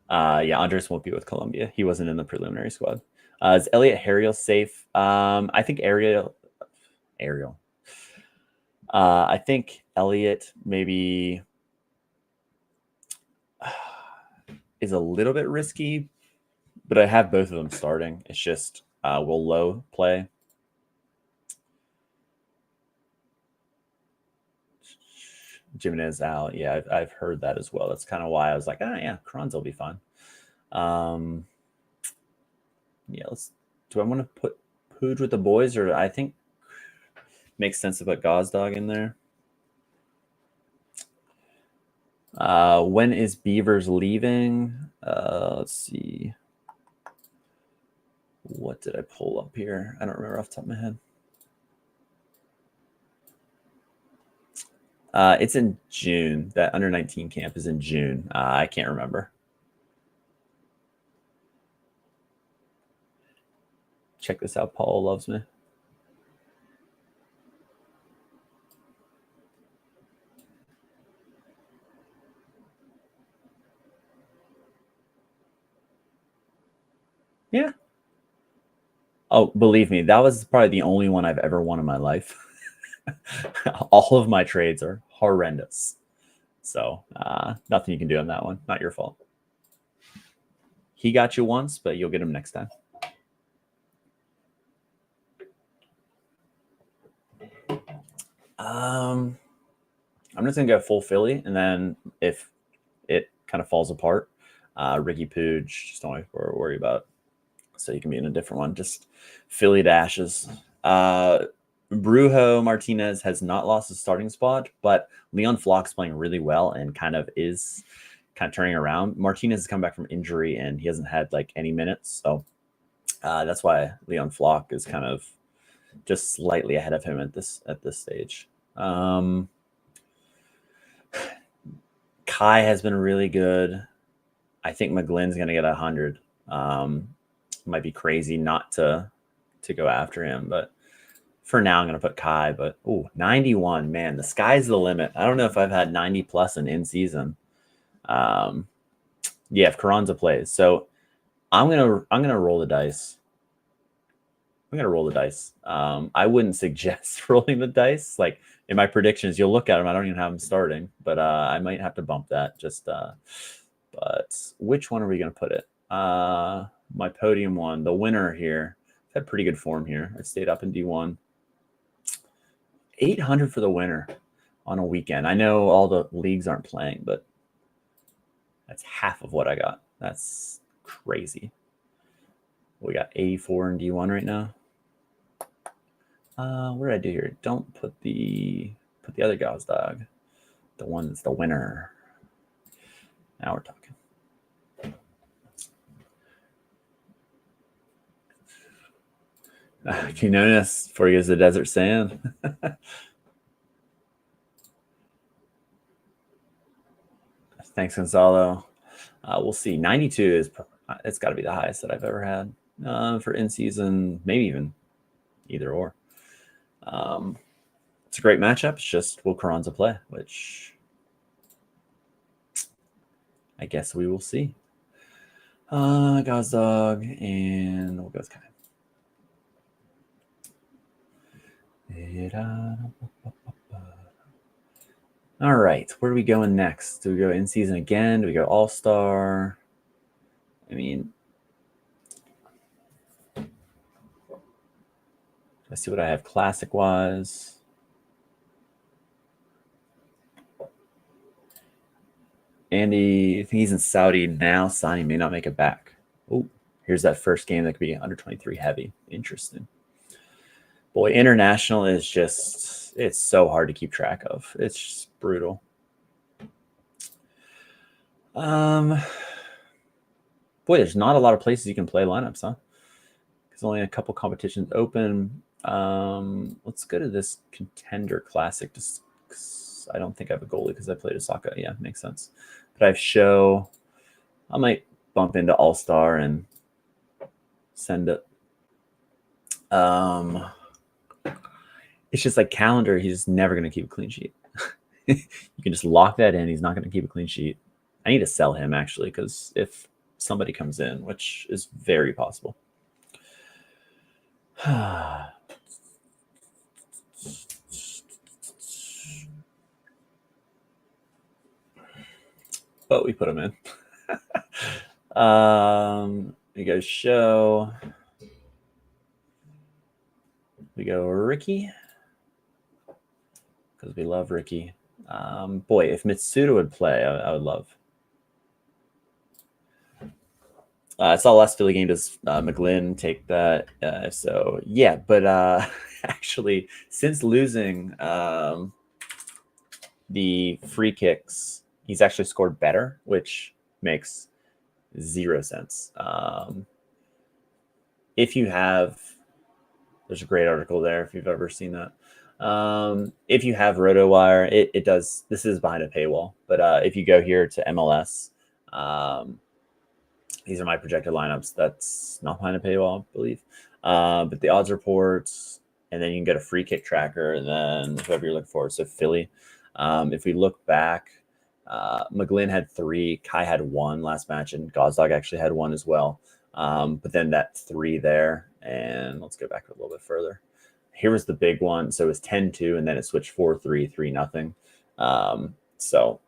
Yeah, Andres won't be with Colombia. He wasn't in the preliminary squad. Is Elliot Harriel safe? I think Ariel. I think Elliot maybe is a little bit risky, but I have both of them starting. It's just will Lowe play? Jimenez out. Yeah, I've heard that as well. That's kind of why I was like, yeah, Carranza will be fine. Yeah, do I want to put Pooj with the boys, or I think makes sense to put Gazdag in there? When is Beavers leaving? Let's see. What did I pull up here? I don't remember off the top of my head. It's in June. That under 19 camp is in June. I can't remember. Check this out. Paul loves me. Yeah. Oh, believe me, that was probably the only one I've ever won in my life. All of my trades are horrendous. So nothing you can do on that one. Not your fault. He got you once, but you'll get him next time. I'm just going to go full Philly. And then if it kind of falls apart, Ricky Pooj, just don't worry about it. So you can be in a different one. Just Philly to ashes. Brujo Martinez has not lost his starting spot, but Leon Flock's playing really well and kind of turning around. Martinez has come back from injury and he hasn't had like any minutes. So that's why Leon Flock is kind of just slightly ahead of him at this stage. Kai has been really good. I think McGlynn's going to get 100. Might be crazy not to go after him, but for now I'm going to put Kai. But 91, man, the sky's the limit. I don't know if I've had 90 plus in season. Yeah, if Carranza plays, so I'm gonna roll the dice. I'm gonna roll the dice. I wouldn't suggest rolling the dice. Like in my predictions, you'll look at them. I don't even have them starting, but I might have to bump that. But which one are we gonna put it? My podium one, the winner here. I've had pretty good form here. I stayed up in D1. 800 for the winner on a weekend. I know all the leagues aren't playing, but that's half of what I got. That's crazy. We got 84 in D1 right now. What did I do here? Don't put the other guy's dog. The one that's the winner. Now we're talking. Can you notice before he goes to the desert sand? Thanks, Gonzalo. We'll see. 92 it's got to be the highest that I've ever had for in season, maybe even either or. It's a great matchup. It's just will Carranza play, which I guess we will see. Gazdag, and we'll go with Kai. All right, where are we going next? Do we go in season again? Do we go all-star? I mean, let's see what I have classic-wise. Andy, I think he's in Saudi now. Sani may not make it back. Oh, here's that first game that could be under 23 heavy. Interesting. Boy, international is just, it's so hard to keep track of. It's just brutal. Boy, there's not a lot of places you can play lineups, huh? There's only a couple competitions open. Let's go to this Contender Classic. Just, I don't think I have a goalie because I played Osaka. Yeah, makes sense. But I have show. I might bump into All-Star and send it. It's just like calendar. He's never going to keep a clean sheet. You can just lock that in. He's not going to keep a clean sheet. I need to sell him actually because if somebody comes in, which is very possible. But we put him in. We go show. We go Ricky. Because we love Ricky. Boy, if Mitsuda would play, I would love. I saw last Philly game. Does McGlynn take that? So, yeah. But actually, since losing the free kicks, he's actually scored better, which makes 0 sense. If you have, there's a great article there if you've ever seen that. If you have RotoWire, it does. This is behind a paywall, but if you go here to MLS, these are my projected lineups. That's not behind a paywall, I believe. But the odds reports, and then you can get a free kick tracker, and then whoever you're looking for. So Philly. If we look back, McGlynn had 3, Kai had 1 last match, and Gosdog actually had 1 as well. But then that 3 there, and let's go back a little bit further. Here was the big one. So it was 10-2, and then it switched 4-3, 3-0. So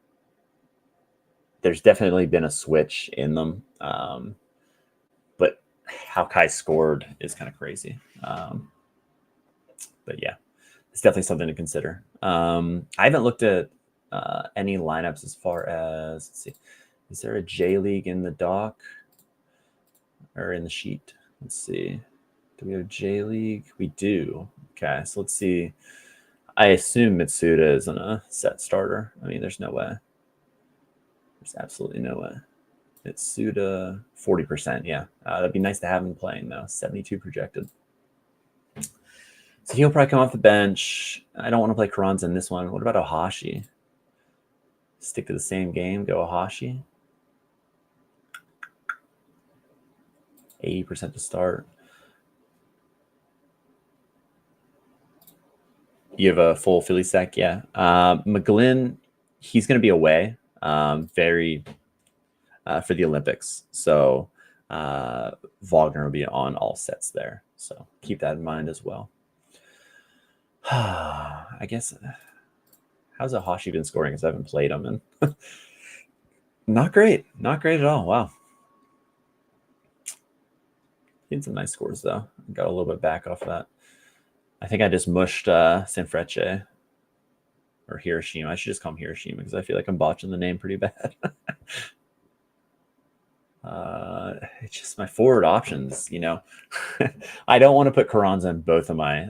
there's definitely been a switch in them. But how Kai scored is kind of crazy. But yeah, it's definitely something to consider. I haven't looked at any lineups as far as, let's see, is there a J League in the doc or in the sheet? Let's see. Do we have J League? We do. Okay, so let's see. I assume Mitsuda isn't a set starter. I mean, there's no way. There's absolutely no way. Mitsuda, 40%. Yeah, that'd be nice to have him playing though. 72 projected. So he'll probably come off the bench. I don't want to play Carranza in this one. What about Ohashi? Stick to the same game. Go Ohashi. 80% to start. You have a full Philly stack, yeah. McGlynn, he's going to be away, very for the Olympics. So Wagner will be on all sets there. So keep that in mind as well. I guess, how's Ohashi been scoring? Because I haven't played him, and not great at all. Wow. He had some nice scores though. Got a little bit back off that. I think I just mushed Sanfrecce or Hiroshima. I should just call him Hiroshima because I feel like I'm botching the name pretty bad. It's just my forward options, you know. I don't want to put Carranza in both of my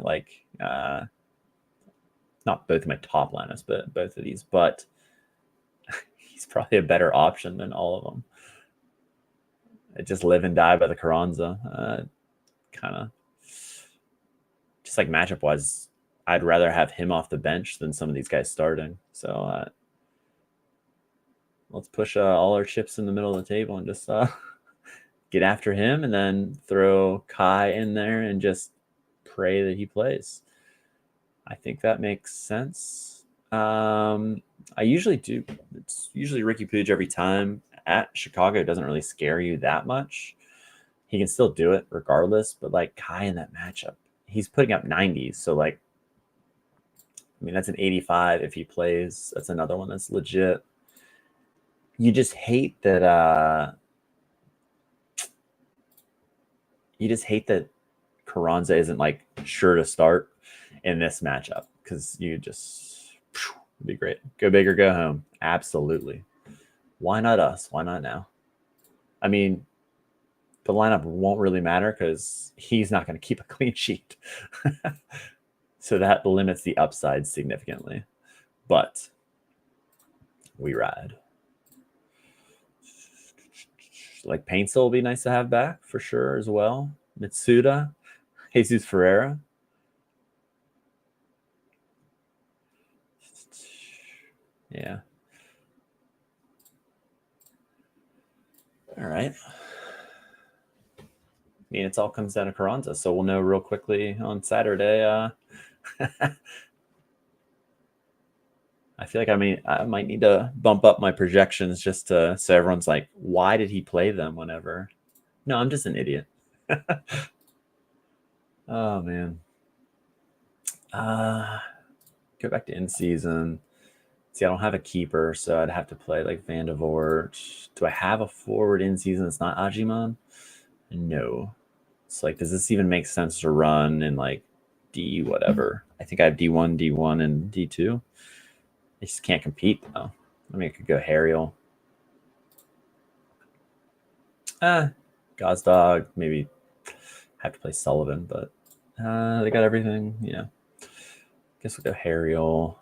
not both of my top lineups, but both of these. But he's probably a better option than all of them. I just live and die by the Carranza. Kind of just like matchup wise, I'd rather have him off the bench than some of these guys starting. So let's push all our chips in the middle of the table and just get after him, and then throw Kai in there and just pray that he plays. I think that makes sense. I usually do. It's usually Ricky Puig every time. At Chicago, it doesn't really scare you that much. He can still do it regardless, but like Kai in that matchup, he's putting up 90s. So like, I mean, that's an 85 if he plays. That's another one that's legit. You just hate that. You just hate that Carranza isn't like sure to start in this matchup, because you just it'd be great. Go big or go home. Absolutely. Why not us? Why not now? I mean, the lineup won't really matter because he's not going to keep a clean sheet. So that limits the upside significantly. But we ride. Like Paintsel will be nice to have back for sure as well. Mitsuda, Jesus Ferreira. Yeah. All right. I mean, it all comes down to Carranza, so we'll know real quickly on Saturday. I feel like I might need to bump up my projections just to so everyone's like, why did he play them whenever? No, I'm just an idiot. Oh man. Go back to in season. See, I don't have a keeper, so I'd have to play like Van de Voort. Do I have a forward in season that's not Ajiman? No. It's like, does this even make sense to run in like D whatever? I think I have D1, D1, and D2. I just can't compete though. I mean, I could go Harriel. Gosdog, maybe have to play Sullivan, but they got everything. Yeah. Guess we'll go Harriel.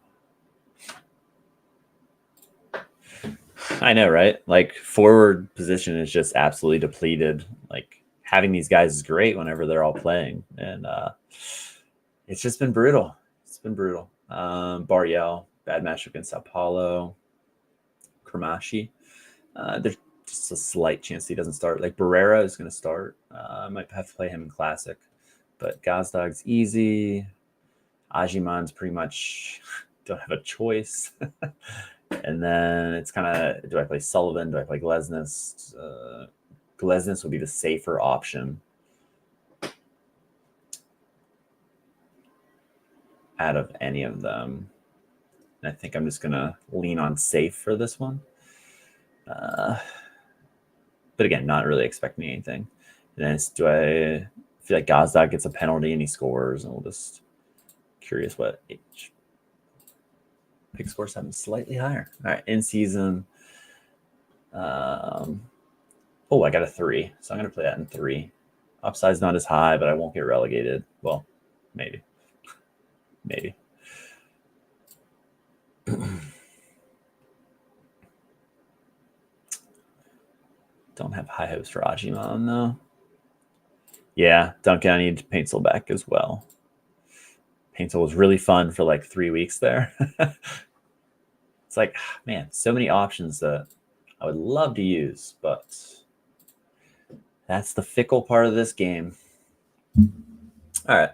I know, right? Like forward position is just absolutely depleted. Like having these guys is great whenever they're all playing, and it's just been brutal. It's been brutal. Barriel, bad match against Sao Paulo. Kramashi, there's just a slight chance he doesn't start. Like Barrera is going to start. I might have to play him in Classic, but Gazdag's easy. Ajiman's pretty much don't have a choice. And then it's kind of, do I play Sullivan? Do I play Glesnes? Glesnes would be the safer option out of any of them. And I think I'm just going to lean on safe for this one. But again, not really expecting anything. And then do I feel like Gazdag gets a penalty and he scores? And we'll just curious what pick score 7 slightly higher. All right, in season. Oh, I got a 3, so I'm gonna play that in 3. Upside's not as high, but I won't get relegated. Well, maybe. Don't have high hopes for Ajiman though. Yeah, Duncan, I need Paintsel back as well. Paintsel was really fun for like 3 weeks there. It's like, man, so many options that I would love to use, but that's the fickle part of this game. All right,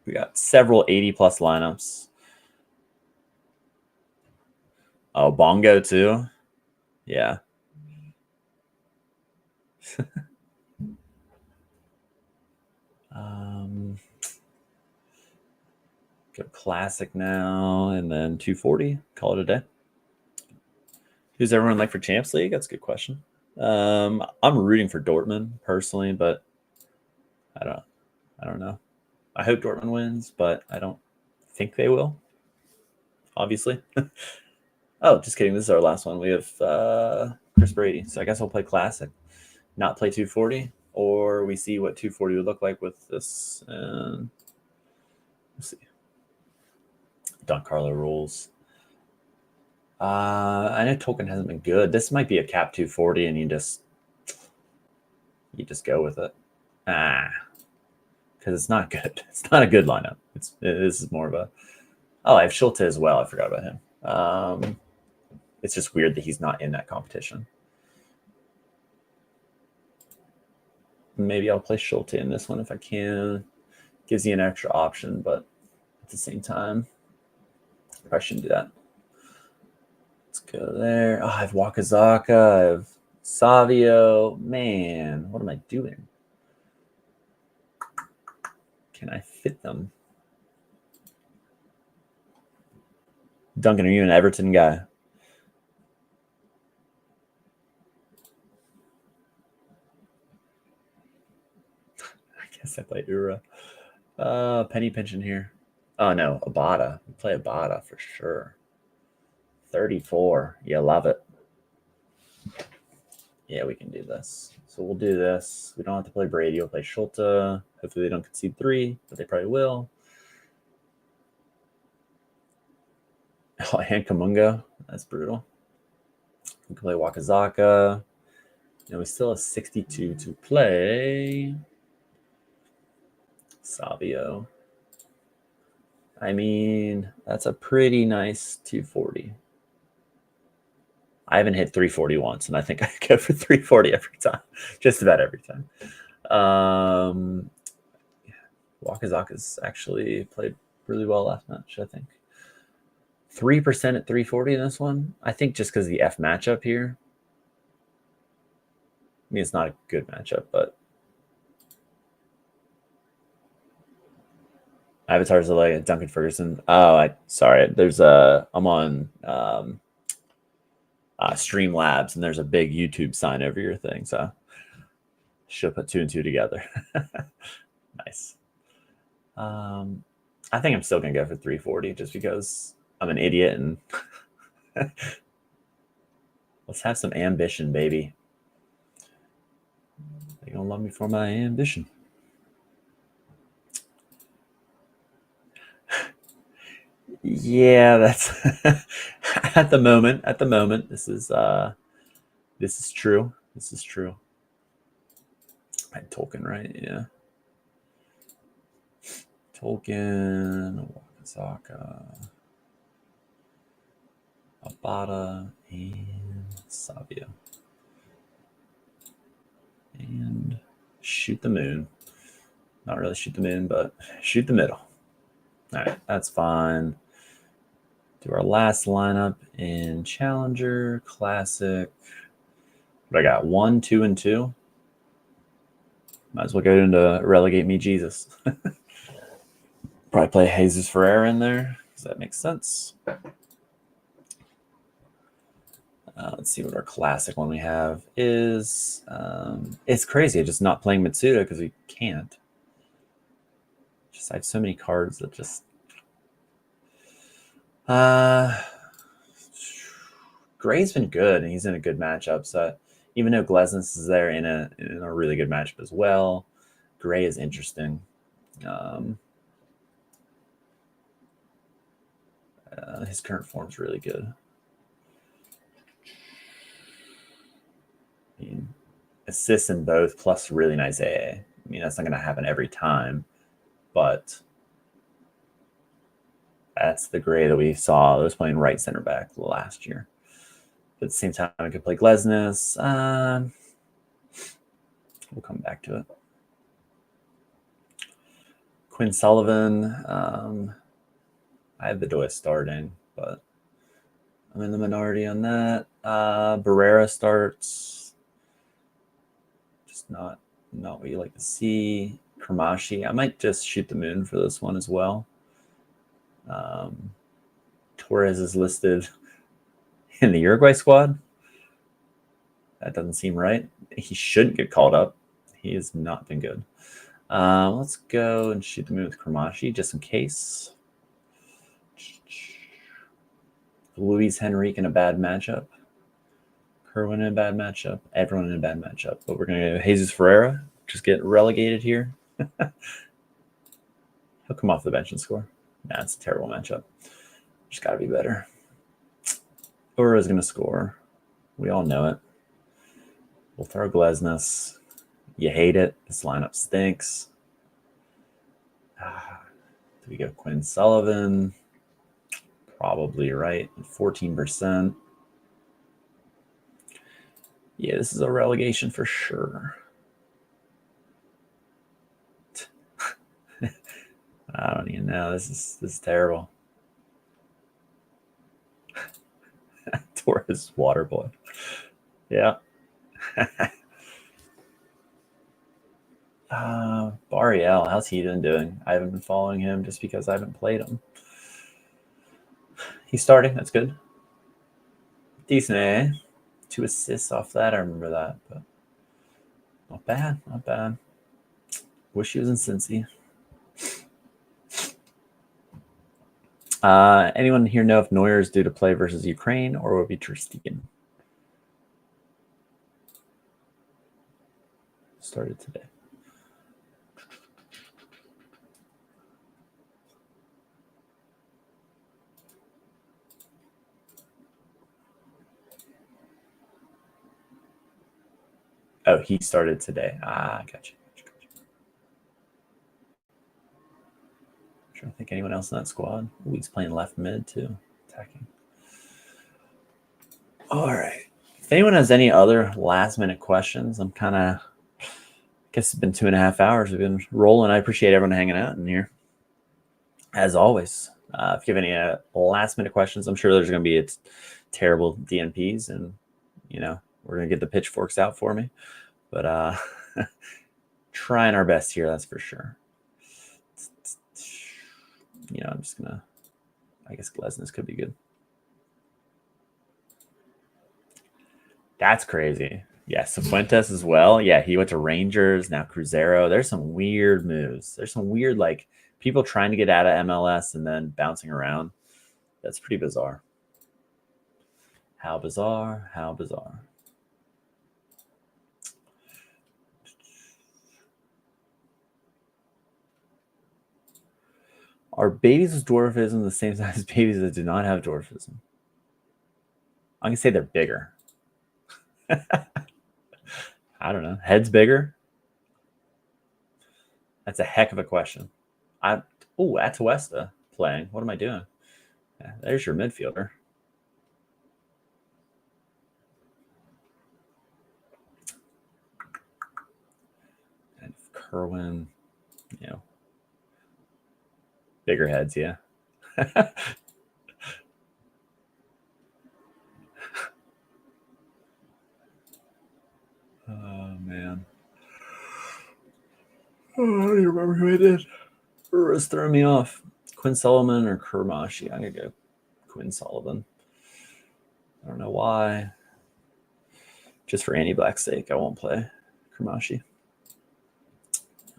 we got several 80+ lineups. Oh, Bongo too? Yeah. Go Classic now, and then 240. Call it a day. Who's everyone like for Champs League? That's a good question. I'm rooting for Dortmund personally, but I don't know. I hope Dortmund wins, but I don't think they will. Obviously. Oh, just kidding. This is our last one. We have Chris Brady. So I guess I'll play Classic, not play 240, or we see what 240 would look like with this. And we'll see. Don Carlo rules. I know Tolkien hasn't been good. This might be a cap 240, and you just go with it. Because it's not good. It's not a good lineup. This is more of a. Oh, I have Schulte as well. I forgot about him. It's just weird that he's not in that competition. Maybe I'll play Schulte in this one if I can. Gives you an extra option, but at the same time, I shouldn't do that. Let's go there. Oh, I have Wakazaka. I have Savio. Man, what am I doing? Can I fit them? Duncan, are you an Everton guy? I guess I play Ura. Penny pension here. Oh no, Abada. We play Abada for sure. 34. Yeah, love it. Yeah, we can do this. So we'll do this. We don't have to play Brady. We'll play Schulte. Hopefully they don't concede 3, but they probably will. Oh, and Kamunga. That's brutal. We can play Wakazaka. And we still have 62 to play. Savio. I mean, that's a pretty nice 240. I haven't hit 340 once, and I think I go for 340 every time. Just about every time. Wakazaka's actually played really well last match, I think. 3% at 340 in this one. I think just because of the F matchup here. I mean, it's not a good matchup, but Avatars are like Duncan Ferguson. Oh, sorry. There's I'm on Streamlabs, and there's a big YouTube sign over your thing, so should put 2 and 2 together. Nice. I think I'm still gonna go for 340 just because I'm an idiot, and let's have some ambition, baby. They gonna love me for my ambition. Yeah, that's at the moment. At the moment, this is true. This is true. Tolkien, right? Yeah. Tolkien, Wakazaka, Abada, and Savia. And shoot the moon. Not really shoot the moon, but shoot the middle. All right, that's fine. Do our last lineup in Challenger, Classic. What I got? 1, 2, and 2. Might as well go into Relegate Me Jesus. Probably play Jesus Ferreira in there, because that makes sense. Let's see what our classic one we have is. It's crazy just not playing Mitsuda because we can't. Just I have so many cards that just. Gray's been good, and he's in a good matchup. So even though Glesnes is there in a really good matchup as well, Gray is interesting. His current form is really good. I mean, assists in both, plus really nice AA. I mean, that's not going to happen every time, but that's the Gray that we saw that was playing right center back last year. But at the same time, I could play Glesnes. We'll come back to it. Quinn Sullivan. I have Bedoya starting, but I'm in the minority on that. Barrera starts. Just not what you like to see. Kramashi. I might just shoot the moon for this one as well. Torres is listed in the Uruguay squad. That doesn't seem right. He shouldn't get called up. He has not been good. Let's go and shoot the moon with Kramashi just in case. Luis Henrique in a bad matchup. Kerwin in a bad matchup. Everyone in a bad matchup. But we're going to go Jesus Ferreira. Just get relegated here. He'll come off the bench and score. Nah, it's a terrible matchup. Just got to be better. Ura is going to score. We all know it. We'll throw Glesnes. You hate it. This lineup stinks. Do we go Quinn Sullivan? Probably right. 14%. Yeah, this is a relegation for sure. I don't even know. This is terrible. Torres Waterboy. Yeah. Bariel, how's he been doing? I haven't been following him just because I haven't played him. He's starting. That's good. Decent, eh? 2 assists off that. I remember that, but not bad. Not bad. Wish he was in Cincy. Anyone here know if Neuer is due to play versus Ukraine or will it be Ter Stegen? Started today. Oh, he started today. Gotcha. I'm trying to think anyone else in that squad. Ooh, he's playing left mid too, attacking. All right. If anyone has any other last minute questions, I'm kind of, I guess it's been 2.5 hours. We've been rolling. I appreciate everyone hanging out in here. As always, if you have any last minute questions, I'm sure there's going to be terrible DNPs, and we're going to get the pitchforks out for me. But trying our best here, that's for sure. I'm just gonna. I guess Glesnes could be good. That's crazy. Yeah, Cifuentes as well. Yeah, he went to Rangers, now Cruzeiro. There's some weird moves. There's some weird, like, people trying to get out of MLS and then bouncing around. That's pretty bizarre. How bizarre. How bizarre. Are babies with dwarfism the same size as babies that do not have dwarfism? I'm going to say they're bigger. I don't know. Head's bigger? That's a heck of a question. Atuesta playing. What am I doing? Yeah, there's your midfielder. And Kerwin, bigger heads, yeah. Oh, man. Oh, I don't even remember who I did. It was throwing me off. Quinn Sullivan or Kurmashi? I'm going to go Quinn Sullivan. I don't know why. Just for Annie Black's sake, I won't play Kurmashi.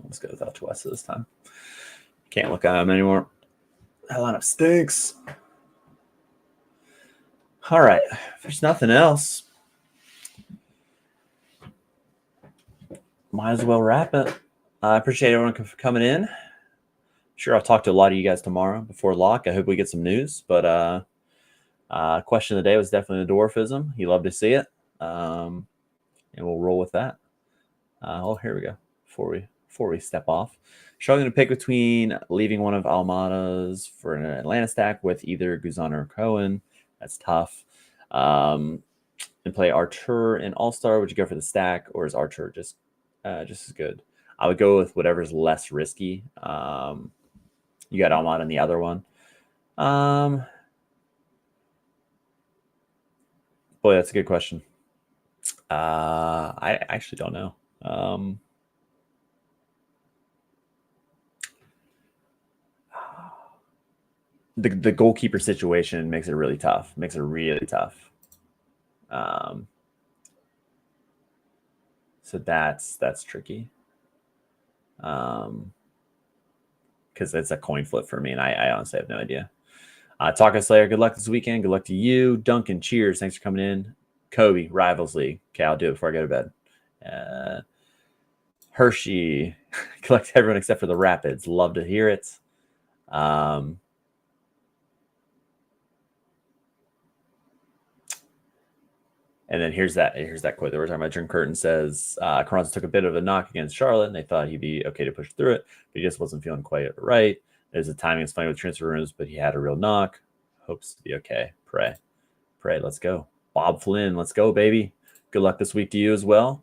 Let's go without Tuesa this time. Can't look at him anymore. That lineup stinks. All right. If there's nothing else, might as well wrap it. I appreciate everyone for coming in. Sure, I'll talk to a lot of you guys tomorrow before lock. I hope we get some news. But question of the day was definitely the dwarfism. You love to see it. And we'll roll with that. Here we go. Before we step off. Struggling to pick between leaving one of Almada's for an Atlanta stack with either Guzan or Cohen. That's tough. And play Artur and All-Star. Would you go for the stack, or is Artur just as good? I would go with whatever's less risky. You got Almada in the other one. Boy, that's a good question. I actually don't know. The goalkeeper situation makes it really tough. So that's tricky. Because it's a coin flip for me, and I honestly have no idea. Taco Slayer, good luck this weekend. Good luck to you. Duncan, cheers. Thanks for coming in. Kobe, Rivals League. Okay, I'll do it before I go to bed. Hershey, good luck to everyone except for the Rapids. Love to hear it. And then here's that quote that we're talking about. Jim Curtin says, Carranza took a bit of a knock against Charlotte, and they thought he'd be okay to push through it, but he just wasn't feeling quite right. There's a timing is funny with transfer rooms, but he had a real knock. Hopes to be okay. Pray. Let's go. Bob Flynn, let's go, baby. Good luck this week to you as well.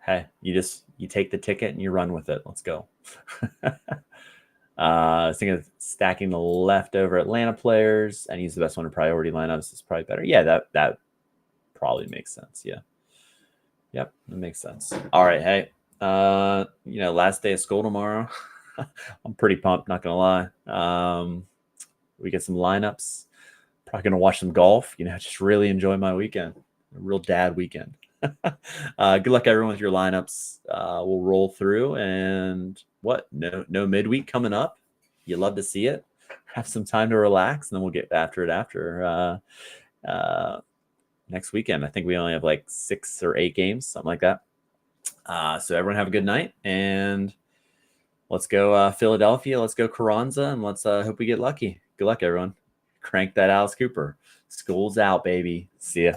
Hey, you take the ticket and you run with it. Let's go. I was thinking of stacking the leftover Atlanta players and use the best one in priority lineups is probably better. Yeah, that probably makes sense. Yeah. Yep, that makes sense. All right, hey, last day of school tomorrow. I'm pretty pumped, not gonna lie. We get some lineups. Probably gonna watch some golf. Just really enjoy my weekend. A real dad weekend. Good luck everyone with your lineups. We'll roll through, and no midweek coming up. You love to see it. Have some time to relax, and then we'll get after it after next weekend. I think we only have like 6 or 8 games, something like that. So everyone have a good night, and let's go Philadelphia. Let's go Carranza, and let's hope we get lucky. Good luck, everyone. Crank that Alice Cooper. School's out, baby. See ya.